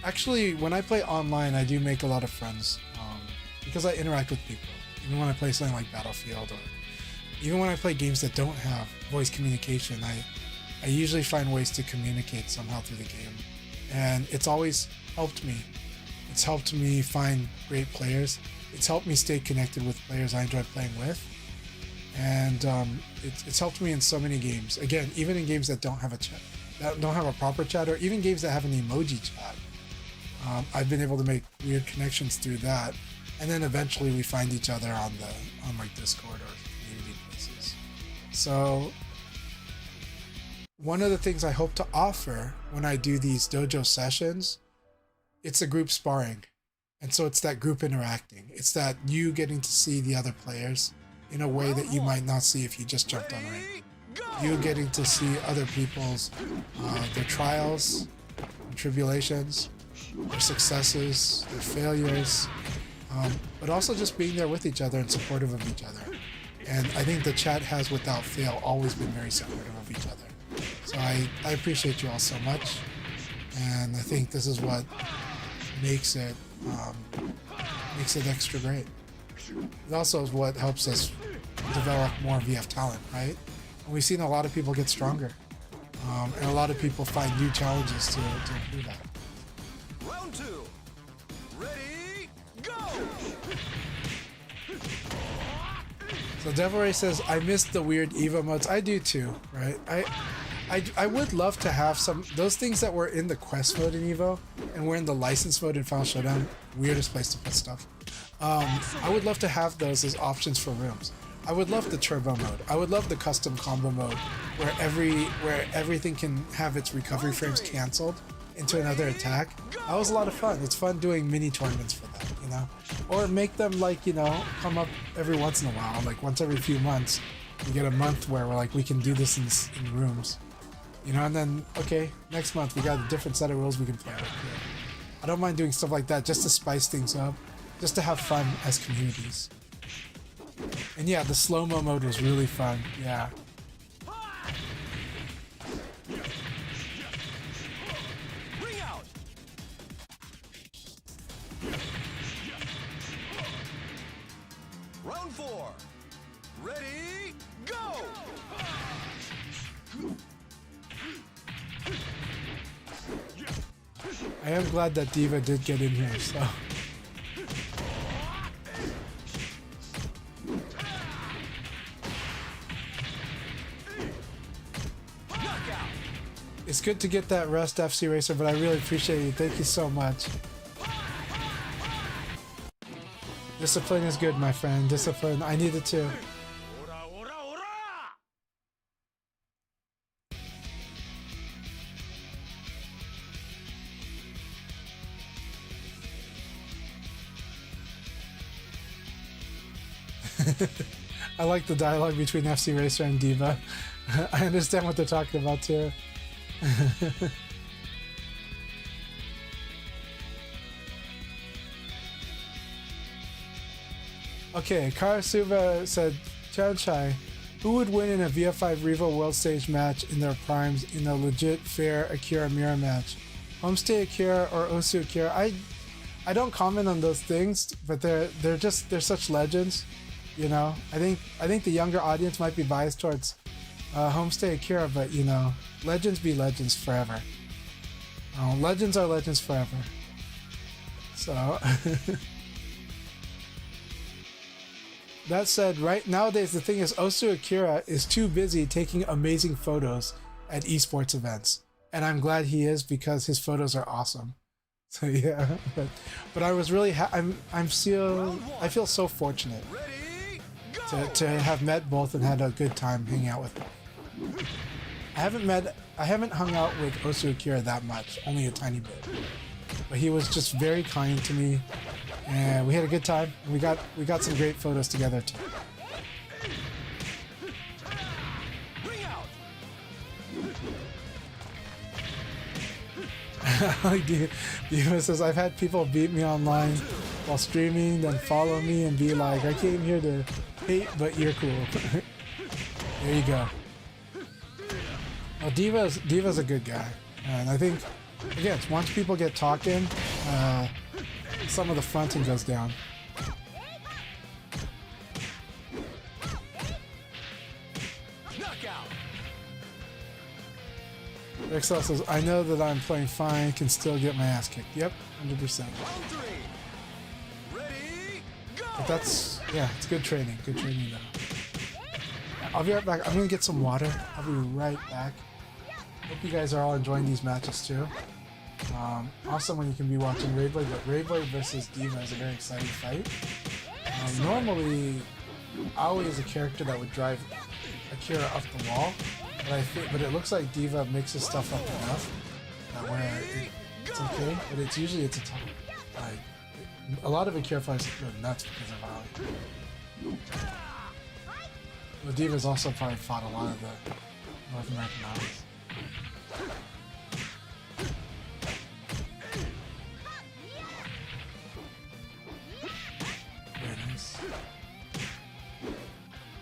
actually when I play online, I do make a lot of friends, because I interact with people. Even when I play something like Battlefield, or even when I play games that don't have voice communication, I usually find ways to communicate somehow through the game. And it's always helped me. It's helped me find great players. It's helped me stay connected with players I enjoy playing with. And it's helped me in so many games. Again, even in games that don't have a chat, that don't have a proper chat, or even games that have an emoji chat. I've been able to make weird connections through that. And then eventually we find each other on like Discord or community places. So one of the things I hope to offer when I do these dojo sessions, it's a group sparring. And so it's that group interacting. It's that you getting to see the other players in a way that you might not see if you just jumped on ring. You getting to see other people's, their trials, tribulations, their successes, their failures, but also just being there with each other and supportive of each other. And I think the chat has, without fail, always been very supportive of each other. So I appreciate you all so much, and I think this is what makes it extra great. It also is what helps us develop more VF talent, right? And we've seen a lot of people get stronger, and a lot of people find new challenges to improve that. Round two. Ready, go! So Devil Ray says, I missed the weird Evo modes. I do too, right? I would love to have some those things that were in the quest mode in Evo and were in the license mode in Final Showdown. Weirdest place to put stuff. I would love to have those as options for rooms. I would love the turbo mode. I would love the custom combo mode where everything can have its recovery frames canceled into another attack. That was a lot of fun. It's fun doing mini tournaments for that, you know? Or make them like, you know, come up every once in a while, like once every few months. We get a month where we're like, we can do this in rooms. You know, and then, okay, next month we got a different set of rules we can play with. Yeah. I don't mind doing stuff like that just to spice things up, just to have fun as communities. And yeah, the slow-mo mode was really fun, yeah. Ring out. Round 4. Ready, go! I am glad that Diva did get in here, so. It's good to get that rest, FC Racer, but I really appreciate you. Thank you so much. Discipline is good, my friend. Discipline. I need it too. I like the dialogue between FC Racer and Diva. I understand what they're talking about too. Okay, Karasuva said, Chanchai, who would win in a VF5 Revo World Stage match in their primes in a legit fair Akira mirror match? Homestay Akira or Osu Akira? I don't comment on those things, but they're such legends, you know. I think the younger audience might be biased towards Homestay Akira, but you know, legends be legends forever. Legends are legends forever. So that said, nowadays the thing is Osu Akira is too busy taking amazing photos at esports events, and I'm glad he is because his photos are awesome. So yeah, but I was really I feel so fortunate to have met both and had a good time hanging out with them. I haven't hung out with Osu Akira that much, only a tiny bit. But he was just very kind to me, and we had a good time. And we got some great photos together too. Like Diva says, I've had people beat me online while streaming, then follow me and be like, I came here to hate, but you're cool. There you go. Well, Diva's a good guy, and I think, again, once people get talking, some of the fronting goes down. Excel says, I know that I'm playing fine, can still get my ass kicked. Yep, 100%. But that's, yeah, it's good training. Good training though. I'll be right back. I'm gonna get some water. I'll be right back. Hope you guys are all enjoying these matches too. Awesome when you can be watching Rayblade, but Rayblade versus Diva is a very exciting fight. Normally, Aoi is a character that would drive Akira up the wall, but it looks like Diva mixes stuff up enough that where it's okay. But usually it's a tough. Like a lot of Akira fights go nuts because of Aoi. Well, Diva's also probably fought a lot of the North American Aois. Very nice.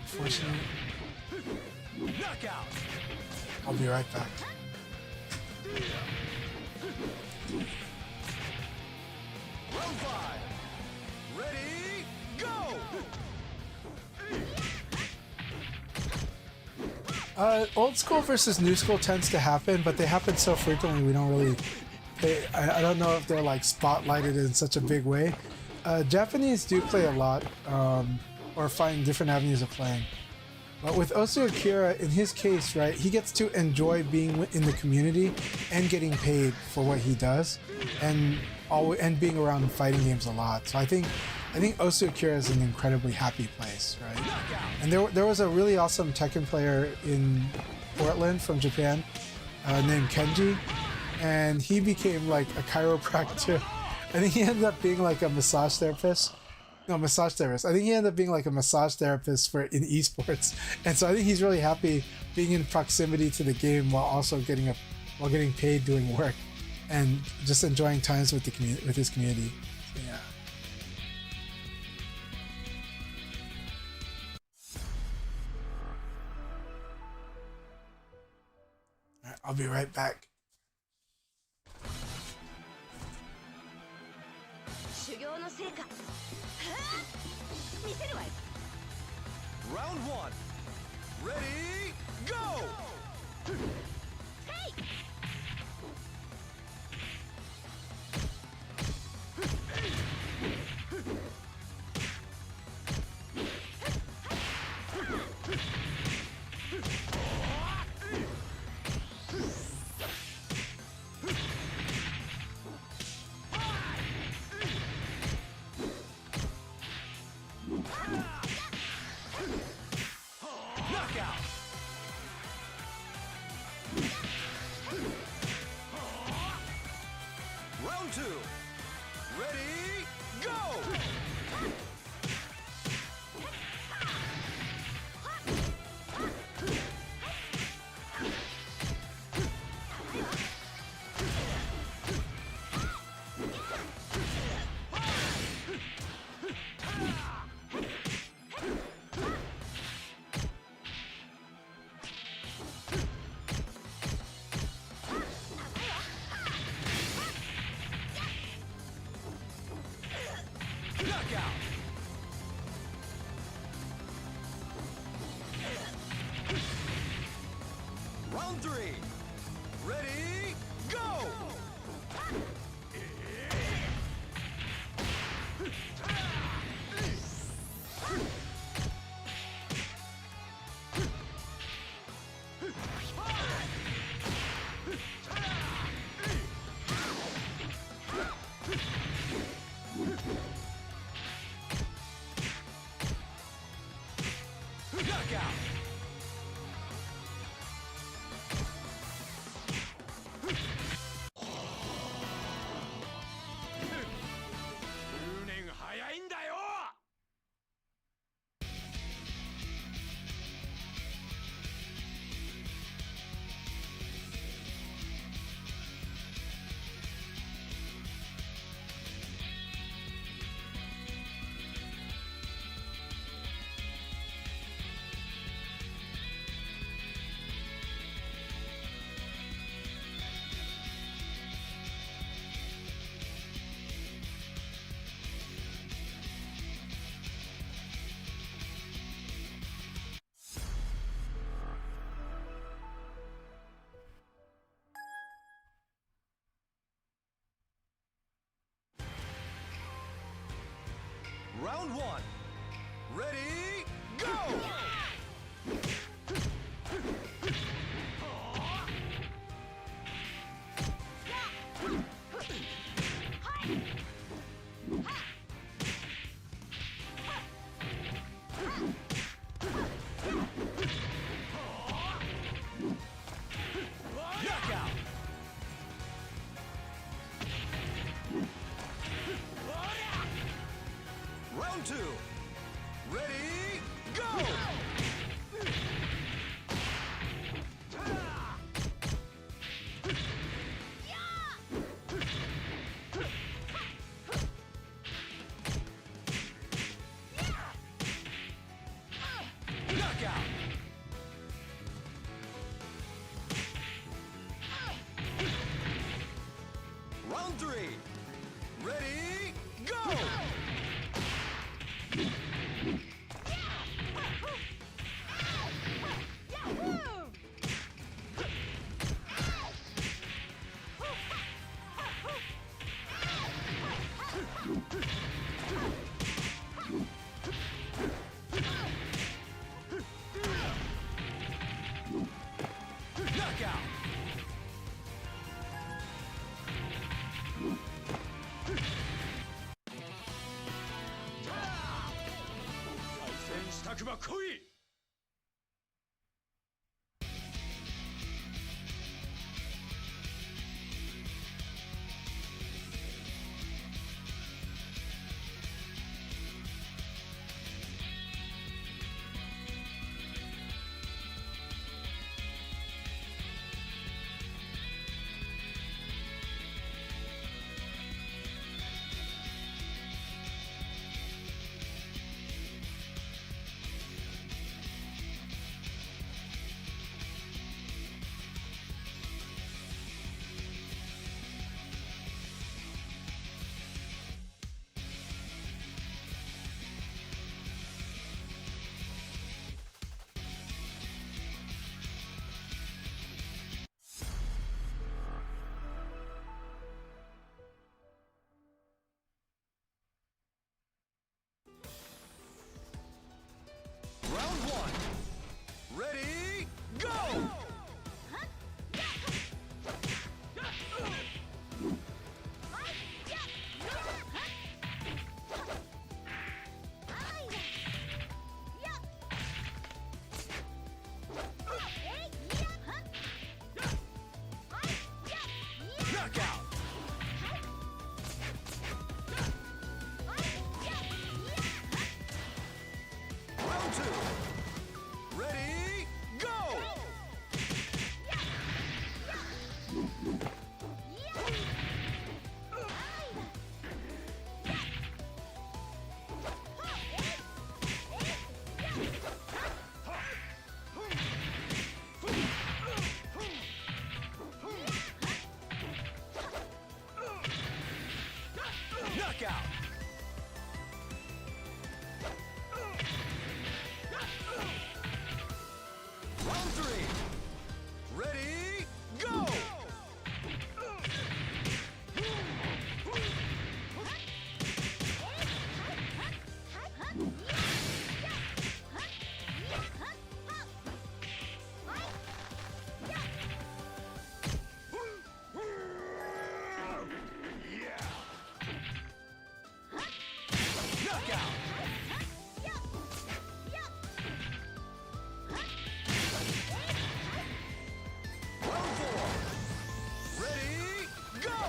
Unfortunately, I'll be right back. Round 5. Ready, go! Old school versus new school tends to happen, but they happen so frequently we don't really pay. I don't know if they're like spotlighted in such a big way. Japanese do play a lot, or find different avenues of playing. But with Osu Akira, in his case, right, he gets to enjoy being in the community and getting paid for what he does, and being around fighting games a lot. So I think Osu Akira is an incredibly happy place, right? And there was a really awesome Tekken player in Portland from Japan named Kenji, and he became like a chiropractor. I think he ended up being like a massage therapist. No, massage therapist. I think he ended up being like a massage therapist in esports, and so I think he's really happy being in proximity to the game while also getting paid doing work, and just enjoying times with his community. So, yeah. All right, I'll be right back. Round one. Ready, go! Knockout! Round two. Ready, go! Knockout! Round three. Ready, go! Knockout! Round one. Ready, go! Knockout! Round two. Ready, go! Knockout! Round three. Ready, go! 早くば来い。Round one. Ready, go! Knockout! Round two. Ready, go! Knockout! Round three. Ready, go! Knockout! Round four. Ready, go!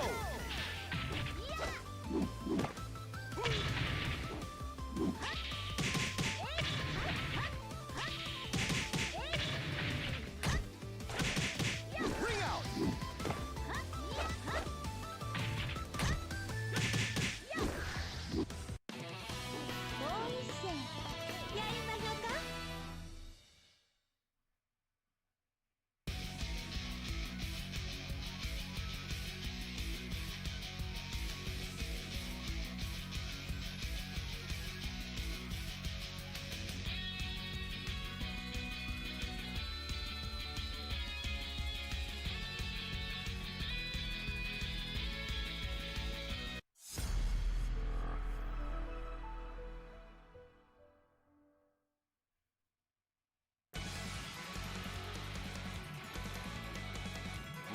Ring out!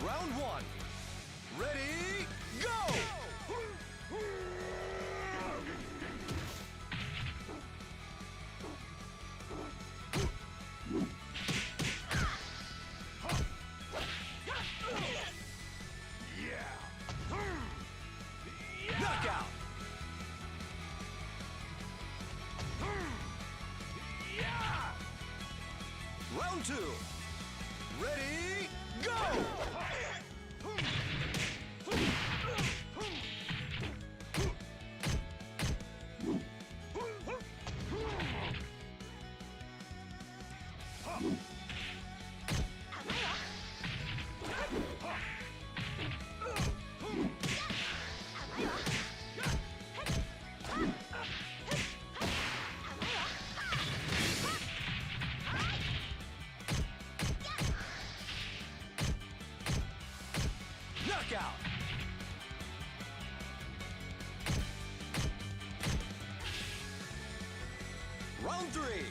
Round one. Ready, go! Knockout! Round two. Ready, go! Knockout! Round three.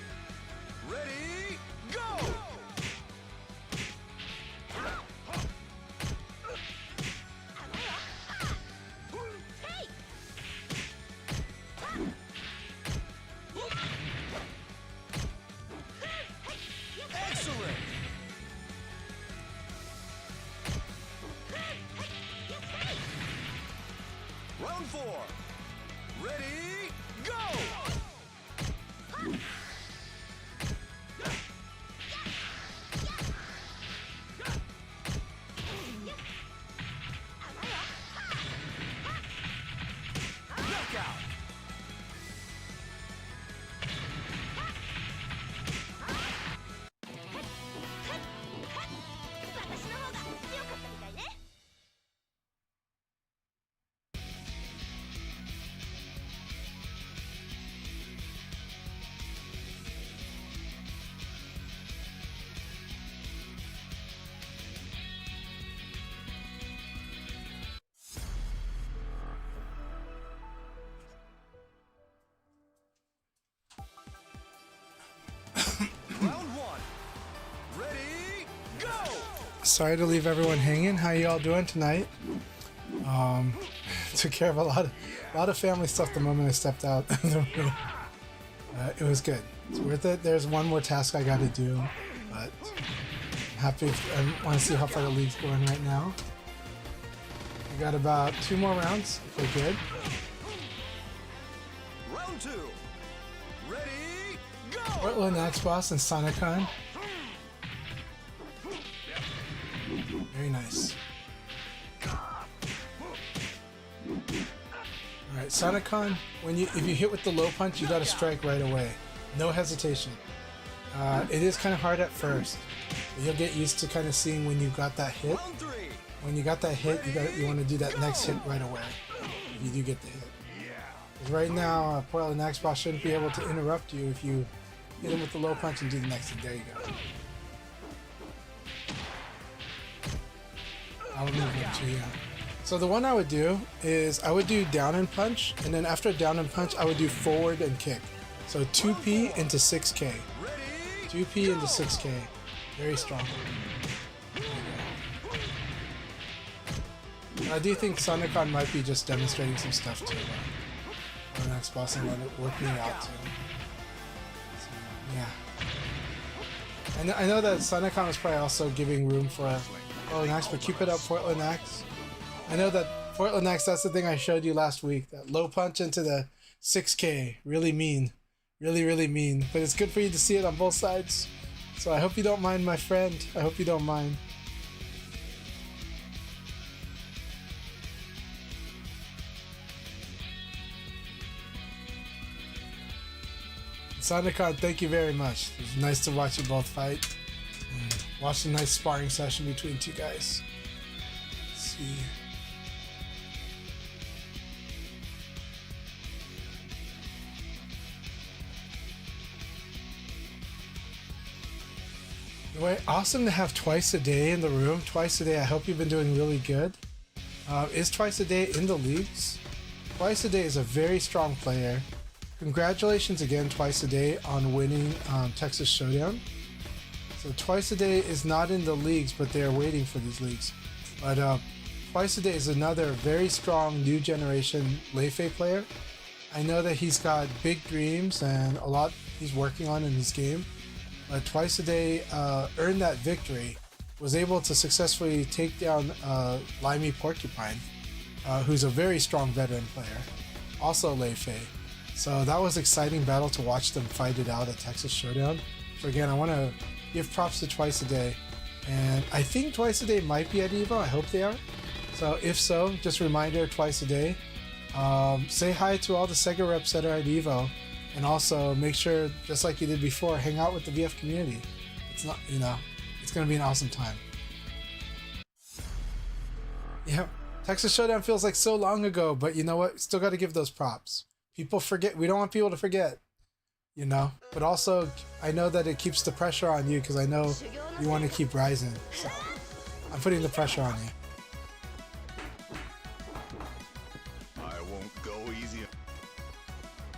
Ready, go! Round 4. Ready, go! Knockout! Round 1. Ready, go! Sorry to leave everyone hanging. How you all doing tonight? Took care of a lot of family stuff the moment I stepped out of the room. It was good. It's worth it. There's one more task I got to do, but I'm happy. I want to see how far the league's going right now. We got about 2 more rounds. We're good. Round 2. Ready, go! Portland X-Boss and Sonicon. Very nice. Alright, Sonicon, if you hit with the low punch, you gotta strike right away. No hesitation. It is kind of hard at first, but you'll get used to kind of seeing when you got that hit. Round 3. When you got that hit, you want to do that next hit right away. If you do get the hit. Because right now, Portland X-Boss shouldn't be able to interrupt you if you hit him with the low punch and do the next hit. There you go. I would move him too, yeah. So the one I would do is I would do down and punch, and then after down and punch, I would do forward and kick. So 2P into 6K. 2P into 6K. Very strong. I do think Sonicon might be just demonstrating some stuff too. The next boss and let it work me out too. So, yeah. And I know that Sonicon was probably also giving room for Portland X, but keep it up, Portland X. I know that Portland X, that's the thing I showed you last week. That low punch into the 6K. Really mean. Really, really mean. But it's good for you to see it on both sides. So I hope you don't mind, my friend. I hope you don't mind. Sonicon, thank you very much. It was nice to watch you both fight. And watch a nice sparring session between two guys. Let's see. Anyway, awesome to have Twice a Day in the room. Twice a Day, I hope you've been doing really good. Is Twice a Day in the leagues? Twice a Day is a very strong player. Congratulations again, Twice a Day, on winning Texas Showdown. So Twice a Day is not in the leagues, but they're waiting for these leagues. But Twice a Day is another very strong new generation Lei player. I know that he's got big dreams and a lot he's working on in his game. But Twice a Day earned that victory, was able to successfully take down Limey Porcupine, who's a very strong veteran player, also Lei. So that was an exciting battle to watch them fight it out at Texas Showdown. So again, I want to give props to Twice a Day. And I think Twice a Day might be at EVO. I hope they are. So if so, just a reminder, Twice a Day. Say hi to all the Sega reps that are at EVO. And also make sure, just like you did before, hang out with the VF community. It's not, it's going to be an awesome time. Yeah, Texas Showdown feels like so long ago, but you know what? Still got to give those props. People forget. We don't want people to forget, But also, I know that it keeps the pressure on you because I know you want to keep rising. So I'm putting the pressure on you. I won't go easy.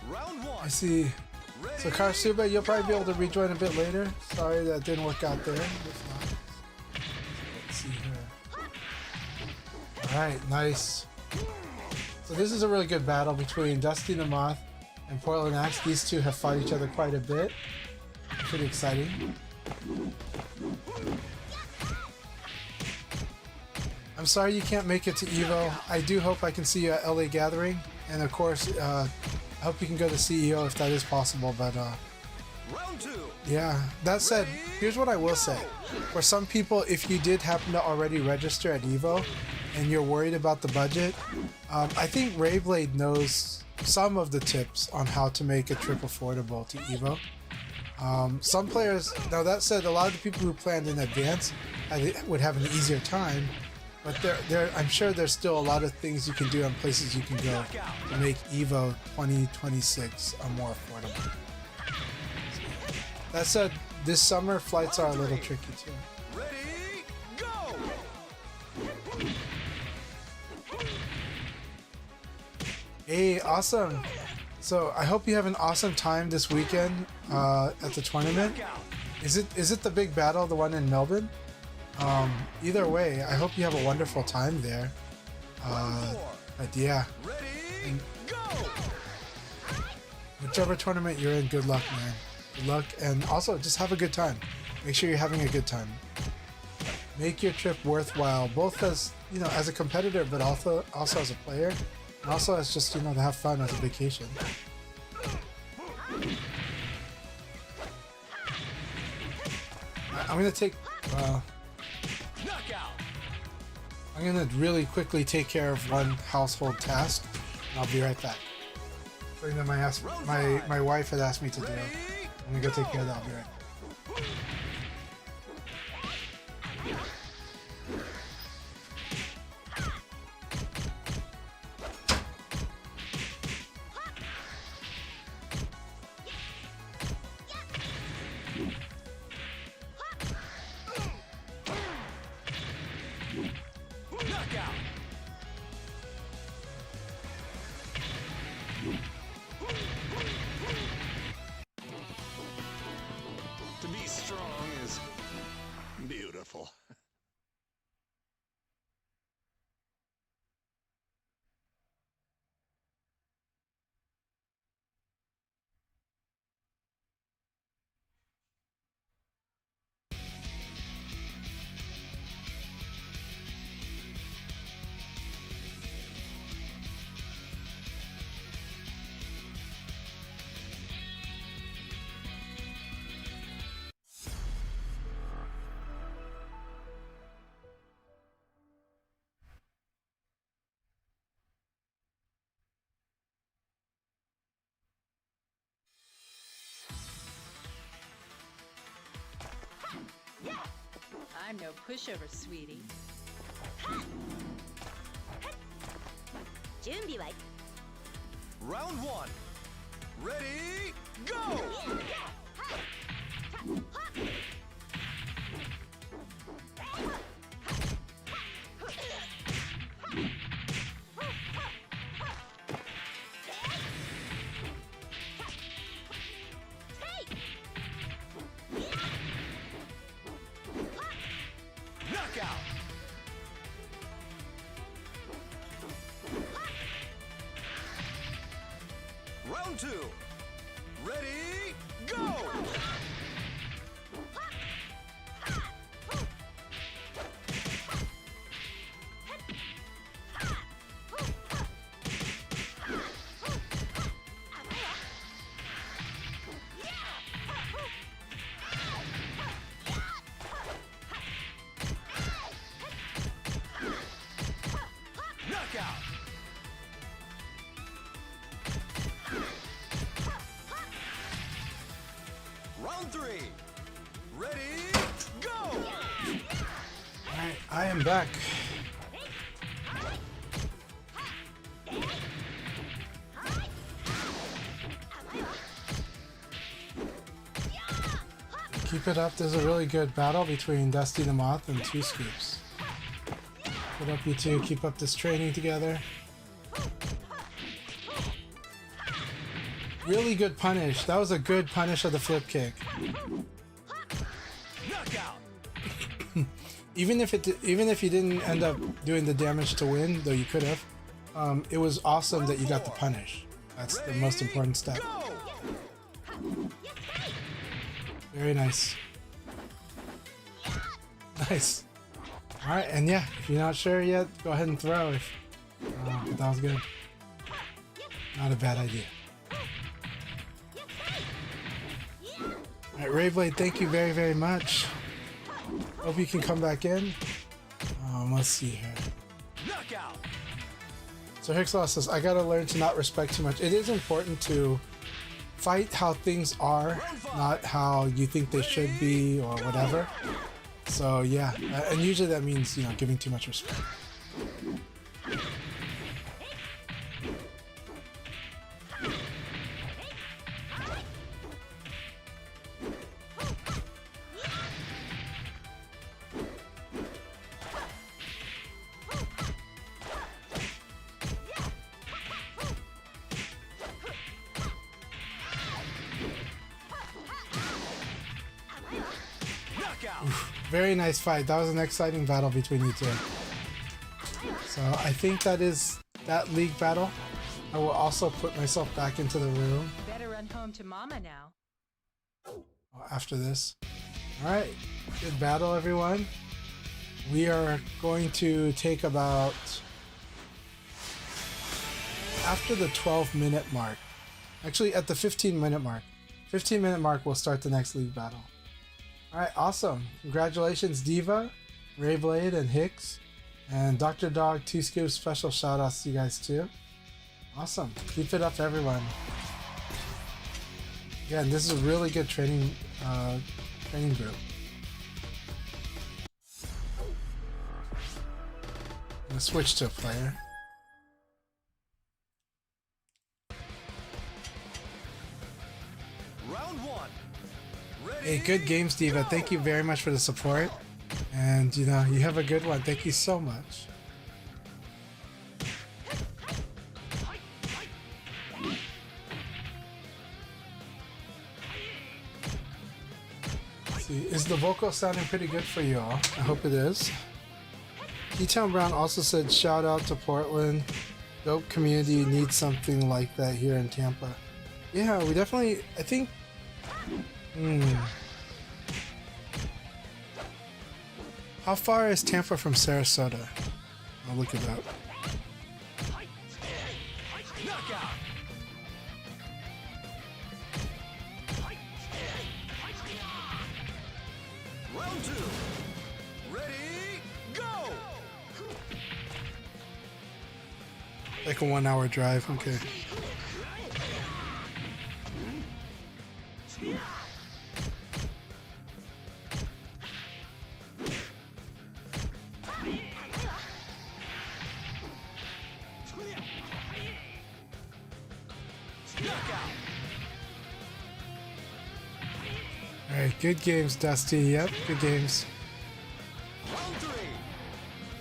Round 1. I see. So Karasuba, you'll probably be able to rejoin a bit later. Sorry that didn't work out there. If not, let's see here. All right, nice. So this is a really good battle between Dusty the Moth and Portland X. These two have fought each other quite a bit. Pretty exciting. I'm sorry you can't make it to Evo. I do hope I can see you at LA Gathering, and of course, I hope you can go to CEO if that is possible. But Round 2. yeah, that said, here's what I will say. For some people, if you did happen to already register at Evo and you're worried about the budget, I think Rayblade knows some of the tips on how to make a trip affordable to Evo. Some players, now that said, a lot of the people who planned in advance would have an easier time, but I'm sure there's still a lot of things you can do and places you can go to make Evo 2026 more affordable. That said, this summer flights are a little tricky too. Ready, go! Hey, awesome! So I hope you have an awesome time this weekend at the tournament. Is it the big battle, the one in Melbourne? Either way, I hope you have a wonderful time there. But yeah, and whichever tournament you're in, good luck, man. Good luck, and also just have a good time. Make sure you're having a good time. Make your trip worthwhile, both as as a competitor, but also as a player, and also as just to have fun as a vacation. I'm gonna take. I'm gonna really quickly take care of one household task, and I'll be right back. Something that my wife had asked me to do. I'm gonna go take care of that. I'll be right back. To be strong is beautiful. I'm no pushover, sweetie. Round 1. Ready, go! Knockout! Round 2. Ready, go! Knockout! Round 3. Ready, go! Alright, I am back. Keep it up. There's a really good battle between Dusty the Moth and Two Scoops. Keep it up, you two. Keep up this training together. Really good punish. That was a good punish of the flip kick. Knockout! Even if you didn't end up doing the damage to win, though you could have, it was awesome that you got the punish. That's the most important step. Go! Very nice. Nice. All right, and yeah, if you're not sure yet, go ahead and throw. If but that was good. Not a bad idea. All right, Rayblade, thank you very, very much. Hope you can come back in. Let's see here. Knockout. So Hixlaw says, I gotta learn to not respect too much. It is important to fight how things are, not how you think they should be or whatever. So yeah, and usually that means, you know, giving too much respect. Very nice fight. That was an exciting battle between you two. So I think that is that league battle. I will also put myself back into the room Better run home to Mama now. after this. Alright, good battle everyone. We are going to take about, after the 12-minute mark, actually at the 15-minute mark. 15-minute mark we'll start the next league battle. Alright, awesome. Congratulations, Diva, Rayblade, and Hicks. And Dr. Dog, 2 Scoops, special shout outs to you guys too. Awesome. Keep it up, everyone. Again, this is a really good training group. I'm gonna switch to a player. Round 1. Ready. Hey, good games, Diva. Thank you very much for the support. And, you know, you have a good one. Thank you so much. Let's see, is the vocal sounding pretty good for you all? I hope it is. T-Town Brown also said, shout out to Portland. Dope community needs something like that here in Tampa. Yeah, we definitely, I think... How far is Tampa from Sarasota? I'll look it up. Knockout. Round 2. Ready. Go. Like a 1 hour drive, okay. Alright, good games, Dusty. Yep, good games. Round 3.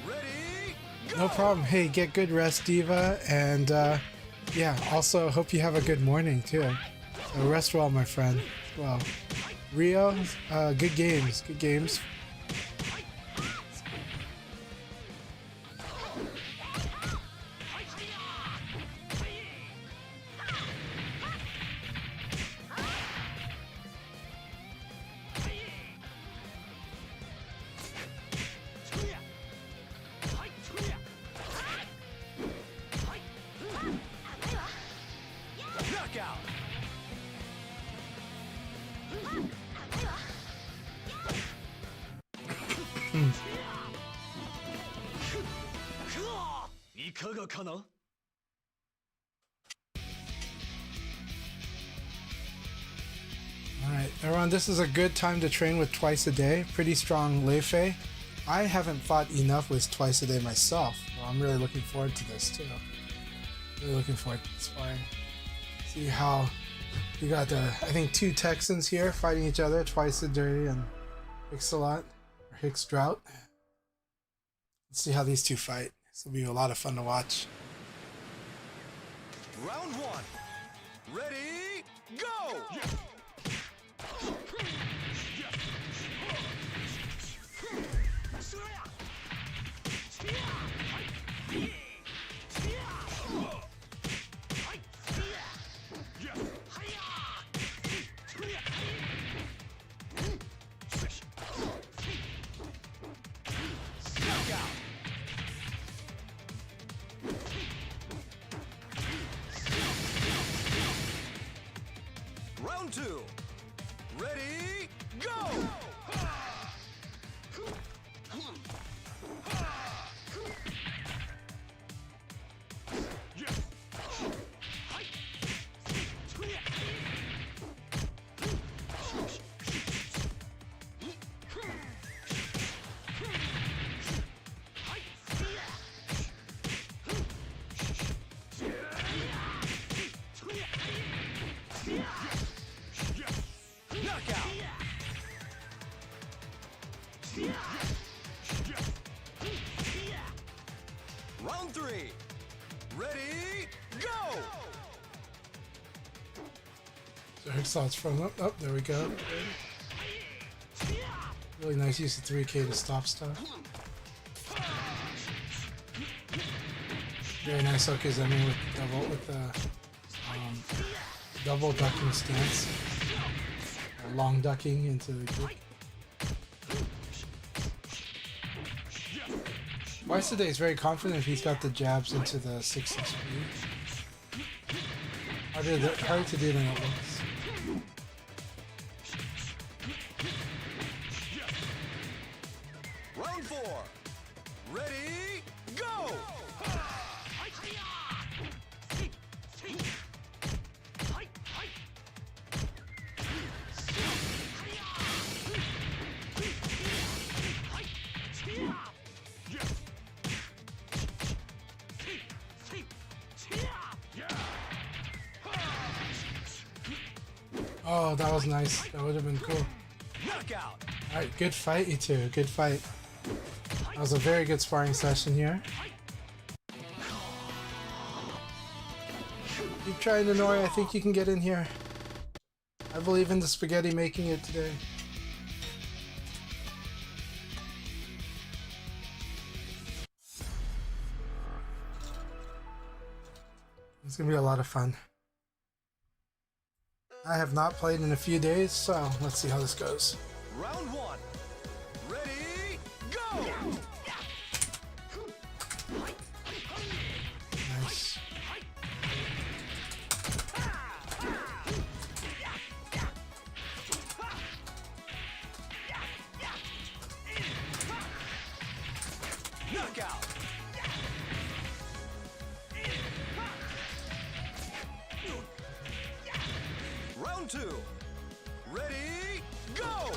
Ready. Go. No problem. Hey, get good rest, Diva. And yeah, also hope you have a good morning too. So rest well, my friend. Well, Rio, good games. Good games. Knockout. Alright, everyone, this is a good time to train with twice a day. Pretty strong Lei Fei. I haven't fought enough with twice a day myself, so I'm really looking forward to this too. Really looking forward to this sparring. See how we got, I think, 2 Texans here fighting each other twice a day, and Hicks-a-Lot, or Hicks-Drought. Let's see how these two fight. This will be a lot of fun to watch. Round 1. Ready. Go. Round 2. Ready, go! Knockout! Round 3. Ready, go! So hook slots from up. Oh, there we go. Really nice use of 3K to stop stuff. Very nice hook is ending with the double ducking stance. Long ducking into the kick. Twice today is very confident he's got the jabs into the 6-6 speed. Harder to do than it looks. Round 4. Ready, go! Oh, that was nice. That would have been cool. Knockout! Alright, good fight, you two. Good fight. That was a very good sparring session here. Keep trying, Nori. I think you can get in here. I believe in the spaghetti making it today. It's gonna be a lot of fun. I have not played in a few days, so let's see how this goes. Round 1. Ready, go! Nice. Knockout! Round 2. Ready, go!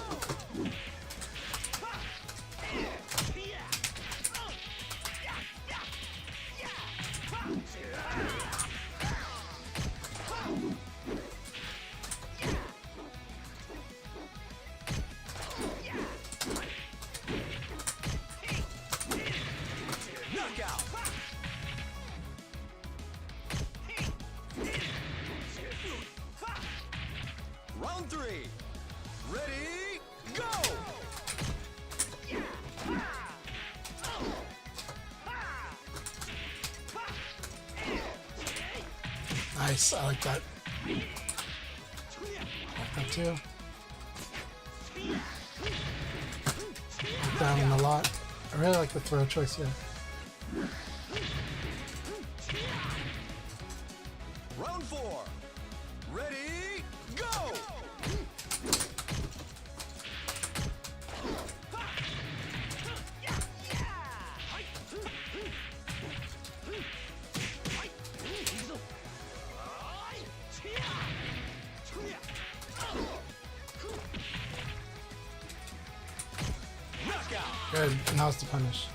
Knockout! Round 3. Ready, go! Nice. I like that. Like that too. Like that one a lot. I really like the throw choice here. Round 4. Ready, go! Knockout! Good. And how's the punish?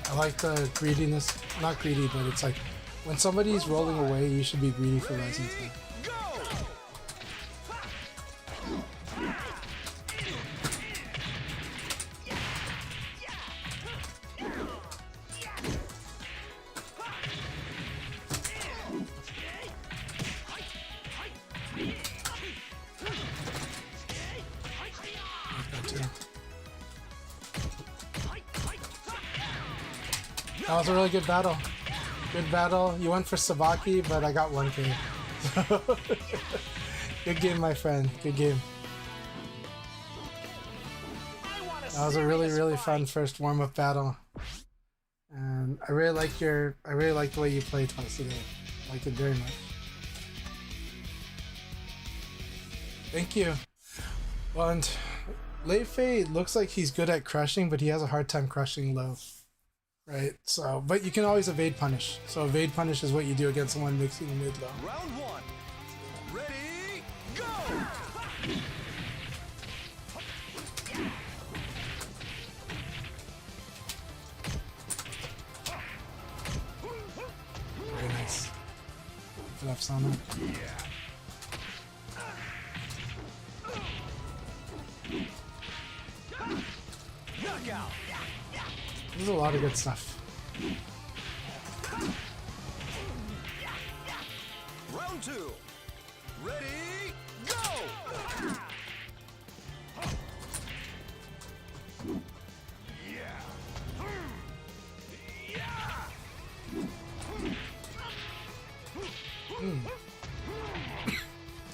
I like the greediness. Not greedy, but it's like when somebody's rolling away, you should be greedy for rising to. Go! Like that too. That was a really good battle. Good battle. You went for Sabaki, but I got 1K. Good game, my friend. Good game. That was a really fun first warm-up battle. And I really like the way you played twice today. I liked it very much. Thank you. Well, and Late Fate looks like he's good at crushing, but he has a hard time crushing low. Right? So, but you can always evade punish. So evade punish is what you do against someone mixing mid low. Round one. Ready, go! Very nice. Good up, Sana. Knockout. There's a lot of good stuff. Round two. Ready, go!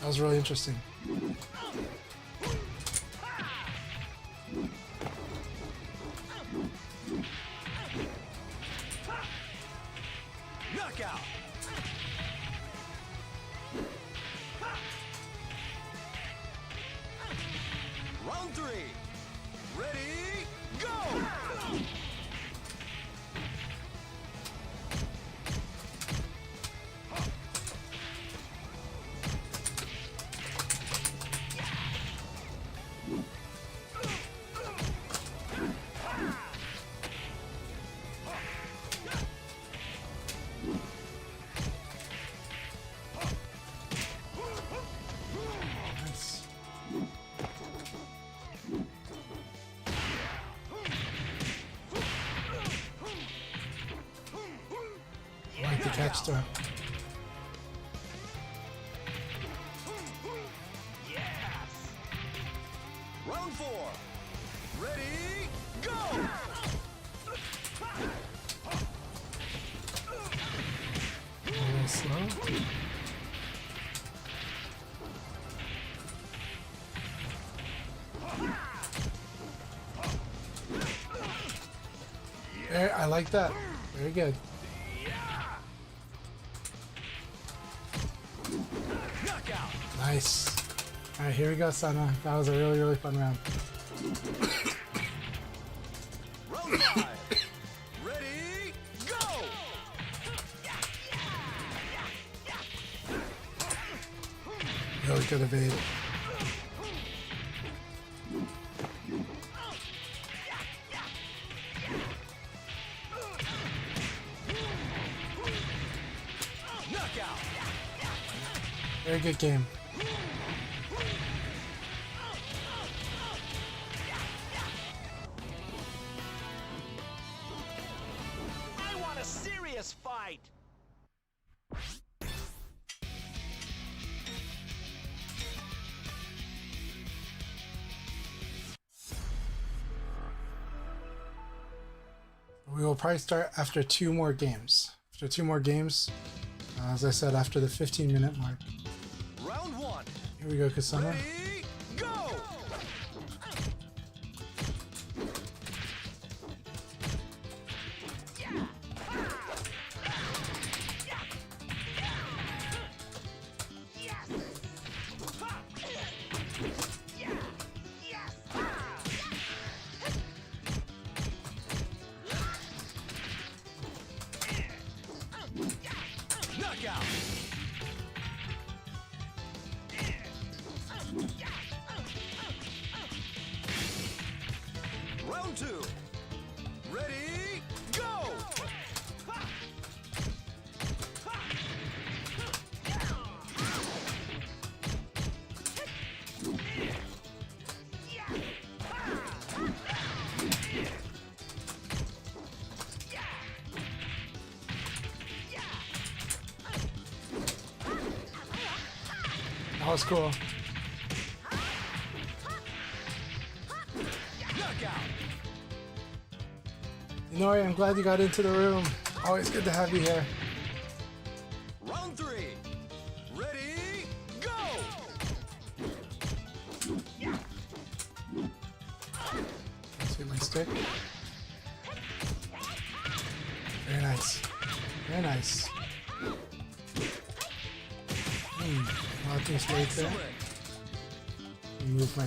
That was really interesting. Knockout. Round three. Ready, go! Nice. I like the catch though. Round four. Ready, go! A little slow. There, I like that. Very good. Knockout. Nice. Alright, here we go, Sana. That was a really, really fun round. Round five. Ready, go! Really good evade. Knockout. Very good game. I want a serious fight. We will probably start after 2 more games. After 2 more games, as I said, after the 15-minute mark. Round one. Here we go, Kasana. Ready, go! Knockout. Round two. Ready, go! That was cool. Knockout. Inori, I'm glad you got into the room. Always good to have you here. Round three. Ready, go! Let's get my stick. Very nice. Very nice. A lot of things right there. Excellent. Move my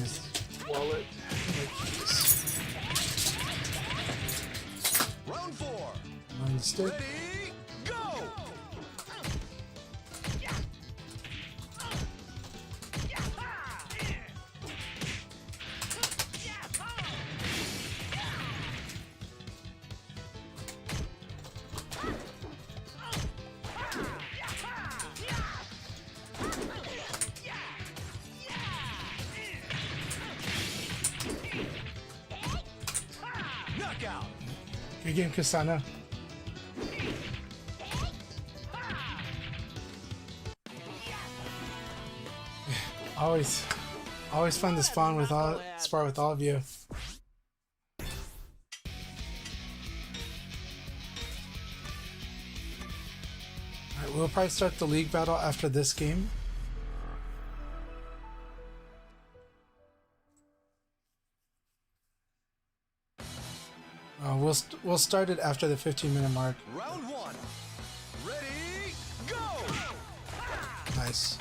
wallet. Like this. Round 4. On the stick. Ready, go! Knockout! Good game, Kasana. Always fun to spar with all of you. Alright, we'll probably start the league battle after this game. We'll start it after the 15-minute mark. Round 1. Ready, go! Nice.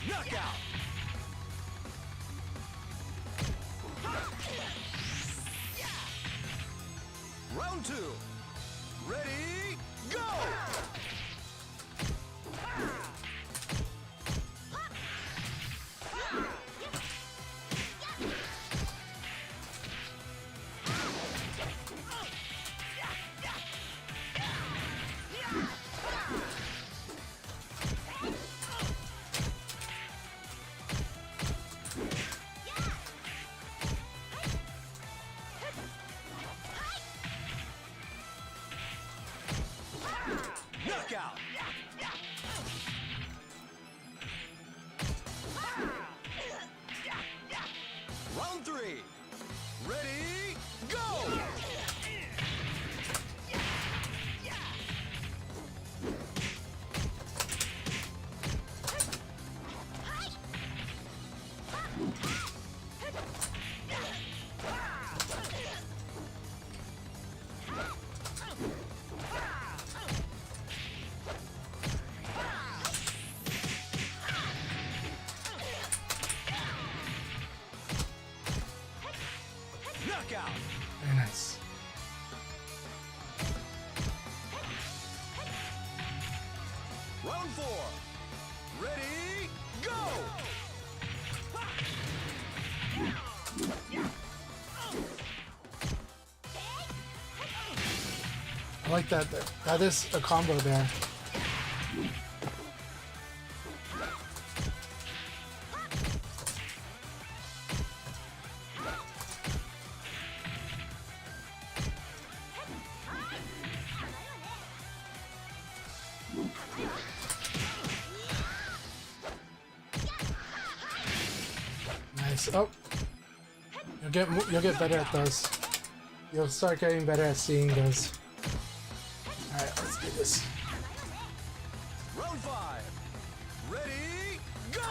Knockout! Round 2. Ready, go! Knockout! Round 3. Ready, go! Knockout! Very nice. Round 4. Ready, go! I like that. That is a combo there. Nice. Oh, you'll get better at those. You'll start getting better at seeing those. All right, let's do this. Round 5. Ready, go!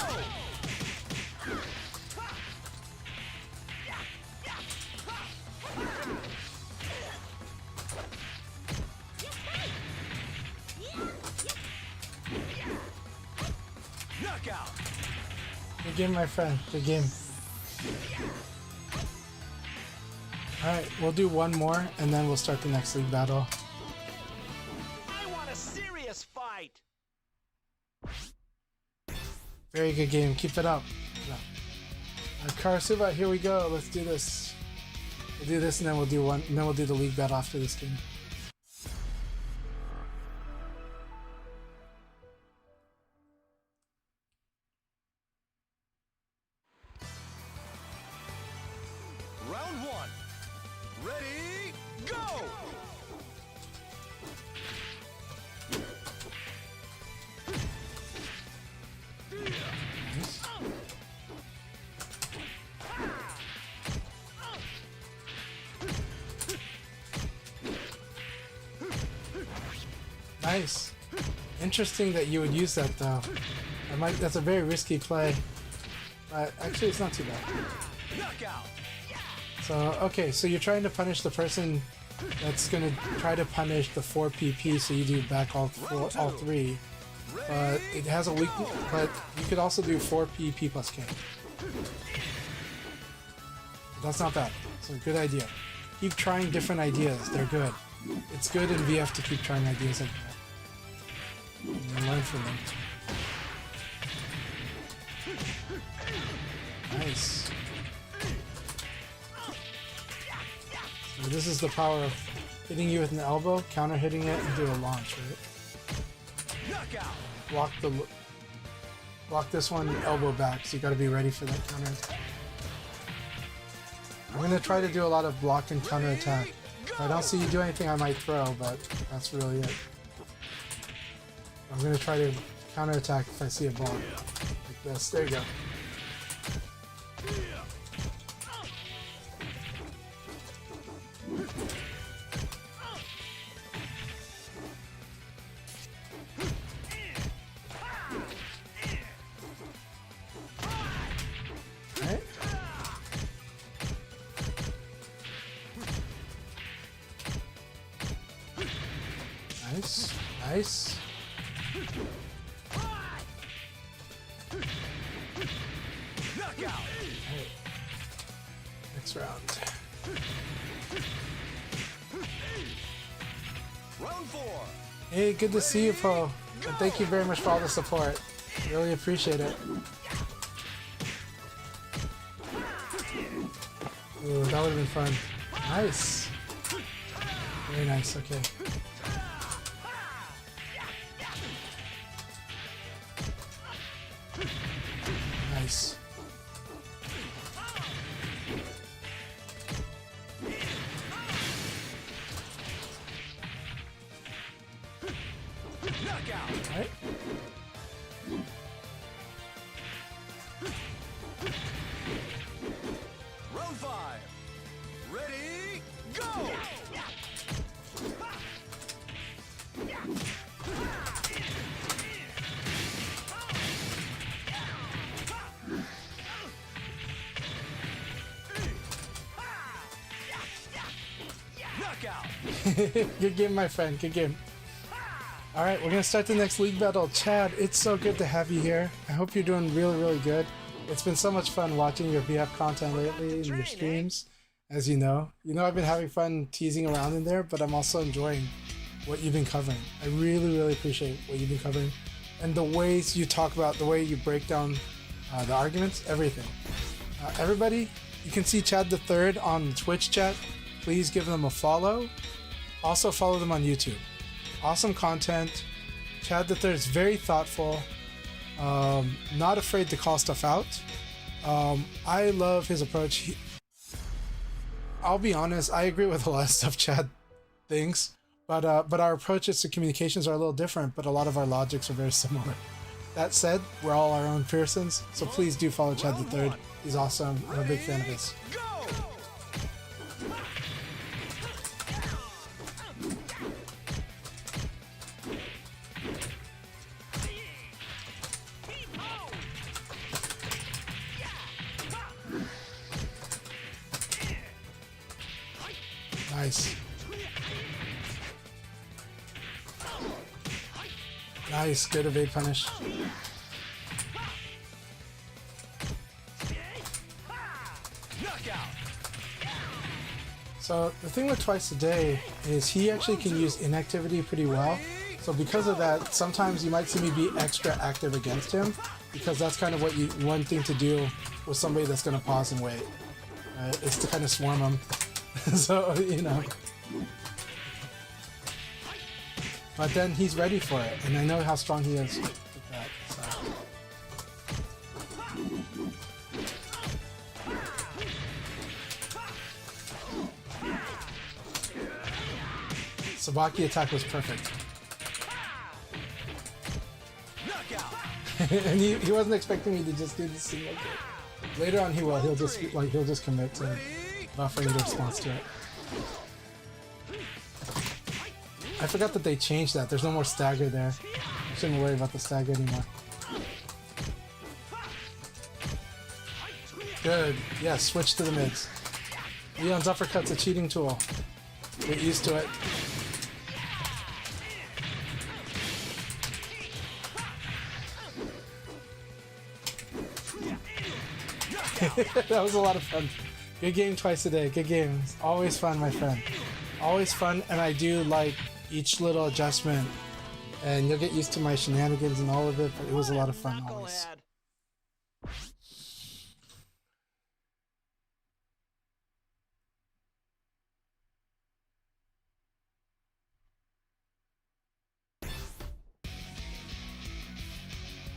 Knockout! Good game, my friend. Good game. Alright, we'll do one more and then we'll start the next league battle. I want a serious fight! Very good game. Keep it up. Karasuba, here we go. Let's do this. We'll do this and then we'll do one and then we'll do the league battle after this game. Round 1. Ready, go! Nice. Interesting that you would use that though. That's a very risky play. But actually it's not too bad. Knockout! So, okay, so you're trying to punish the person that's gonna try to punish the 4 PP, so you do back all 3. But it has a weakness, but you could also do 4 PP plus K. That's not bad. It's a good idea. Keep trying different ideas. They're good. It's good in VF to keep trying ideas like that. And learn from them. Nice. So this is the power of hitting you with an elbow, counter hitting it, and do a launch, right? Block this one, elbow back, so you gotta be ready for that counter attack. I'm gonna try to do a lot of block and counter attack. If I don't see you do anything, I might throw, but that's really it. I'm gonna try to counter attack if I see a ball. Like this. There you go. Alright. Nice. Nice. Right. Next round. Round 4. Hey, good to see you, Po. And thank you very much for all the support. Really appreciate it. Ooh, that would have been fun. Nice. Very nice, okay. Nice. Alright. Round 5. Ready, go! Good game, my friend. Good game. Alright, we're gonna start the next league battle. Chad, it's so good to have you here. I hope you're doing really, really good. It's been so much fun watching your BF content lately and your streams, as you know. You know I've been having fun teasing around in there, but I'm also enjoying what you've been covering. I really, really appreciate what you've been covering. And the ways you talk about, the way you break down the arguments, everything. Everybody, you can see Chad the Third on Twitch chat. Please give them a follow. Also follow them on YouTube. Awesome content. Chad the Third is very thoughtful. Not afraid to call stuff out. I love his approach. I'll be honest, I agree with a lot of stuff Chad thinks, but our approaches to communications are a little different, but a lot of our logics are very similar. That said, we're all our own Pearsons, so please do follow Chad the Third. He's awesome. I'm a big fan of his. Nice. Nice, good evade punish. So the thing with Twice a Day is he actually can use inactivity pretty well. So because of that, sometimes you might see me be extra active against him, because that's kind of one thing to do with somebody that's going to pause and wait. Is to kind of swarm him. So, you know. But then he's ready for it, and I know how strong he is with that. So. Sabaki attack was perfect. And he wasn't expecting me to just do this thing like that. Later on he will. He'll just commit to buffering the response to it. I forgot that they changed that. There's no more stagger there. I shouldn't worry about the stagger anymore. Good. Yeah, switch to the mids. Leon's uppercut's a cheating tool. Get used to it. That was a lot of fun. Good game twice a day. Good game. It's always fun, my friend. Always fun, and I do like each little adjustment. And you'll get used to my shenanigans and all of it, but it was a lot of fun always.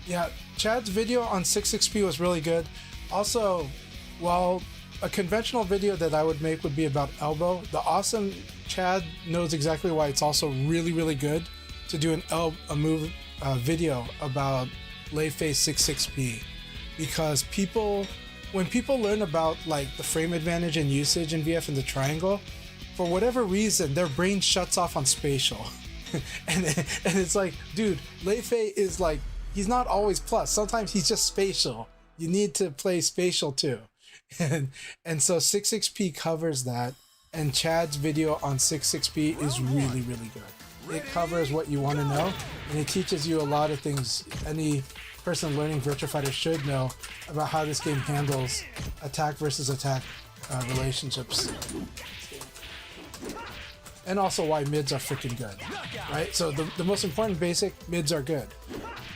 Yeah, Chad's video on 6XP was really good. Also, while a conventional video that I would make would be about elbow, the awesome Chad knows exactly why it's also really, really good to do a move video about lay face 6XP, because when people learn about like the frame advantage and usage in VF and the triangle, for whatever reason their brain shuts off on spatial. and it's like, dude, Lei Fei is like, he's not always plus. Sometimes he's just spatial. You need to play spatial too. And so 6XP covers that, and Chad's video on 6XP is really, really good. It covers what you want to know, and it teaches you a lot of things any person learning Virtua Fighter should know about how this game handles attack versus attack relationships. And also why mids are freaking good, right? So the most important basic, mids are good.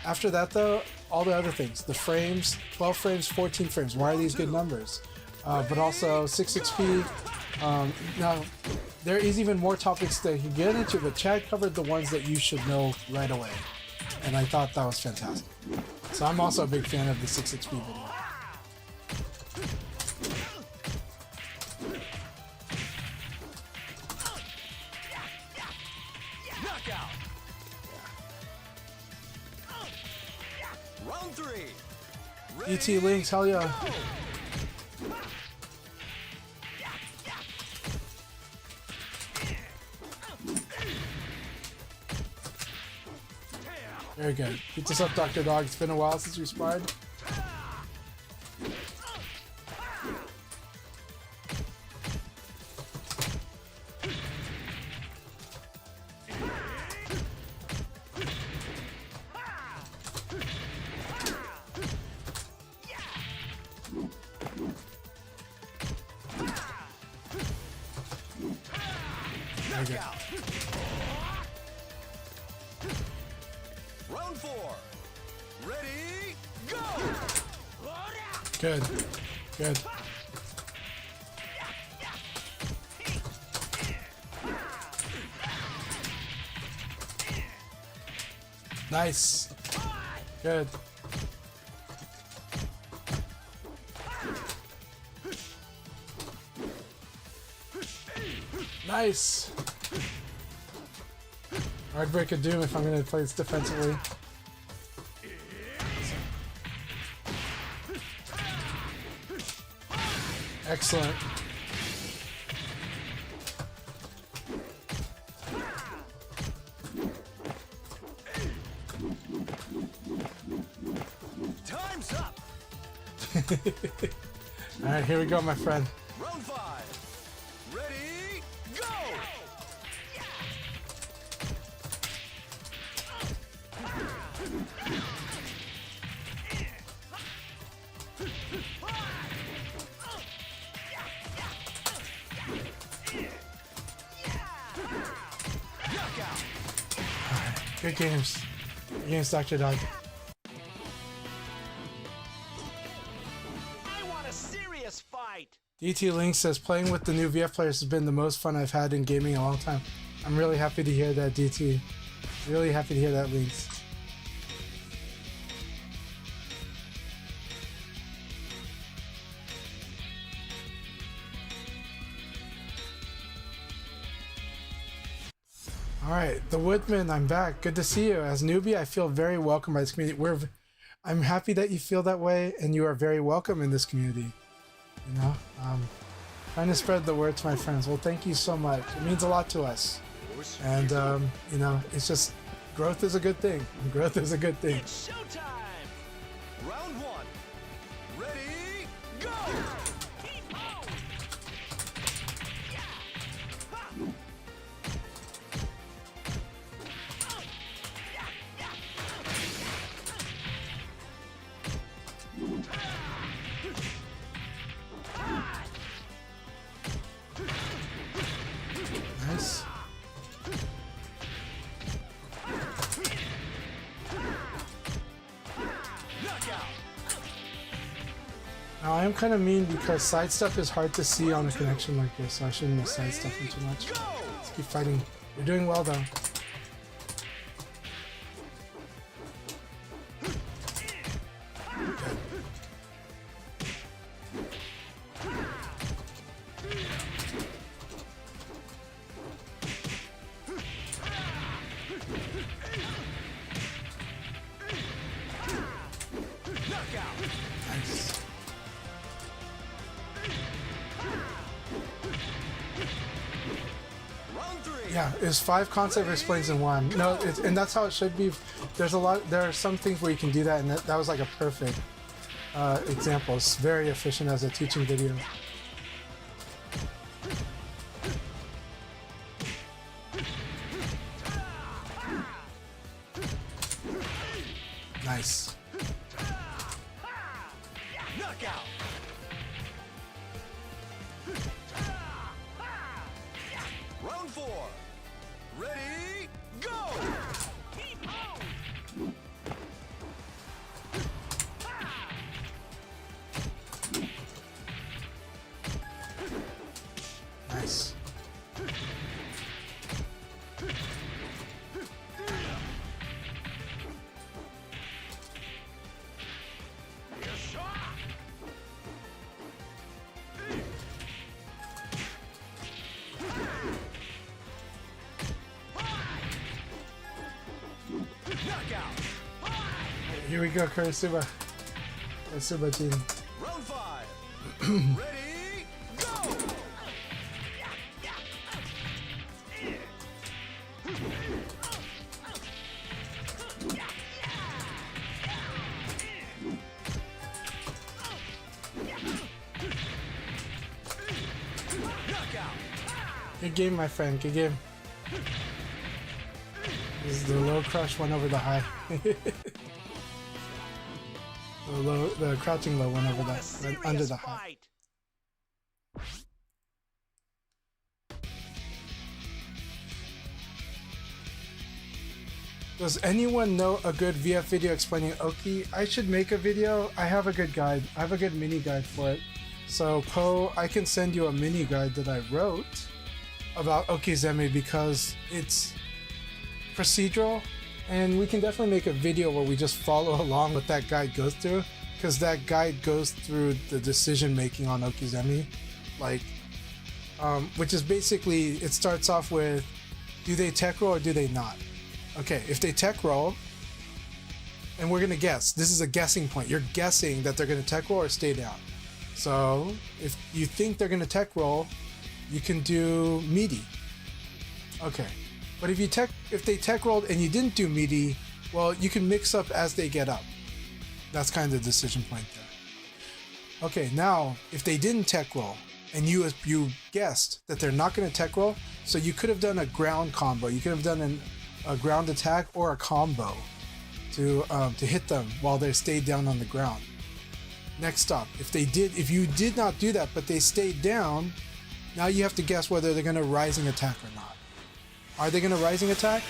After that though, all the other things, the frames, 12 frames, 14 frames, why are these good numbers? But also 6XP, now there is even more topics that you can get into, but Chad covered the ones that you should know right away. And I thought that was fantastic. So I'm also a big fan of the 6XP video. Round 3. ET Links, hell yeah. Very good. Keep this up, Dr. Dog. It's been a while since we sparred. Round 4. Ready, go! Good. Good. Nice. Good. Nice. Hard break of doom if I'm going to play this defensively. Excellent. Time's up. All right, here we go, my friend. Round 5. Ready, go! Good games. Good games, Dr. Dog. I want a serious fight. DT Link says, playing with the new VF players has been the most fun I've had in gaming in a long time. I'm really happy to hear that, DT. Really happy to hear that, Links. Alright, the Woodman, I'm back. Good to see you. As newbie, I feel very welcome by this community. I'm happy that you feel that way, and you are very welcome in this community. You know, trying to spread the word to my friends. Well, thank you so much. It means a lot to us. And, you know, it's just, growth is a good thing. Growth is a good thing. It's showtime. Round 1. Ready, go! Now I am kind of mean because side stuff is hard to see on a connection like this, so I shouldn't have side stuffing too much. Let's keep fighting. You're doing well though. Nice. Yeah, it's 5 concept explains in 1. No, and that's how it should be. There are some things where you can do that, and that was like a perfect example. It's very efficient as a teaching video. Nice. Knockout. Round 4. Ready, go! Nice. Here we go, Kurisuba. Kurisuba team. Round 5. Ready, go! Good game, my friend. Good game. This is the low crush one over the high. The crouching low one over the under the high. Does anyone know a good VF video explaining Oki? I should make a video. I have a good guide. I have a good mini guide for it. So Poe, I can send you a mini guide that I wrote about Okizeme because it's procedural, and we can definitely make a video where we just follow along what that guide goes through, because that guide goes through the decision making on Okizeme, like, which is basically, it starts off with, do they tech roll or do they not? Okay, if they tech roll, and we're gonna guess, this is a guessing point. You're guessing that they're gonna tech roll or stay down. So if you think they're gonna tech roll, you can do meaty. Okay, but if they tech rolled and you didn't do meaty, well, you can mix up as they get up. That's kind of the decision point there. Okay, now if they didn't tech roll and you guessed that they're not gonna tech roll, so you could have done a ground combo. You could have done a ground attack or a combo to hit them while they stayed down on the ground. Next up, if you did not do that, but they stayed down, now you have to guess whether they're gonna rising attack or not. Are they gonna rising attack?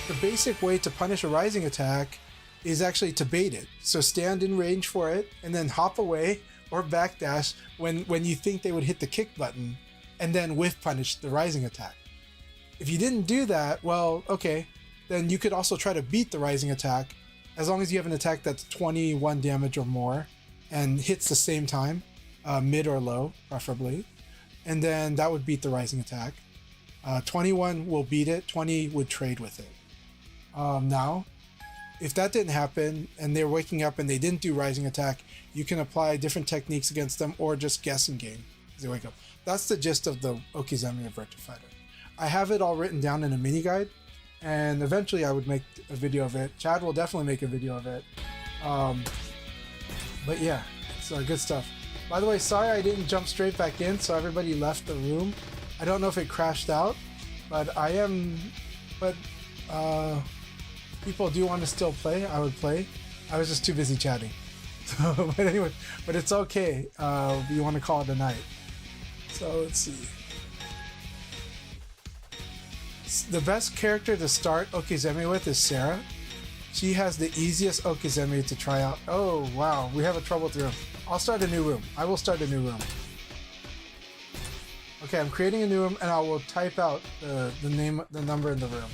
The basic way to punish a rising attack is actually to bait it. So stand in range for it and then hop away or backdash when you think they would hit the kick button, and then whiff punish the rising attack. If you didn't do that, well, okay, then you could also try to beat the rising attack as long as you have an attack that's 21 damage or more and hits the same time, mid or low, preferably. And then that would beat the rising attack. 21 will beat it, 20 would trade with it. Now, if that didn't happen and they're waking up and they didn't do rising attack, you can apply different techniques against them or just guess in game as they wake up. That's the gist of the Okizeme of Virtua Fighter. I have it all written down in a mini guide, and eventually I would make a video of it. Chad will definitely make a video of it. But yeah, it's good stuff. By the way, sorry I didn't jump straight back in, so everybody left the room. I don't know if it crashed out, but people do want to still play, I would play. I was just too busy chatting. So, but anyway, but it's okay. You want to call it a night. So let's see. The best character to start Okizeme with is Sarah. She has the easiest Okizeme to try out. Oh, wow. We have a troubled room. I'll start a new room. I will start a new room. Okay, I'm creating a new room, and I will type out the name, the number in the room.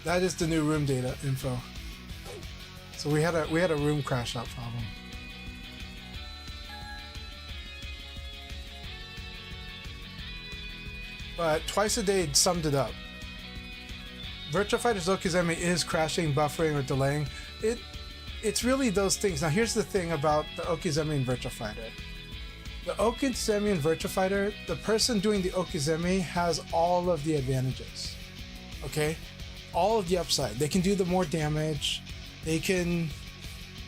That is the new room data info. So we had a room crash out problem. But twice a day summed it up. Virtua Fighter's Okizeme is crashing, buffering, or delaying. It's really those things. Now here's the thing about the Okizeme in Virtua Fighter. The Okizeme in Virtua Fighter, the person doing the Okizeme has all of the advantages. Okay? All of the upside. They can do the more damage. They can,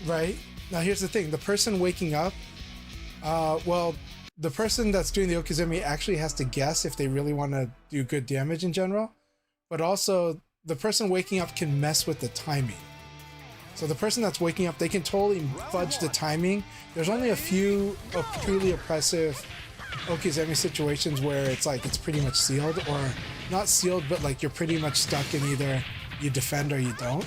right? Now here's the thing. The person waking up, well, the person that's doing the Okizeme actually has to guess if they really want to do good damage in general. But also, the person waking up can mess with the timing. So the person that's waking up, they can totally fudge the timing. There's only a few truly oppressive Okizeme situations where it's like it's pretty much sealed, or not sealed, but like you're pretty much stuck in either you defend or you don't.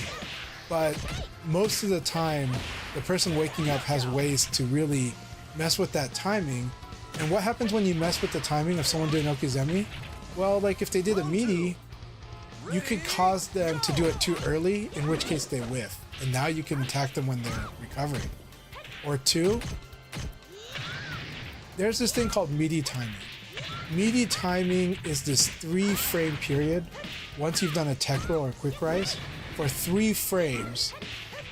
But most of the time, the person waking up has ways to really mess with that timing. And what happens when you mess with the timing of someone doing Okizeme? Well, like if they did a meaty, you could cause them to do it too early, in which case they whiff. And now you can attack them when they're recovering. Or two, there's this thing called meaty timing. Meaty timing is this 3-frame period. Once you've done a tech roll or quick rise, for 3 frames,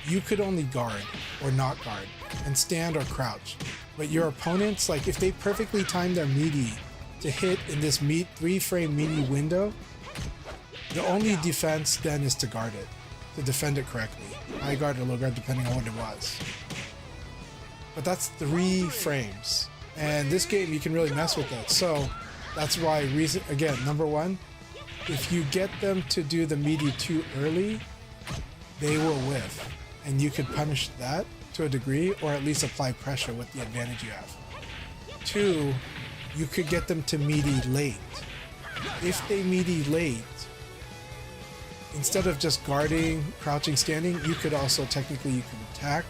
you could only guard or not guard and stand or crouch. But your opponents, like if they perfectly time their meaty to hit in this 3-frame meaty window, the only defense then is to guard it, to defend it correctly. High guard or low guard depending on what it was. But that's 3 frames. And this game, you can really mess with that. So that's why, again, number one, if you get them to do the meaty too early, they will whiff. And you could punish that to a degree, or at least apply pressure with the advantage you have. 2, you could get them to meaty late. If they meaty late, instead of just guarding, crouching, standing, you could also technically, you could attack,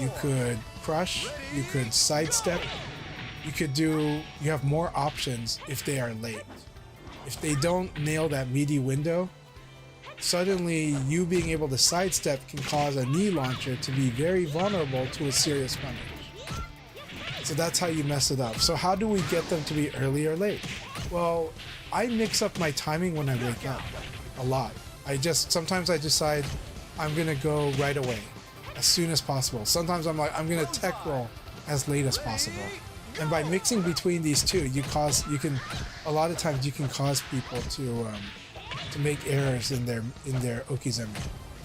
you could crush, you could sidestep, you have more options if they are late. If they don't nail that meaty window, suddenly you being able to sidestep can cause a knee launcher to be very vulnerable to a serious punish. So that's how you mess it up. So how do we get them to be early or late? Well, I mix up my timing when I wake up a lot. Sometimes I decide I'm gonna go right away, as soon as possible. Sometimes I'm like, I'm gonna tech roll as late as possible. And by mixing between these two, a lot of times you can cause people to make errors in their Okizeme.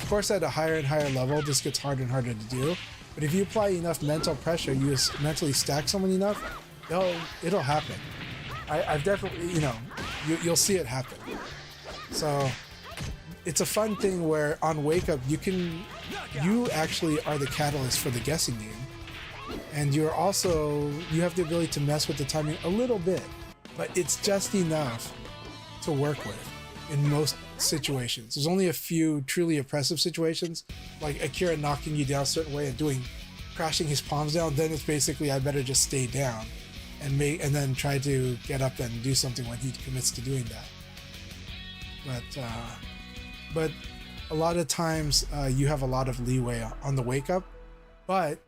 Of course, at a higher and higher level, this gets harder and harder to do. But if you apply enough mental pressure, you just mentally stack someone enough, it'll happen. I've definitely, you'll see it happen. So it's a fun thing where on Wake Up, you actually are the catalyst for the guessing game. And you have the ability to mess with the timing a little bit, but it's just enough to work with in most situations. There's only a few truly oppressive situations, like Akira knocking you down a certain way and crashing his palms down. Then it's basically, I better just stay down and then try to get up and do something when he commits to doing that. But a lot of times you have a lot of leeway on the Wake Up, but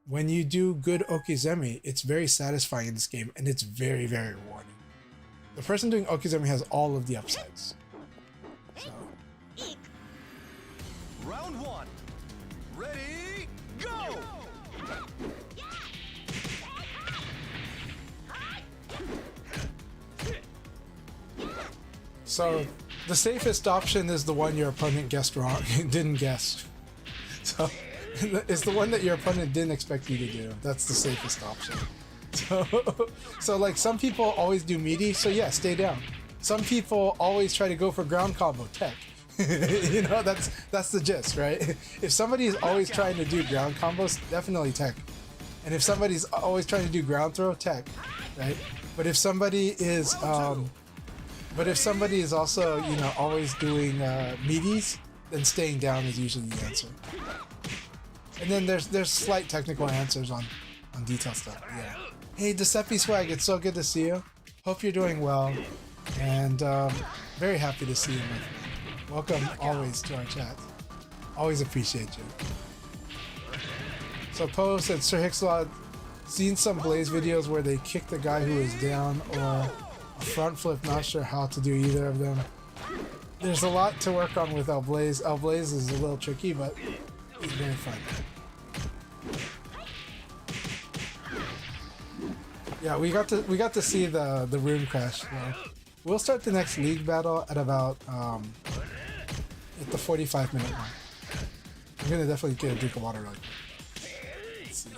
when you do good Okizeme, it's very satisfying in this game, and it's very, very rewarding. The person doing Okizeme has all of the upsides. So. Round 1. Ready, go! So the safest option is the one your opponent guessed wrong, didn't guess. So it's the one that your opponent didn't expect you to do. That's the safest option. So like some people always do meaty, so yeah, stay down. Some people always try to go for ground combo tech. You know, that's the gist, right? If somebody is always trying to do ground combos, definitely tech. And if somebody's always trying to do ground throw, tech, right? But if somebody is also, you know, always doing meaties, then staying down is usually the answer. And then there's slight technical answers on detail stuff. Yeah. Hey, Giuseppe Swag, it's so good to see you. Hope you're doing well, and very happy to see you, my friend. Welcome always to our chat. Always appreciate you. So Poe said, Sir Hixlot, seen some Blaze videos where they kick the guy who is down or a front flip, not sure how to do either of them. There's a lot to work on with Blaze. Blaze is a little tricky, but it's very fun. Yeah, we got to see the room crash. We'll start the next league battle at about at the 45-minute mark. I'm gonna definitely get a drink of water really quick. Let's see.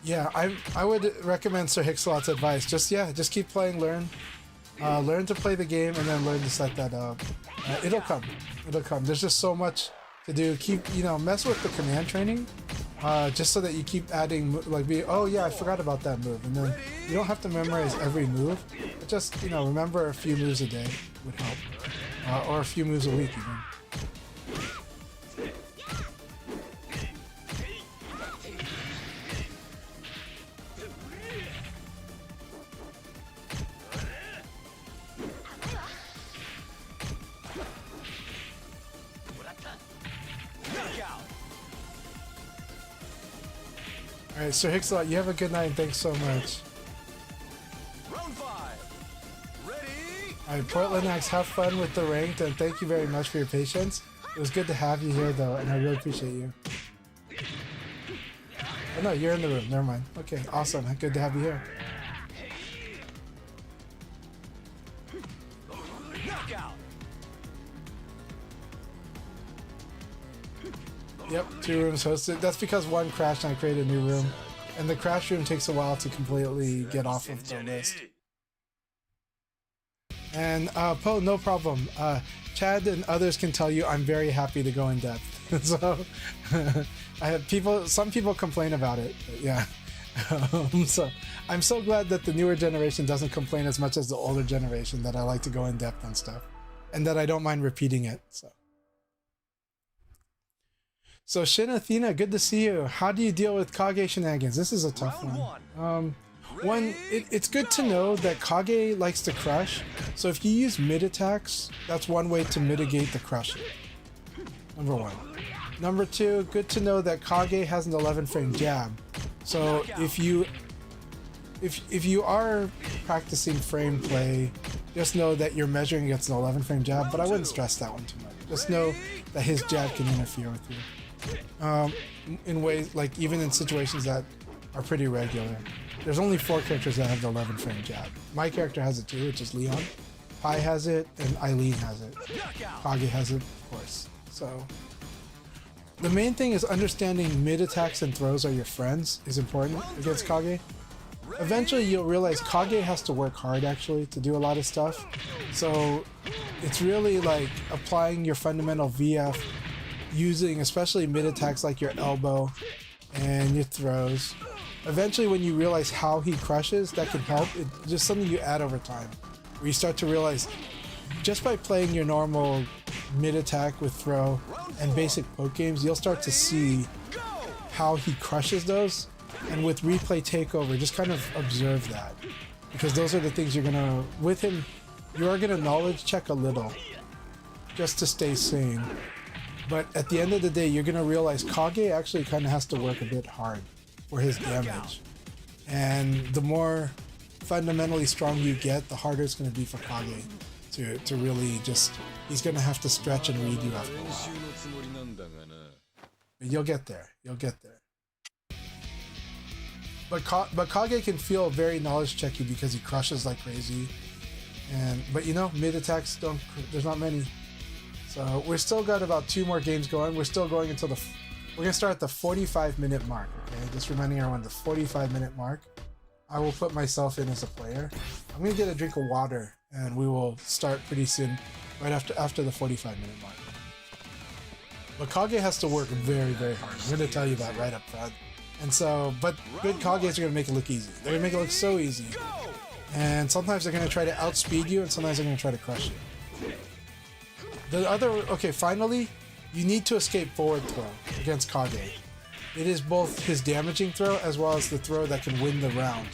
Yeah, I would recommend Sir Hixlot's advice. Just keep playing, learn to play the game, and then learn to set that up. It'll come. There's just so much to do. Keep, you know, mess with the command training. Just so that you keep adding, like, oh yeah, I forgot about that move, and then you don't have to memorize every move, but just, you know, remember a few moves a day would help, or a few moves a week even. Alright, Sir Hixlot, you have a good night and thanks so much. Round 5. Ready? Alright, Portland Axe, have fun with the ranked, and thank you very much for your patience. It was good to have you here though, and I really appreciate you. Oh no, you're in the room, never mind. Okay, awesome, good to have you here. Knockout. Yep, 2 rooms hosted. That's because one crashed and I created a new room. And the crash room takes a while to completely get off of the list. And Poe, no problem. Chad and others can tell you I'm very happy to go in depth. So I have some people complain about it, but yeah. So I'm so glad that the newer generation doesn't complain as much as the older generation that I like to go in depth on stuff. And that I don't mind repeating it, So Shin Athena, good to see you. How do you deal with Kage shenanigans? This is a tough one. It's good to know that Kage likes to crush. So if you use mid attacks, that's one way to mitigate the crushing. Number 1. Number 2, good to know that Kage has an 11 frame jab. So if you are practicing frame play, just know that you're measuring against an 11 frame jab, but I wouldn't stress that one too much. Just know that his jab can interfere with you. In ways, like even in situations that are pretty regular. There's only 4 characters that have the 11 frame jab. My character has it too, which is Leon. Pi has it, and Eileen has it. Kage has it, of course. So the main thing is understanding mid attacks and throws are your friends is important against Kage. Eventually you'll realize Kage has to work hard actually to do a lot of stuff. So it's really like applying your fundamental VF, using especially mid attacks like your elbow and your throws. Eventually when you realize how he crushes, that can help. It's just something you add over time, where you start to realize just by playing your normal mid attack with throw and basic poke games, you'll start to see how he crushes those. And with replay takeover, just kind of observe that, because those are the things you're gonna, with him, you are gonna knowledge check a little just to stay sane. But at the end of the day, you're gonna realize Kage actually kind of has to work a bit hard for his damage. And the more fundamentally strong you get, the harder it's gonna be for Kage to really just, he's gonna have to stretch and read you after a while. But you'll get there, But Kage can feel very knowledge checky because he crushes like crazy. But you know, mid attacks there's not many. So we're still got about 2 more games going. We're still going until we're gonna start at the 45-minute mark. Okay, just reminding everyone the 45-minute mark. I will put myself in as a player. I'm gonna get a drink of water, and we will start pretty soon, right after the 45-minute mark. But Kage has to work very, very hard. I'm gonna tell you that right up front. And so, but good Kages are gonna make it look easy. They're gonna make it look so easy. And sometimes they're gonna try to outspeed you, and sometimes they're gonna try to crush you. The other, okay, finally, you need to escape forward throw against Kage. It is both his damaging throw as well as the throw that can win the round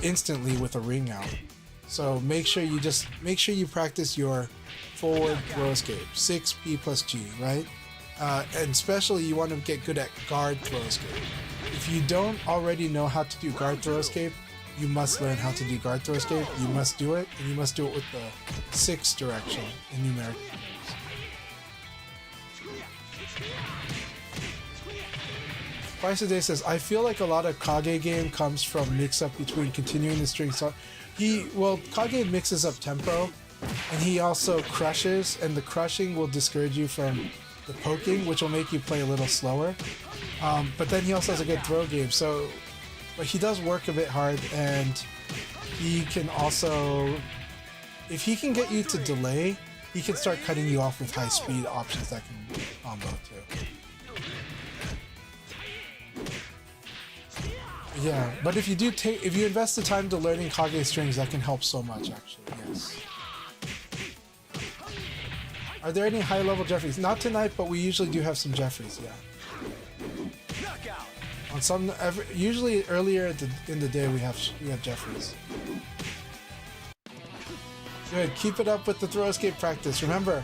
instantly with a ring out. So make sure you practice your forward throw escape, 6P plus G, right? And especially you want to get good at guard throw escape. If you don't already know how to do guard throw escape, you must learn how to do guard throw escape. You must do it, and you must do it with the 6 direction in numeric numbers. Twice a Day says, I feel like a lot of Kage game comes from mix-up between continuing the string. So Kage mixes up tempo, and he also crushes, and the crushing will discourage you from the poking, which will make you play a little slower. But then he also has a good throw game, so but he does work a bit hard, and he can also, if he can get you to delay, he can start cutting you off with high speed options that can combo too. Yeah, but if you invest the time to learning Kage strings, that can help so much actually, yes. Are there any high-level Jeffries? Not tonight, but we usually do have some Jeffries, yeah. On some, usually earlier in the day we have Jeffries. Good, keep it up with the throw escape practice. Remember,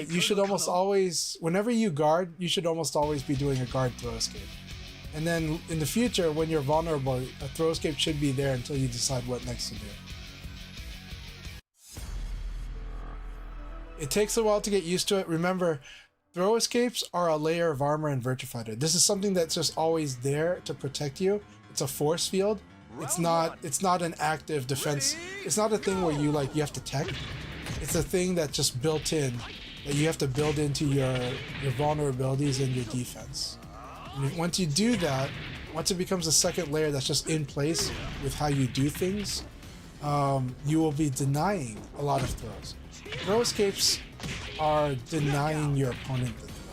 you should almost always, whenever you guard, you should almost always be doing a guard throw escape. And then in the future, when you're vulnerable, a throw escape should be there until you decide what next to do. It takes a while to get used to it. Remember, throw escapes are a layer of armor in Virtua Fighter. This is something that's just always there to protect you. It's a force field. It's not an active defense. It's not a thing where you have to tech. It's a thing that's just built in, that you have to build into your vulnerabilities and your defense. And once you do that, once it becomes a second layer that's just in place with how you do things, you will be denying a lot of throws. Throw escapes are denying your opponent the throw.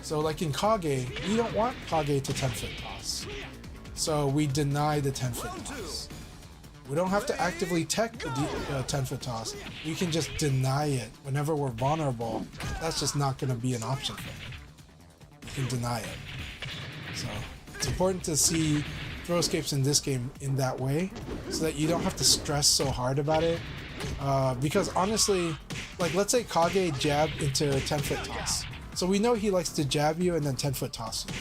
So like in Kage, we don't want Kage to 10-foot toss. So we deny the 10-foot toss. We don't have to actively tech the 10-foot toss. We can just deny it. Whenever we're vulnerable, that's just not going to be an option for me. You can deny it. So it's important to see throw escapes in this game in that way, so that you don't have to stress so hard about it. Because honestly, like let's say Kage jab into a 10-foot toss. So we know he likes to jab you and then 10-foot toss you.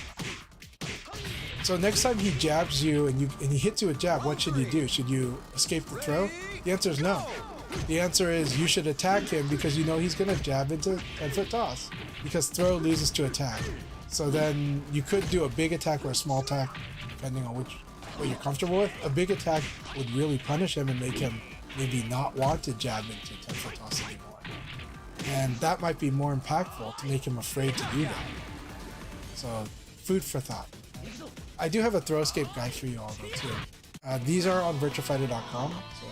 So next time he jabs you and he hits you with jab, what should you do? Should you escape the throw? The answer is no. The answer is you should attack him because you know he's gonna jab into 10-foot toss, because throw loses to attack. So then you could do a big attack or a small attack, depending on what you're comfortable with. A big attack would really punish him and make him maybe not want to jab into 10-foot toss anymore. And that might be more impactful to make him afraid to do that. So, food for thought. I do have a throw escape guide for you all though too. These are on virtuafighter.com, so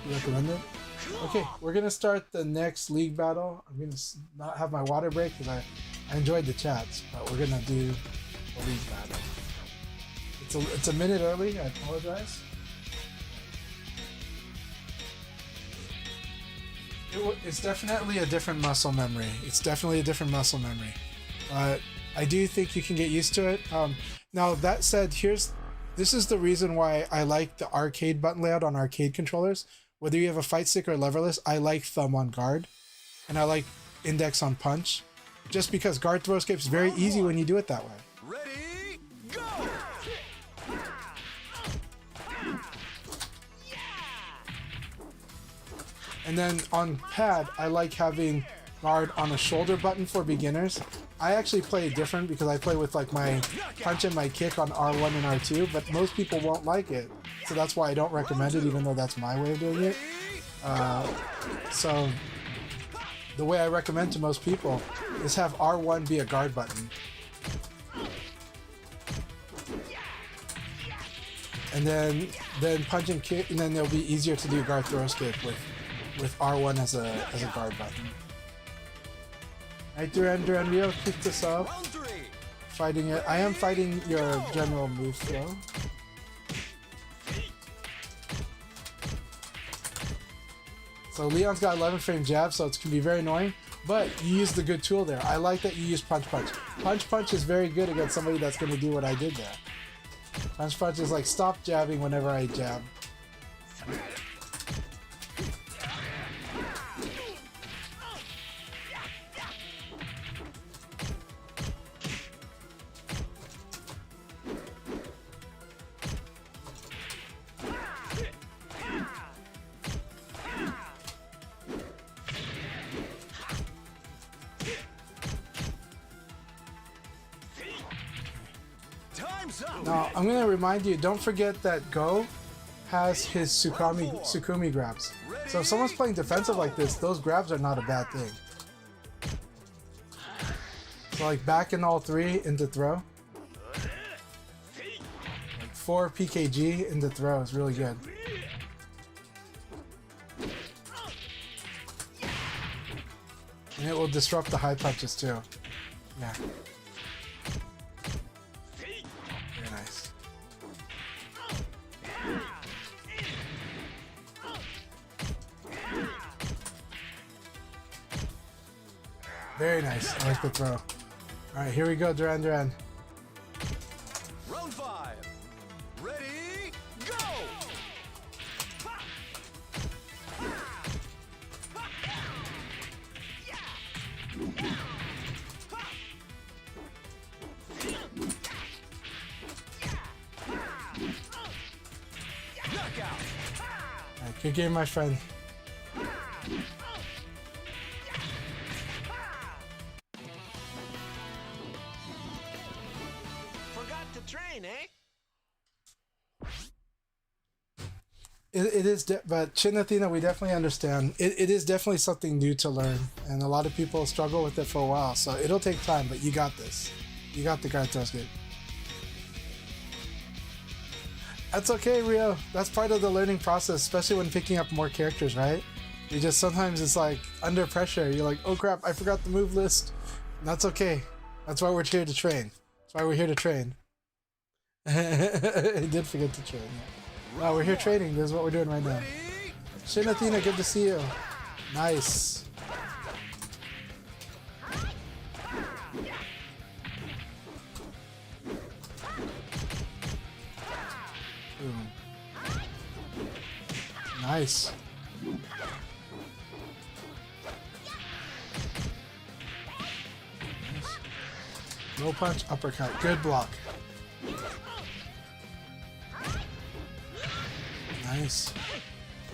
you recommend it? Okay, we're gonna start the next league battle. I'm gonna not have my water break because I enjoyed the chats, but we're gonna do the league battle. It's a minute early, I apologize. It's definitely a different muscle memory. But I do think you can get used to it. Now that said, this is the reason why I like the arcade button layout on arcade controllers. Whether you have a fight stick or leverless, I like thumb on guard, and I like index on punch, just because guard throw escape is very easy when you do it that way. Ready, go! And then on pad, I like having guard on a shoulder button for beginners. I actually play it different because I play with like my punch and my kick on R1 and R2, but most people won't like it. So that's why I don't recommend it, even though that's my way of doing it. So the way I recommend to most people is have R1 be a guard button. and then punch and kick, and then it'll be easier to do guard throw escape with R1 as a guard button. Alright, Duran, we'll keep this up. Round 3. Fighting it. I am fighting your general move throw. So Leon's got 11 frame jab, so it's gonna be very annoying. But you used the good tool there. I like that you use punch punch. Punch punch is very good against somebody that's gonna do what I did there. Punch punch is like stop jabbing whenever I jab. Time's up. Now, I'm gonna remind you, don't forget that Go has his Sukumi grabs. So if someone's playing defensive like this, those grabs are not a bad thing. So like back in all three into throw. Like 4 PKG into throw is really good. And it will disrupt the high punches too. Yeah. Very nice. Very nice. I like the throw. Alright, here we go, Duran. Round 5. Ready, go! Knockout! Alright, good game, my friend. Forgot to train, eh? It is, but Chin Athena, we definitely understand. It is definitely something new to learn, and a lot of people struggle with it for a while, so it'll take time, but you got this. You got the guard throws good. That's okay, Rio. That's part of the learning process, especially when picking up more characters, right? You just sometimes it's like under pressure. You're like, oh crap, I forgot the move list. And that's okay. That's why we're here to train. That's why we're here to train. I did forget to train. Wow, we're here training. This is what we're doing right now. Shin Athena, good to see you. Nice. Boom. Nice. Low punch, uppercut. Good block. Nice.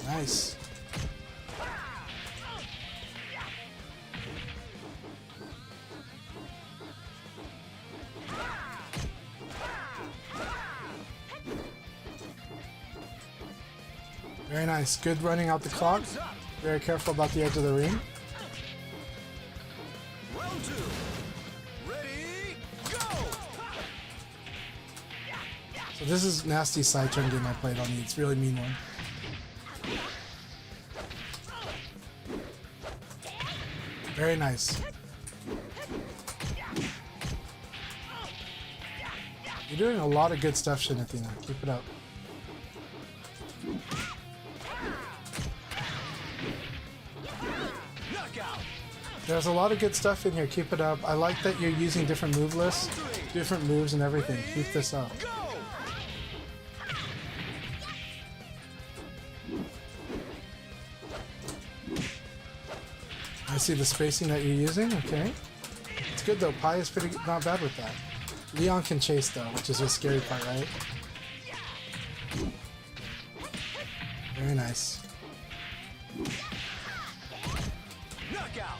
Nice. Very nice. Good running out the clock. Very careful about the edge of the ring. Round 2. Ready, go! So this is nasty side turn game I played on you. It's a really mean one. Very nice. You're doing a lot of good stuff, Shin Athena. Keep it up. Knockout! There's a lot of good stuff in here. Keep it up. I like that you're using different move lists, different moves and everything. Keep this up. Go! I see the spacing that you're using. Okay. It's good though. Pi is pretty not bad with that. Leon can chase though, which is a scary part, right? Very nice. Knockout!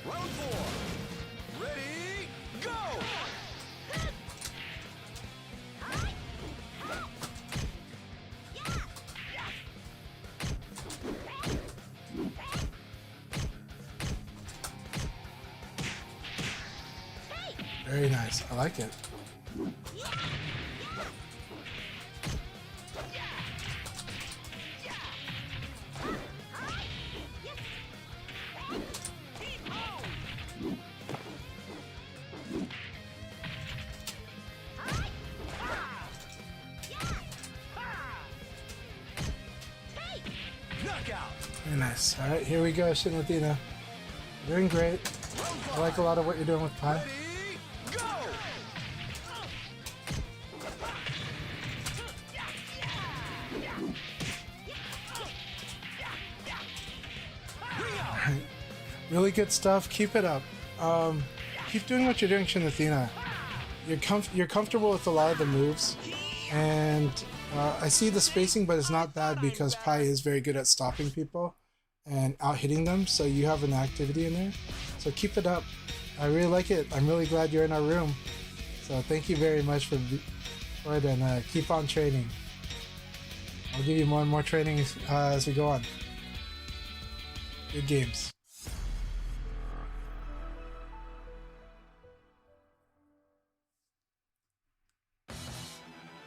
Round 4. Ready, go! Very nice. I like it. Very nice. Alright, here we go, Shinathina. Doing great. I like a lot of what you're doing with Pi. Alright. Really good stuff. Keep it up. Keep doing what you're doing, Shinathina. You're comfortable with a lot of the moves, and I see the spacing, but it's not bad because Pi is very good at stopping people and out hitting them, so you have an activity in there. So keep it up. I really like it. I'm really glad you're in our room. So thank you very much for it, and keep on training. I'll give you more and more training as we go on. Good games.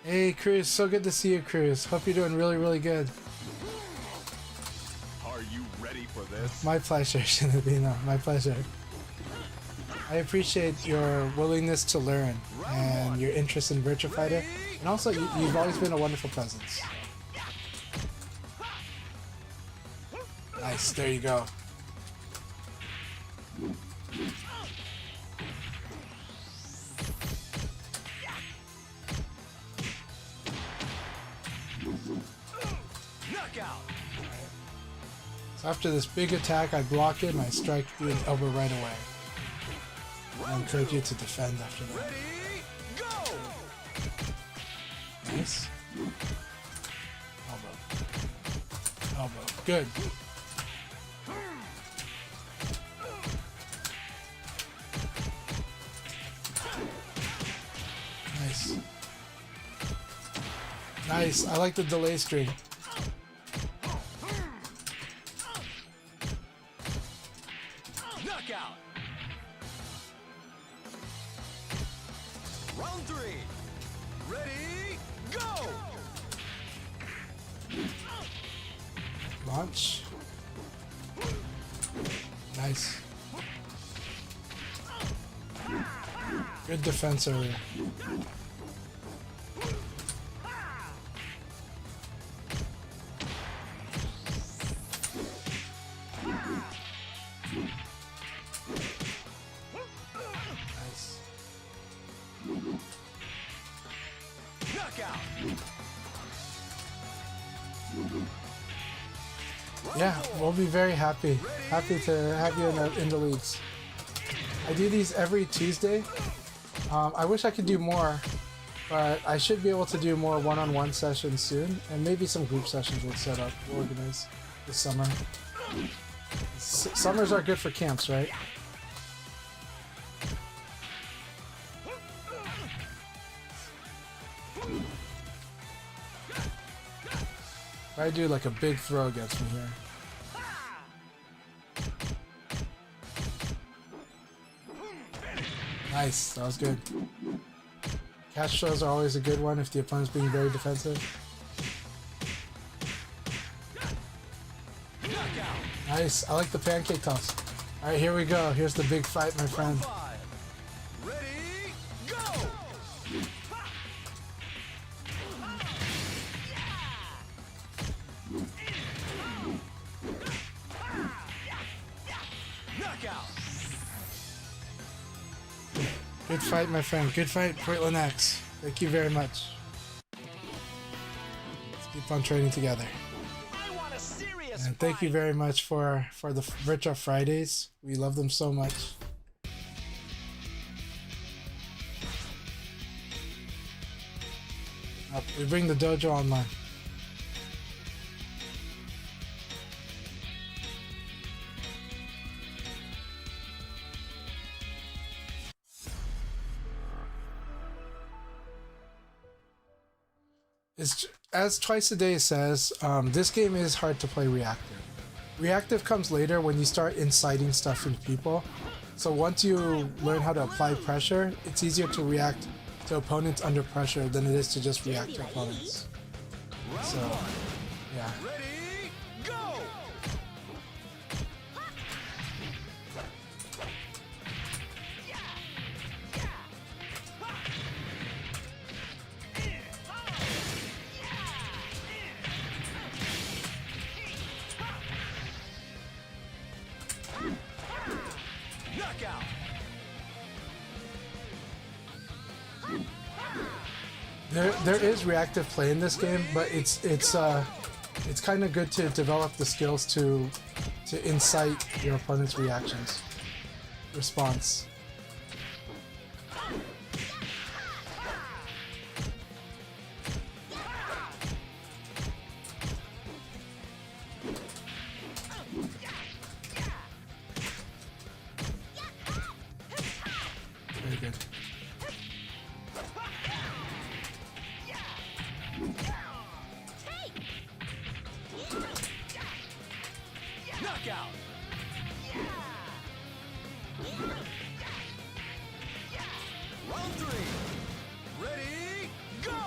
Hey Cruz, so good to see you, Cruz. Hope you're doing really, really good. Are you ready for this? My pleasure, Shinobino. My pleasure. I appreciate your willingness to learn and your interest in Virtua Fighter, and also you've always been a wonderful presence. Nice, there you go. So after this big attack, I block it and I strike you an elbow right away. I encourage you to defend after that. Nice. Elbow. Elbow. Good. Nice. Nice. I like the delay string. Knockout. Round 3. Ready, go. Launch. Nice. Good defense earlier. Nice. Knockout. Yeah, we'll be very happy to have you in the leagues. I do these every Tuesday. I wish I could do more, but I should be able to do more one-on-one sessions soon, and maybe some group sessions we'll set up, we'll organize this summer. Summers are good for camps, right? I do like a big throw against me here. Nice, that was good. Catch throws are always a good one if the opponent's being very defensive. Nice, I like the pancake toss. Alright, here we go. Here's the big fight, my friend. Ready, go. Knockout. Good fight, my friend. Good fight, Portland X. Thank you very much. Let's keep on training together. I want a serious And thank you fight. very much for the Virtua Fridays. We love them so much. We bring the dojo online. It's, as Twice a Day says, this game is hard to play reactive. Reactive comes later when you start inciting stuff in people. So once you learn how to apply pressure, it's easier to react to opponents under pressure than it is to just react to opponents. So, yeah. Ready, go! Knockout! There is reactive play in this game, but it's kind of good to develop the skills to incite your opponent's response. Very good. Knockout! Round 3. Ready, go!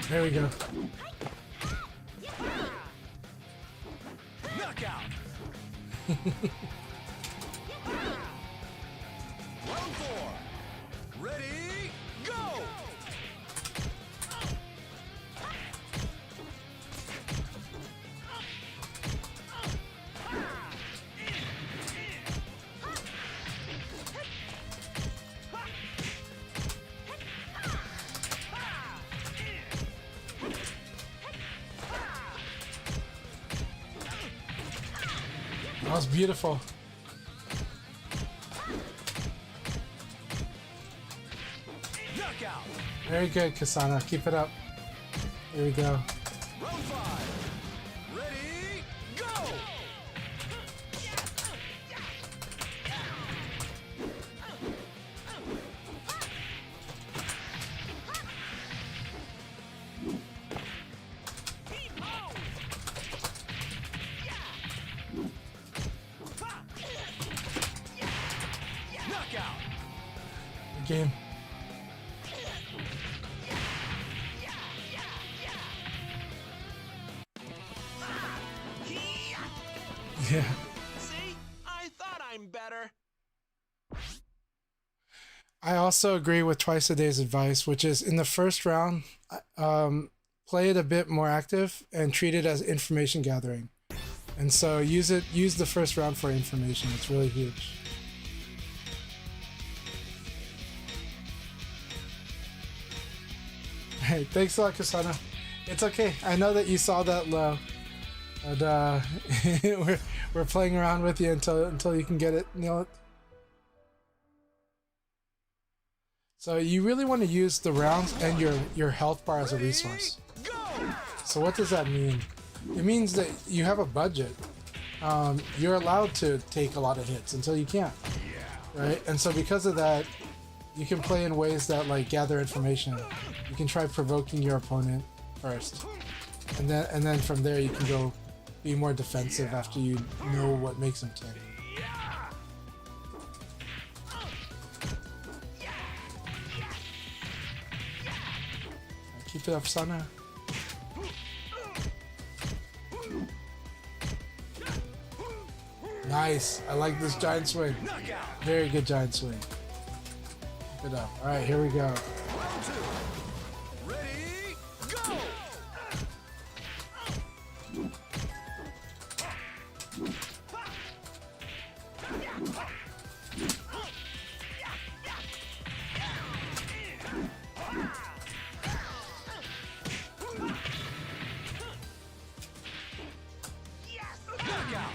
There we go. Knockout! Round 4. Ready, go! That was beautiful. Knockout! Very good, Kasana. Keep it up. Here we go. Round 5. Ready, go! Knockout! Good game. Yeah. See? I thought I'm better. I also agree with Twice a Day's advice, which is in the first round, play it a bit more active and treat it as information gathering. And so use the first round for information. It's really huge. Hey, thanks a lot, Kasana. It's okay. I know that you saw that low. But we're playing around with you until you can get it, nail it. So you really want to use the rounds and your health bar as a resource. So what does that mean? It means that you have a budget. You're allowed to take a lot of hits until you can't, right? And so because of that, you can play in ways that like gather information. You can try provoking your opponent first, and then from there you can go be more defensive after you know what makes them tick. Keep it up, Sana. Nice. I like this giant swing. Very good giant swing. Keep it up. All right, here we go. Ready, go! Knockout!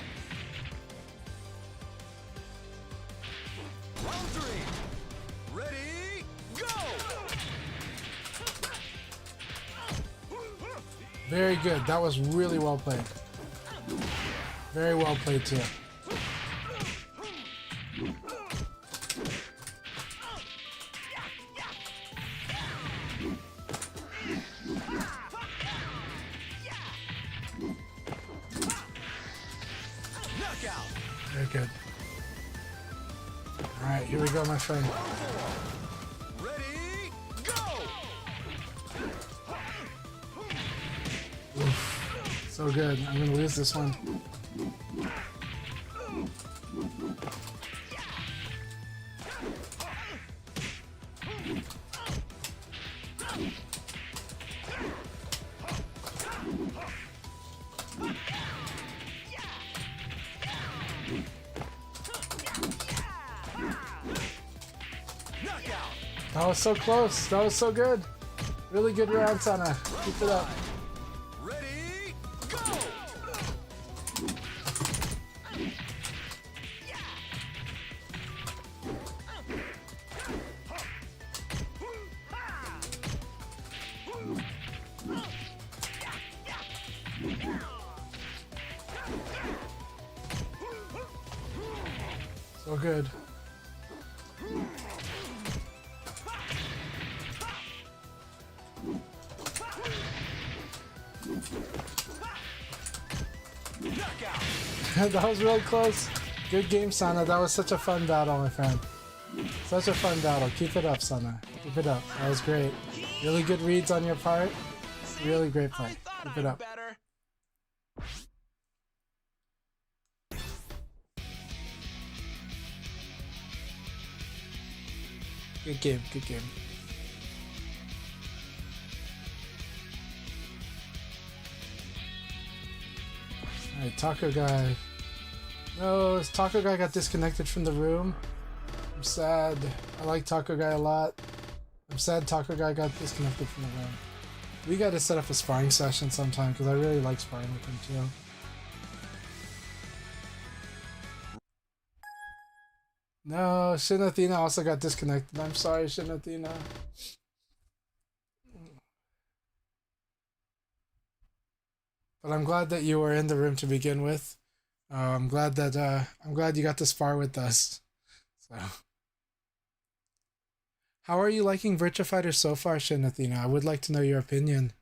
Very good. That was really well played. Very well played too. Very good. Alright, here we go, my friend. Ready, go! Oof. So good. I'm gonna lose this one. That was so close. That was so good. Really good round, Sana. Keep it up. Ready, go! So good. That was really close. Good game, Sana. That was such a fun battle, my friend. Such a fun battle. Keep it up, Sana. Keep it up. That was great. Really good reads on your part. Really great play. Keep it up. Better. Good game. Good game. Alright, Taco Guy. No, Taco Guy got disconnected from the room. I'm sad. I like Taco Guy a lot. I'm sad Taco Guy got disconnected from the room. We gotta set up a sparring session sometime because I really like sparring with him too. No, Shin Athena also got disconnected. I'm sorry, Shin Athena. But I'm glad that you were in the room to begin with. I'm glad you got to spar with us. So, how are you liking Virtua Fighter so far, Shin Athena? I would like to know your opinion.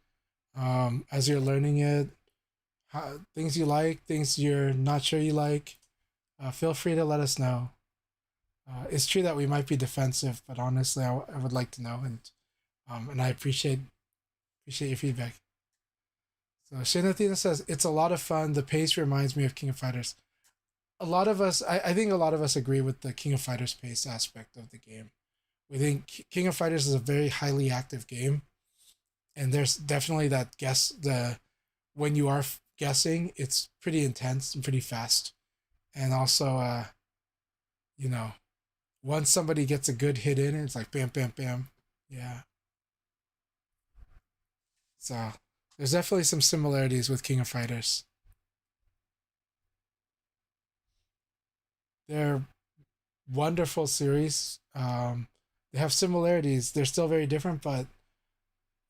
As you're learning it, things you like, things you're not sure you like. Feel free to let us know. It's true that we might be defensive, but honestly, I would like to know, and I appreciate your feedback. So Shin Athena says, it's a lot of fun. The pace reminds me of King of Fighters. A lot of us, I think a lot of us agree with the King of Fighters pace aspect of the game. We think King of Fighters is a very highly active game. And there's definitely that when you are guessing, it's pretty intense and pretty fast. And also, once somebody gets a good hit in, it's like bam, bam, bam. Yeah. So there's definitely some similarities with King of Fighters. They're wonderful series. They have similarities. They're still very different, but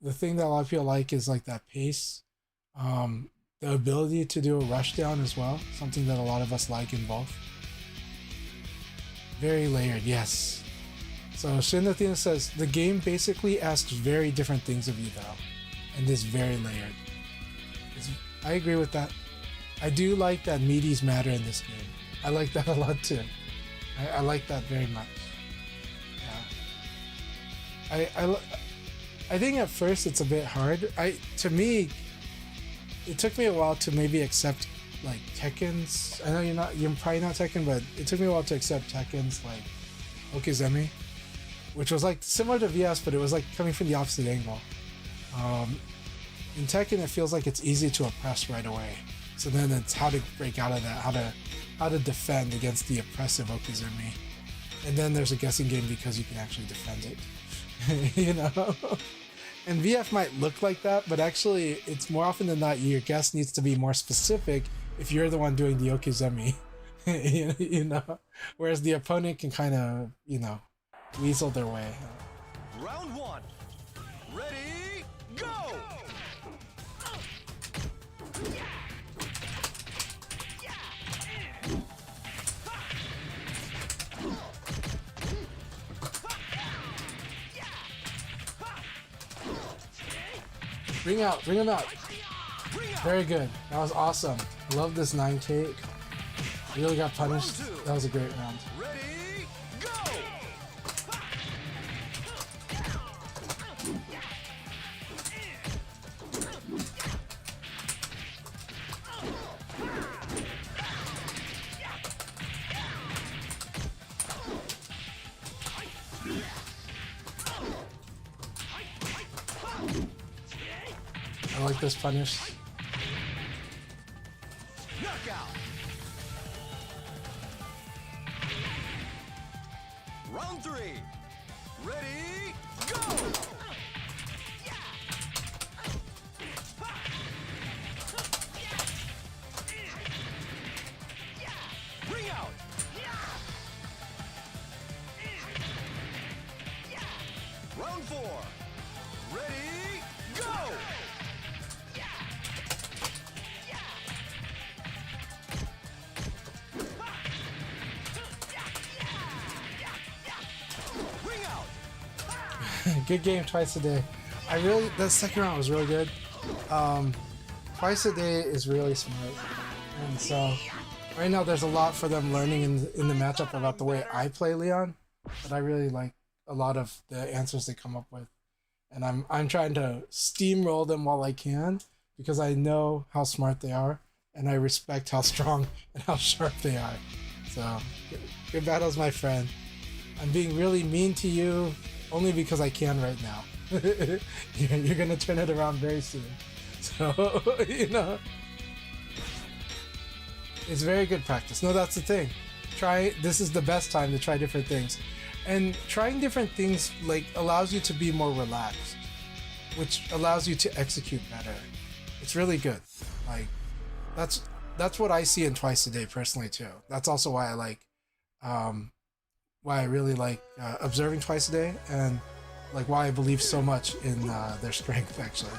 the thing that a lot of people like is like that pace. The ability to do a rush down as well. Something that a lot of us like in both. Very layered, yes. So Shin Athena says, the game basically asks very different things of you though. And is very layered. I agree with that. I do like that meaties matter in this game. I like that a lot too. I like that very much. Yeah. I think at first it's a bit hard. To me, it took me a while to maybe accept like Tekken's. I know you're probably not Tekken, but it took me a while to accept Tekken's like Okizeme, which was like similar to VS, but it was like coming from the opposite angle. In Tekken, it feels like it's easy to oppress right away. So then it's how to break out of that, how to defend against the oppressive Okizeme. And then there's a guessing game because you can actually defend it. You know? And VF might look like that, but actually it's more often than not your guess needs to be more specific if you're the one doing the Okizeme. You know? Whereas the opponent can kind of, weasel their way. Round one. Ready, go! Bring him out. Very good. That was awesome. Love this 9K. Really got punished. That was a great round. Ready, go! I like this punish. Knockout. Round 3. Ready, go! Ring out. Round 4. Ready, go! Ring out. Good game twice a day. That second round was really good. Twice a day is really smart. And so right now there's a lot for them learning in the matchup about the way I play Leon. But I really like a lot of the answers they come up with. And I'm trying to steamroll them while I can because I know how smart they are and I respect how strong and how sharp they are. So good battles, my friend. I'm being really mean to you only because I can right now. You're gonna turn it around very soon. So, you know, it's very good practice. No, that's the thing. This is the best time to try different things. And trying different things like allows you to be more relaxed, which allows you to execute better. It's really good. Like that's what I see in Twice a Day personally too. That's also why I really like observing Twice a Day and like why I believe so much in their strength actually.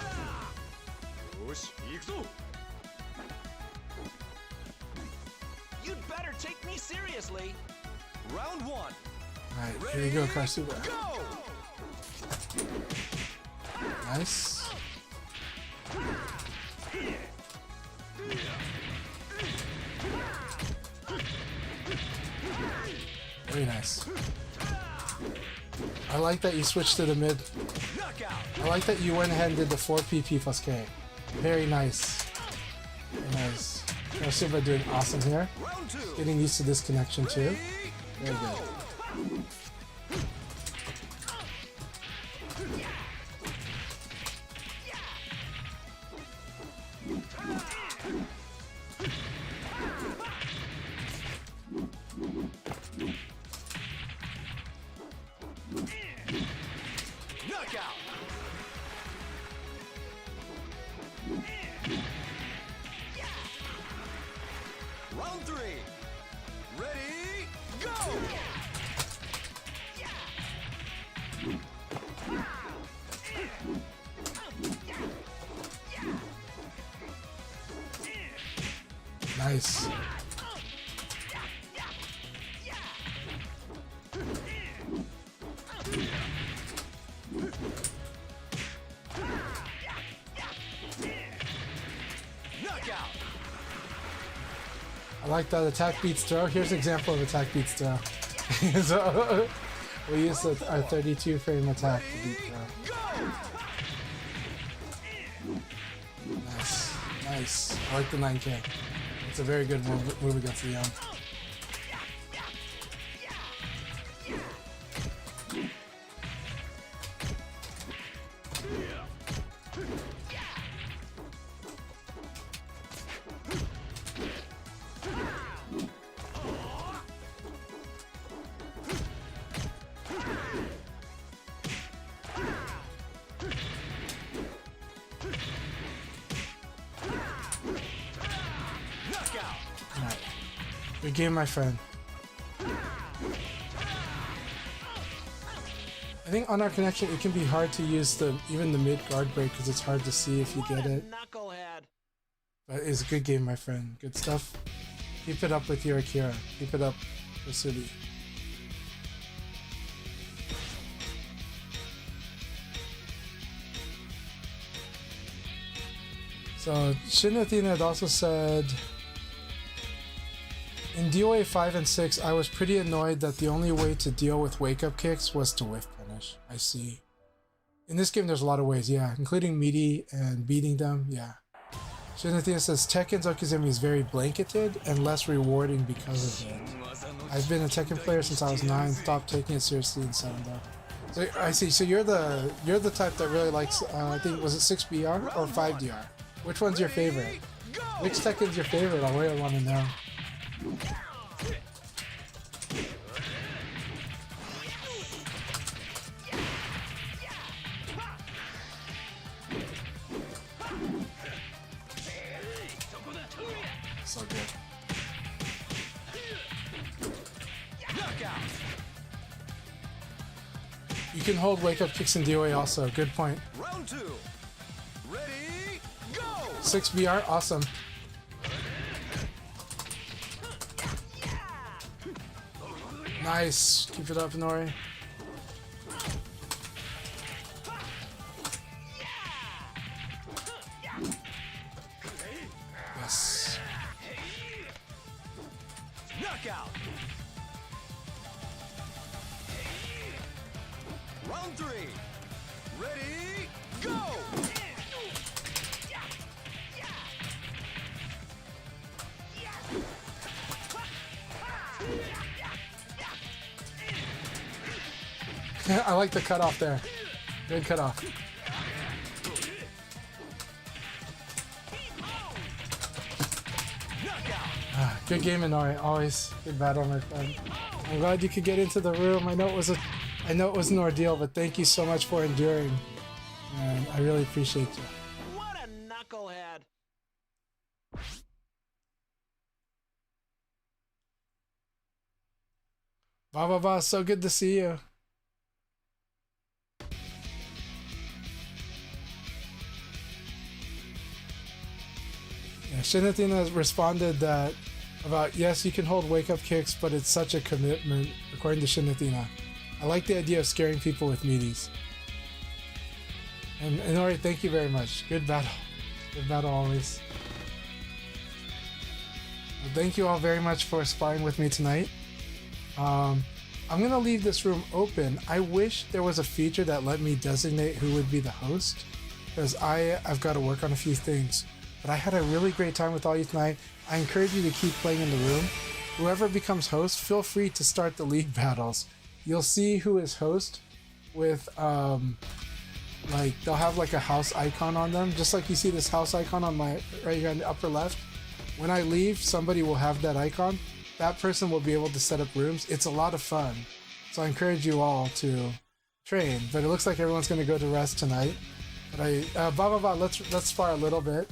You'd better take me seriously. Round 1. Alright, here we go, Karsuba. Go! Nice. Very nice. I like that you switched to the mid. I like that you went ahead and did the 4 PP plus K. Very nice. Very nice. Karsuba doing awesome here. Getting used to this connection too. Very good. Knockout. Round 3. Ready, go! Nice. Knockout. I like that attack beats throw. Here's an example of attack beats throw. So we use our 32 frame attack to beat throw. Nice. Nice. I like the 9K. It's a very good move against Leon. Alright. Good game, my friend. I think on our connection it can be hard to use even the mid guard break because it's hard to see if you get it. Knucklehead. But it's a good game, my friend. Good stuff. Keep it up with your Akira. Keep it up, Rasubi. So Shin Athena had also said, in DOA 5 and 6, I was pretty annoyed that the only way to deal with wake-up kicks was to whiff punish. I see. In this game, there's a lot of ways, yeah, including meaty and beating them, yeah. Shin Athena says, Tekken Zokuzumi is very blanketed and less rewarding because of it. I've been a Tekken player since I was 9, stopped taking it seriously in 7 though. So I see, so you're the type that really likes, I think, was it 6BR or 5DR? Which one's your favorite? Which Tekken's your favorite? I really want to know. So good. You can hold wake-up kicks in DOA also. Good point. Round 2. Ready, go! 6BR, awesome. Nice. Keep it up, Nori. Yes. Knockout. Round 3. Ready, go! I like the cutoff there. Good cutoff. Good game, Inori. Always good battle, my friend. I'm glad you could get into the room. I know it was an ordeal, but thank you so much for enduring. And I really appreciate you. What a knucklehead! Ba, so good to see you. Yeah, Shinathina has responded that about, yes, you can hold wake-up kicks, but it's such a commitment, according to Shinathina. I like the idea of scaring people with meaties. And Inori, thank you very much. Good battle. Good battle always. Well, thank you all very much for sparring with me tonight. I'm going to leave this room open. I wish there was a feature that let me designate who would be the host, because I've got to work on a few things. But I had a really great time with all you tonight. I encourage you to keep playing in the room. Whoever becomes host, feel free to start the league battles. You'll see who is host with, like, they'll have like a house icon on them, just like you see this house icon on my right here in the upper left. When I leave, somebody will have that icon. That person will be able to set up rooms. It's a lot of fun. So I encourage you all to train. But it looks like everyone's going to go to rest tonight. But let's spar a little bit,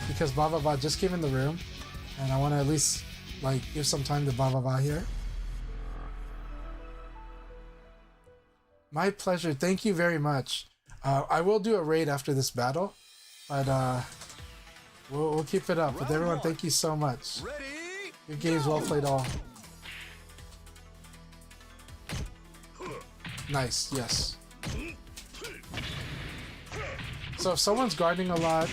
because Baba just came in the room, and I want to at least like give some time to Baba here. My pleasure. Thank you very much. I will do a raid after this battle, but we'll keep it up. But everyone, thank you so much. Good games, well played all. Nice, yes. So if someone's guarding a lot,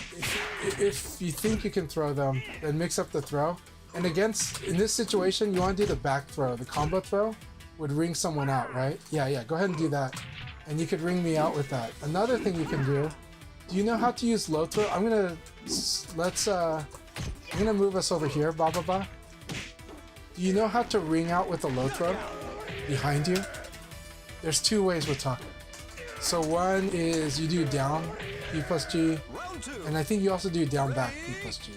if you think you can throw them, then mix up the throw. And in this situation, you want to do the back throw. The combo throw would ring someone out, right? Yeah, go ahead and do that. And you could ring me out with that. Another thing you can do you know how to use low throw? I'm gonna move us over here, Baba. Do you know how to ring out with a low throw behind you? There's two ways with Taka. So one is you do down P plus G, and I think you also do down back P plus G.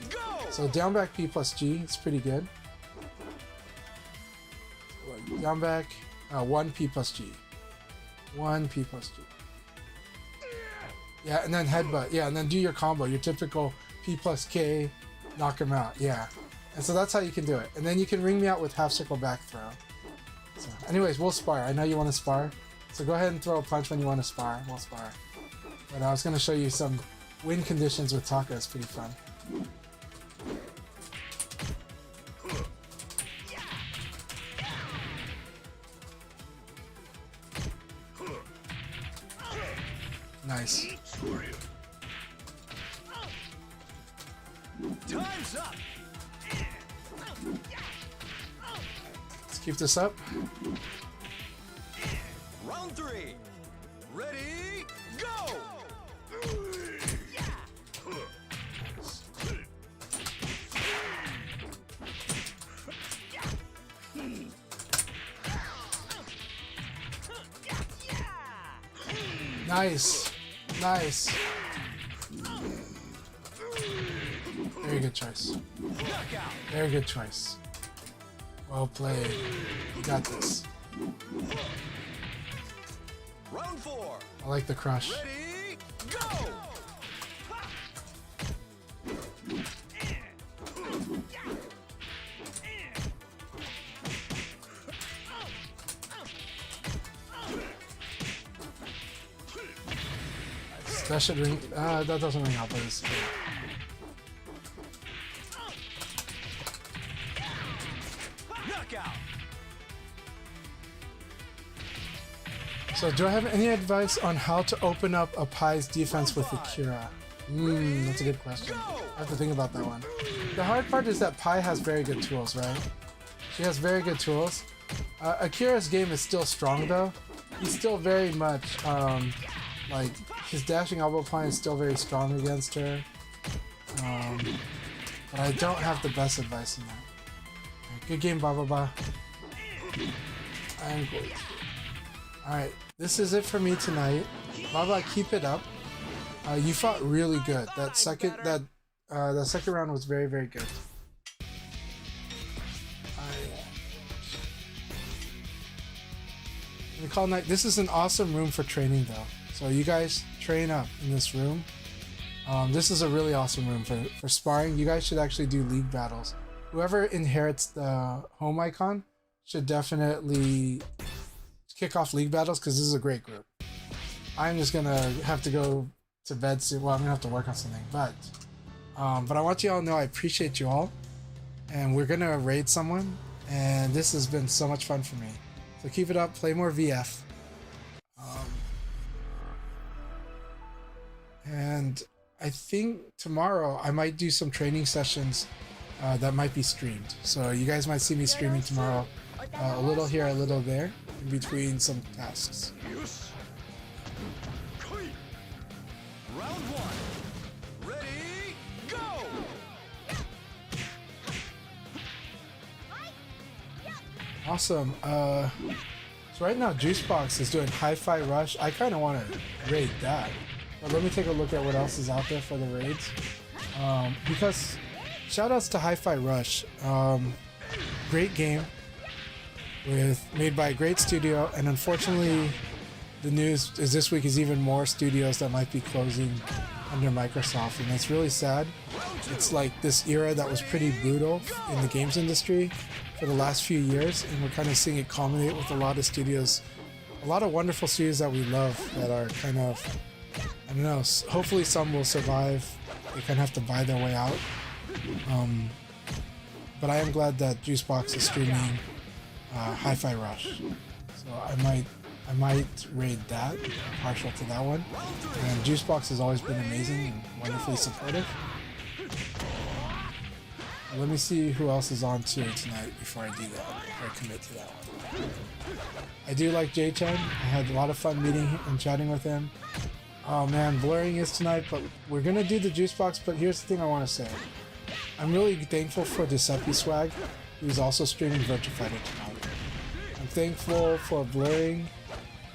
So down back P plus G, it's pretty good. Down back 1 P plus G. 1 P plus G. Yeah, and then headbutt. Yeah, and then do your combo, your typical P plus K, knock him out. Yeah. And so that's how you can do it. And then you can ring me out with half circle back throw. So anyways, we'll spar. I know you want to spar. So go ahead and throw a punch when you want to spar. We'll spar. But I was going to show you some win conditions with Taka. It's pretty fun. Nice. Keep this up. Round 3. Ready, go! Nice. Nice. Very good choice. Very good choice. Well played. You got this. Round 4. I like the crush. Ready, go! That should ring. That doesn't ring out, but it's good. Knockout. So, do I have any advice on how to open up a Pai's defense with Akira? That's a good question. I have to think about that one. The hard part is that Pai has very good tools, right? She has very good tools. Akira's game is still strong though. He's still very much like his dashing elbow point is still very strong against her. But I don't have the best advice in that. Right, good game, Baba. I'm going to. Alright, this is it for me tonight. Baba, keep it up. You fought really good. That second round was very, very good. Call night. This is an awesome room for training though. So you guys train up in this room. This is a really awesome room for sparring. You guys should actually do league battles. Whoever inherits the home icon should definitely kick off league battles because this is a great group. I'm just gonna have to go to bed soon. Well, I'm gonna have to work on something, but I want you all to know I appreciate you all, and we're gonna raid someone, and this has been so much fun for me. So keep it up, play more VF. And I think tomorrow I might do some training sessions that might be streamed. So you guys might see me streaming tomorrow, a little here, a little there, in between some tasks. Round 1. Ready, go! Awesome. So right now Juicebox is doing Hi-Fi Rush. I kind of want to raid that. But let me take a look at what else is out there for the raids. Because shoutouts to Hi-Fi Rush. Great game made by a great studio, and unfortunately the news is this week is even more studios that might be closing under Microsoft, and it's really sad. It's like this era that was pretty brutal in the games industry for the last few years, and we're kind of seeing it culminate with a lot of studios, a lot of wonderful studios that we love that are kind of, I don't know, hopefully some will survive. They kind of have to buy their way out. But I am glad that Juicebox is streaming Hi-Fi Rush. So I might raid that, partial to that one. And Juicebox has always been amazing and wonderfully supportive. Let me see who else is on too tonight before I do that, or commit to that one. I do like J-Chan. I had a lot of fun meeting him and chatting with him. Oh man, blurring is tonight, but we're gonna do the Juicebox. But here's the thing I want to say. I'm really thankful for Giuseppe Swag, who's also streaming Virtua Fighter tonight. I'm thankful for Blurring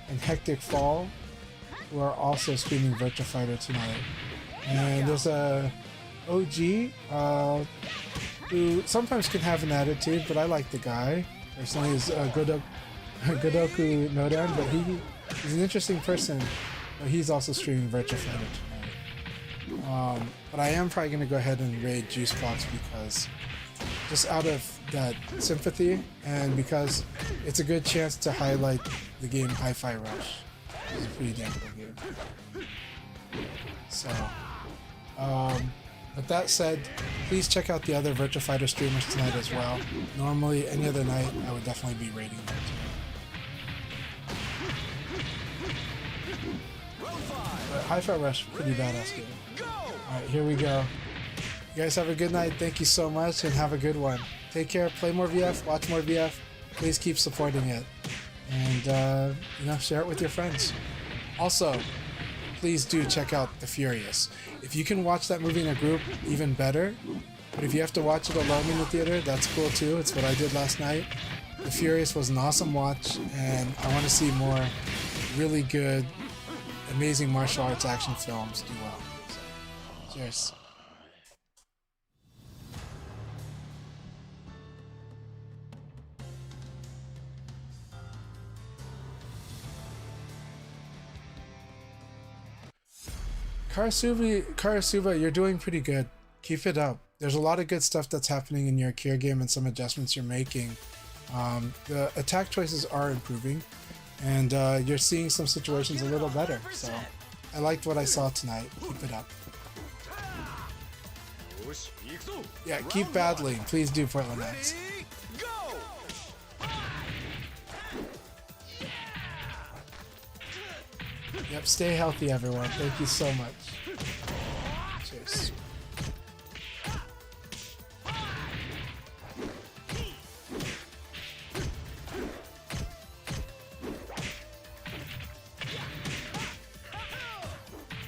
and Hectic Fall, who are also streaming Virtua Fighter tonight. And there's a OG who sometimes can have an attitude, but I like the guy. Personally, is Godoku Nodan, but he's an interesting person. But he's also streaming Virtua Fighter tonight. But I am probably going to go ahead and raid Juicebox because just out of that sympathy and because it's a good chance to highlight the game Hi-Fi Rush. It's a pretty damn good game. So, but that said, please check out the other Virtua Fighter streamers tonight as well. Normally, any other night, I would definitely be raiding them too. But Hi-Fi Rush, pretty badass game. Alright, here we go. You guys have a good night. Thank you so much and have a good one. Take care, play more VF, watch more VF, please keep supporting it, and you know, share it with your friends. Also, please do check out The Furious. If you can watch that movie in a group, even better. But if you have to watch it alone in the theater, that's cool too. It's what I did last night. The Furious was an awesome watch, and I want to see more really good, amazing martial arts action films do well. So, cheers. Karasuva, you're doing pretty good. Keep it up. There's a lot of good stuff that's happening in your Akira game and some adjustments you're making. The attack choices are improving, and you're seeing some situations a little better. So I liked what I saw tonight. Keep it up. Yeah, keep battling. Please do, Portland X. Yep, stay healthy, everyone. Thank you so much. Cheers.